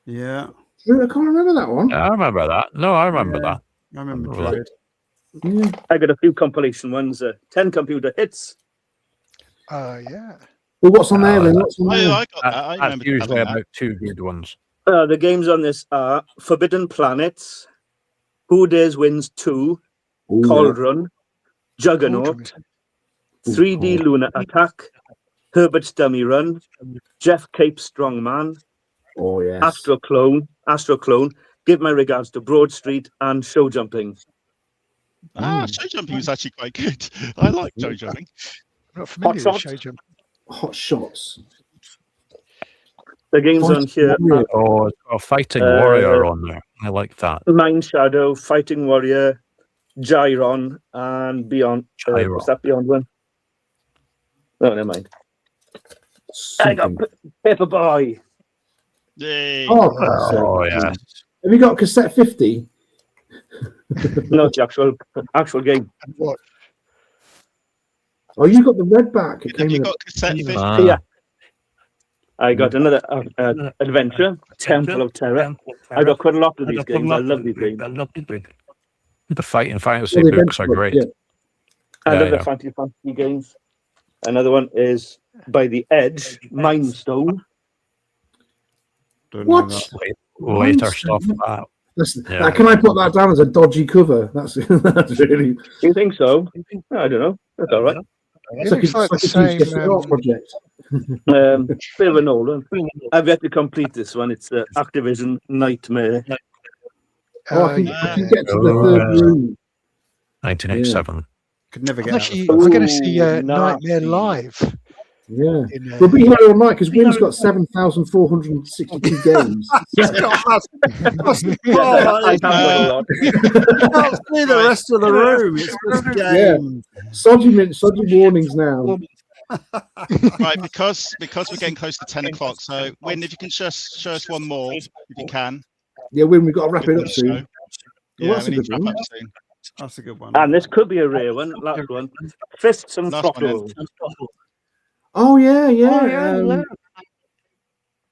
Yeah, I can't remember that one. I remember that. No, I remember Yeah. that. I remember Remember Druid. Yeah. I got a few compilation ones. 10 computer hits. Yeah. Well, what's on there then? What's on there? I got that. I That's remember usually having that. about two good ones. The games on this are Forbidden Planets, Who Dares Wins 2, Ooh, Cauldron, Juggernaut, 3D Lunar Attack, Herbert's Dummy Run, Jeff Cape Strongman, Oh yes. Astro Clone, Give My Regards to Broad Street, and Show Jumping. Show jumping was actually quite good. I like show jumping. I'm not familiar Hot with Shots. Show Jump. Hot Shots. The games on here are Oh, it's got a Fighting Warrior on there. I like that. Mind Shadow, Fighting Warrior, Gyron, and Beyond. Gyron. What's that Beyond one? No, never mind. I got Paperboy. Yay. Oh, yeah. Have you got cassette 50? No, it's the actual game. What? Oh, you got the red back. It Have came you in got cassette 50? Yeah. I got another adventure, Temple of Terror. I got quite a lot of these games. I love these games. The Fighting Fantasy the books are adventure great. book, I Yeah, love the yeah. fantasy games. Another one is By the Edge, Mind Stone. Don't know What? that. Later stuff. Yeah. Can I put that down as a dodgy cover? That's that's really. You think so? I don't know. That's all right. It looks like the same project. Phil and Nolan. I've yet to complete this one. It's Activision Nightmare. I can get to the third room. 1987. Yeah. Could never get. I'm going to see Nightmare live. Yeah, we'll be here all night because Wyn's got 7,462 games. I can't see the rest of the room. It's just games. Sodgy warnings now. Right, because we're getting close to 10 o'clock. So, Wyn, if you can show us one more, if you can. Yeah, Wyn, we've got to wrap it up soon. Yeah, we need to wrap up soon. That's a good one. And this could be a rare one. Last one. Fists and Throttles. Oh yeah.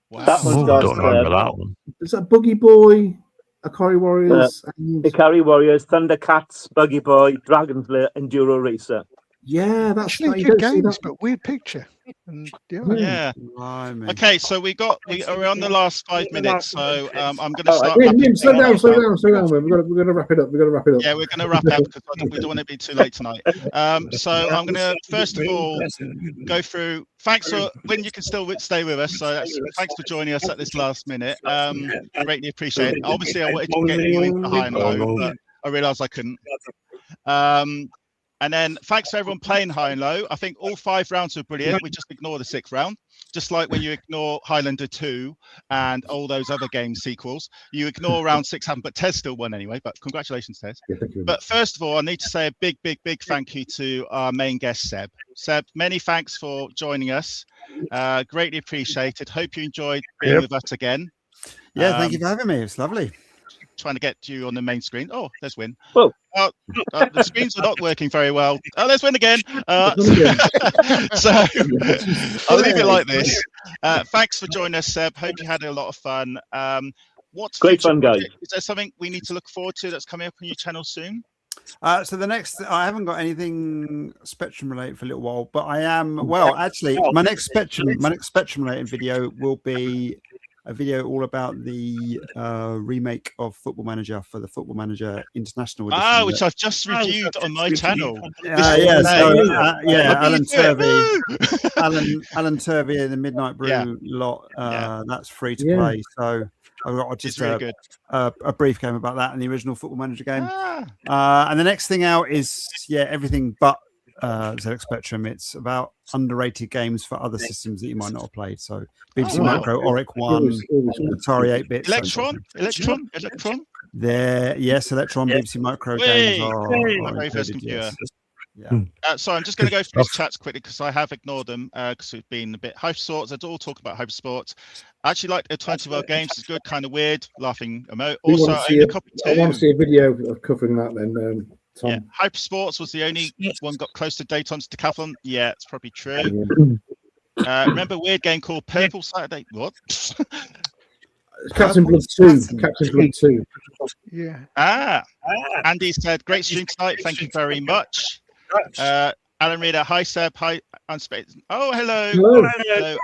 Wow. That one's I don't remember that one. Is that Buggy Boy, Ikari Warriors? Ikari Warriors, Thundercats, Buggy Boy, Dragon's Lair, Enduro Racer. Yeah, that's actually good games, but weird picture. And, yeah. Okay, so we're on the last 5 minutes, so I'm going to start. Slow down. We're going to wrap it up. Yeah, we're going to wrap up because we don't want to be too late tonight. So I'm going to first of all go through. Thanks for when you can still stay with us. So thanks for joining us at this last minute. Greatly appreciate it. Obviously, I wanted to get you into high and low, but I realised I couldn't. And then thanks for everyone playing high and low. I think all 5 rounds were brilliant. We just ignore the 6th round. Just like when you ignore Highlander 2 and all those other game sequels, you ignore round 6, but Tez still won anyway. But congratulations, Tez. Yeah, but first of all, I need to say a big thank you to our main guest, Seb. Seb, many thanks for joining us. Greatly appreciated. Hope you enjoyed being with us again. Yeah, thank you for having me. It's lovely. Trying to get you on the main screen. Oh, there's Wyn. Whoa. The screens are not working very well. Oh, there's Wyn again. So I'll leave it like this. Thanks for joining us, Seb. Hope you had a lot of fun. What's great fun, guys? Is there something we need to look forward to that's coming up on your channel soon? So the next, I haven't got anything Spectrum related for a little while, but I am. Well, actually, my next Spectrum related video will be a video all about the remake of Football Manager for the Football Manager International Edition. Which I've just reviewed on my channel. Alan Turvey and the Midnight Brew lot. That's free to play. So I've got just really a brief game about that and the original Football Manager game. And the next thing out is everything but ZX Spectrum. It's about underrated games for other systems that you might not have played. So BBC Micro, Oric 1, Atari 8-bit. Electron. Electron, BBC Micro games are my very first computer. So I'm just going to go through these chats quickly because I have ignored them because we've been a bit hype sports. I all talk about hype sports. I actually like Alternative World Games. It's good, kind of weird, laughing emote. Also, I want to see a video of covering that then. Tom. Yeah, Hyper Sports was the only one got close to Dayton's Decathlon. Yeah, it's probably true. Remember a weird game called Purple Saturday? What? Captain Blood 2. Captain Blood 2. Yeah. Andy said, great stream tonight. Thank you very much. Alan Reader, hi Seb, hi Unspace. Oh, hello,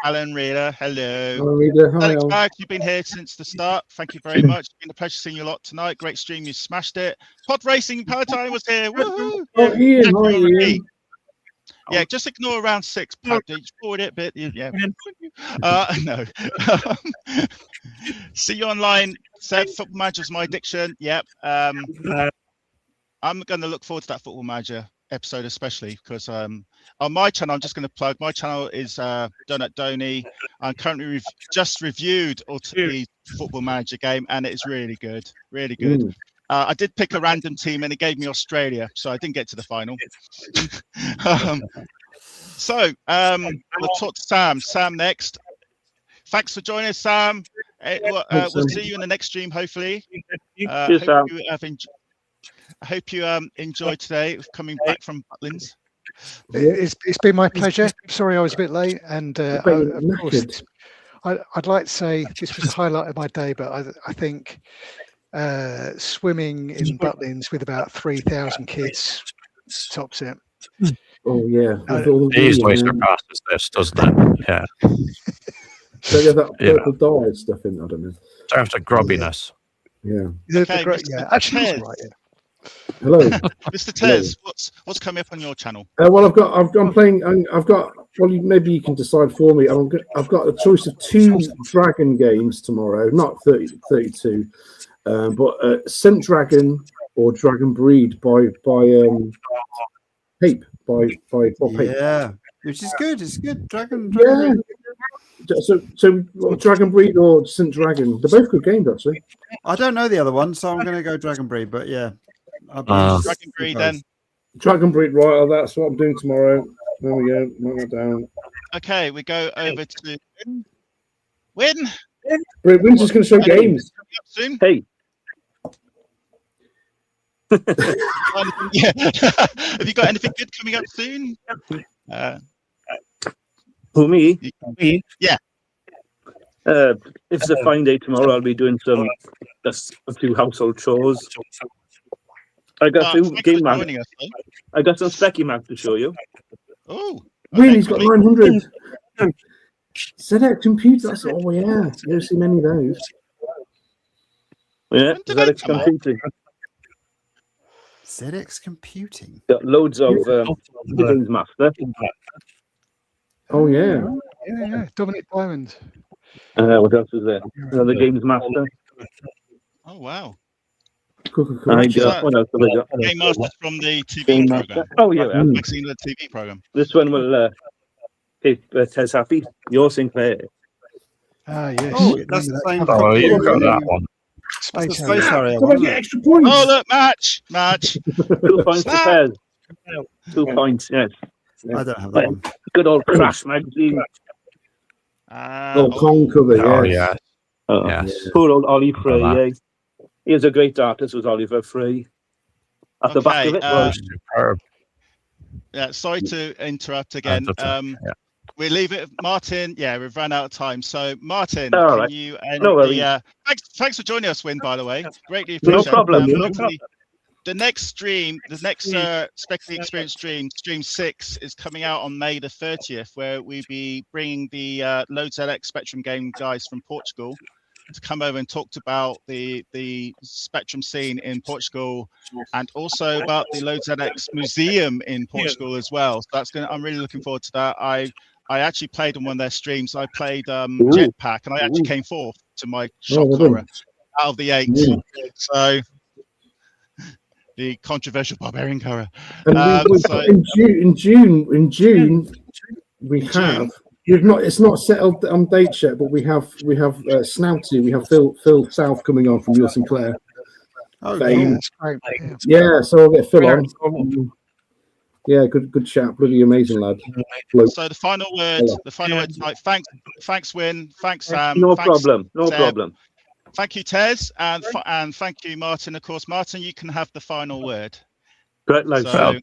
Alan Reader. Hello. Alan Reader, hi. Alex Bag, you've been here since the start. Thank you very much. It's been a pleasure seeing you a lot tonight. Great stream, you smashed it. Pod Racing Palatine was here. Woohoo! Oh, Ian, hi Ian. Yeah, just ignore round 6. Forward it a bit. Yeah. No. See you online. Seb, Football Manager's my addiction. Yep. I'm going to look forward to that Football Manager episode, especially because on my channel, I'm just going to plug. My channel is Doughnut Doney. I'm currently just reviewed the Football Manager game, and it is really good. Really good. I did pick a random team, and it gave me Australia, so I didn't get to the final. So we'll talk to Sam. Sam next. Thanks for joining us, Sam. We'll see you in the next stream, hopefully. I hope you enjoyed today coming back from Butlins. It's been my pleasure. Sorry I was a bit late, and of course, I'd like to say this was the highlight of my day, but I think swimming in Butlins with about 3,000 kids tops it. Oh yeah, it easily surpasses this, doesn't it? Yeah. So you have that purple dye stuff in, I don't know. In terms of grubbiness. Yeah. Actually, right, Hello, Mr. Tez. What's coming up on your channel? Well, I'm playing. Well, maybe you can decide for me. I've got a choice of 2 dragon games tomorrow, not 32, but Scent Dragon or Dragon Breed by Pape by Pape. Yeah, which is good. It's good. Dragon Yeah. Breed. So Dragon Breed or Scent Dragon? They're both good games, actually. I don't know the other one, so I'm going to go Dragon Breed. But yeah, Dragon Breed then. Dragon Breed, right? Oh, that's what I'm doing tomorrow. There we go. Mark that down. Okay, we go over to Win. Win's just going to show games. Soon. Hey. Yeah. Have you got anything good coming up soon? Who, me? Yeah. If it's a fine day tomorrow, I'll be doing a few household chores. I got a few game maps. I got some Speccy maps to show you. Oh, Win, he's got 900. ZX Computers. Oh yeah, you don't see many of those. Yeah, ZX Computing. ZX Computing. Got loads of Games Master. Oh yeah. Yeah. Doughnut Doney. What else is there? The Games Master. Oh wow. Cool. What else have I got? Game Master from the TV program. Oh yeah. I've seen the TV program. This one will keep Tez happy. Your Sinclair. Yes. Oh, that's the same. Oh, you got that one. Space Space Harrier. Come on, get extra points. Oh look, match. 2 points to Tez. 2 points. Yes. I don't have that one. Good old Crash magazine. Kong cover. Oh, Yes. Yes. Poor old Ollie Frey. Yeah. He was a great artist, was Oliver Frey. At the back of it was superb. Yeah, sorry to interrupt again. We leave it, Martin. Yeah, we've run out of time. So, Martin, can you end thanks for joining us, Win. By the way, greatly appreciate it. No problem. The next stream, Speccy Experience stream 6, is coming out on May the 30th, where we'll be bringing the Load ZX Spectrum game guys from Portugal to come over and talk about the Spectrum scene in Portugal, and also about the Load ZX Museum in Portugal as well. So I'm really looking forward to that. I actually played on one of their streams. I played Jetpack, and I actually came fourth to my shock horror out of the 8. So the controversial barbarian horror. In June, we have. It's not settled on dates yet, but we have Snouty. We have Phil South coming on from your Sinclair. Oh, that's great. Yeah, so I'll get Phil on. Yeah, good chat. Bloody amazing lad. So the final word tonight. Thanks, Win. Thanks, Sam. No thanks, problem. Thank you, Tez, and thank you, Martin. Of course, Martin, you can have the final word. Great, so,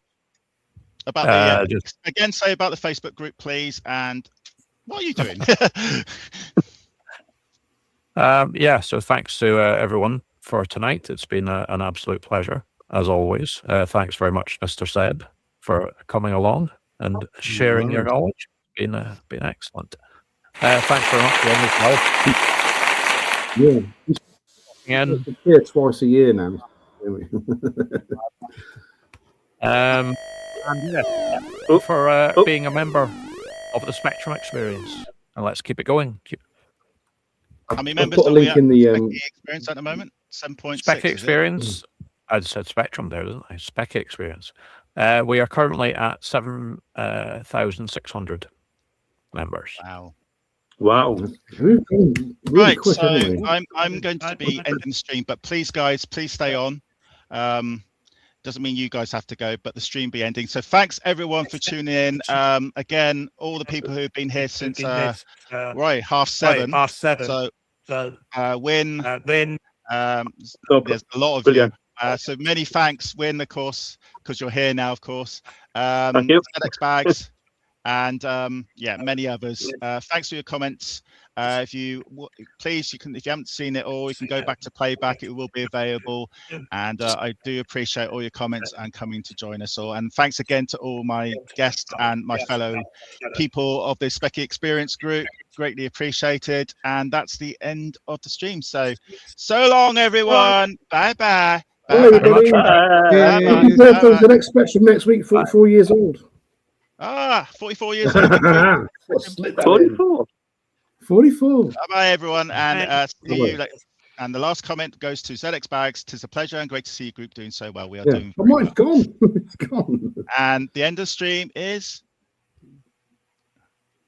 about again, say about the Facebook group, please. And what are you doing? So thanks to everyone for tonight. It's been an absolute pleasure, as always. Thanks very much, Mr. Seb, for coming along and sharing your knowledge. It's been excellent. Thanks very much, Win, as well. Yeah, here twice a year now. For being a member of the Spectrum Experience, and let's keep it going. How many members are we at in the Experience at the moment? 7.6. Speccy Experience. I said Spectrum there, didn't I? Speccy Experience. We are currently at 7,600 members. Wow. Really right, quick, so anyway. I'm going to be ending the stream, but please, guys, please stay on. Doesn't mean you guys have to go, but the stream be ending. So thanks everyone for tuning in. Again, all the people who've been here since 7:30. So Win, there's a lot of you. So many thanks, Win, of course, because you're here now, of course. Thank you. FedEx Bags. And many others. Thanks for your comments. If you haven't seen it all, you can go back to playback. It will be available. And I do appreciate all your comments and coming to join us all. And thanks again to all my guests and my fellow people of the Speccy Experience group. Greatly appreciated. And that's the end of the stream. So long, everyone. Bye bye. Bye, everybody. Happy birthday to the next Spectrum next week, 44 years old. 44 years old. 44. 44. Bye, everyone. And see you later. And the last comment goes to ZX Bags. Tis a pleasure and great to see your group doing so well. We are doing very well. Mine's gone. It's gone. And the end of the stream is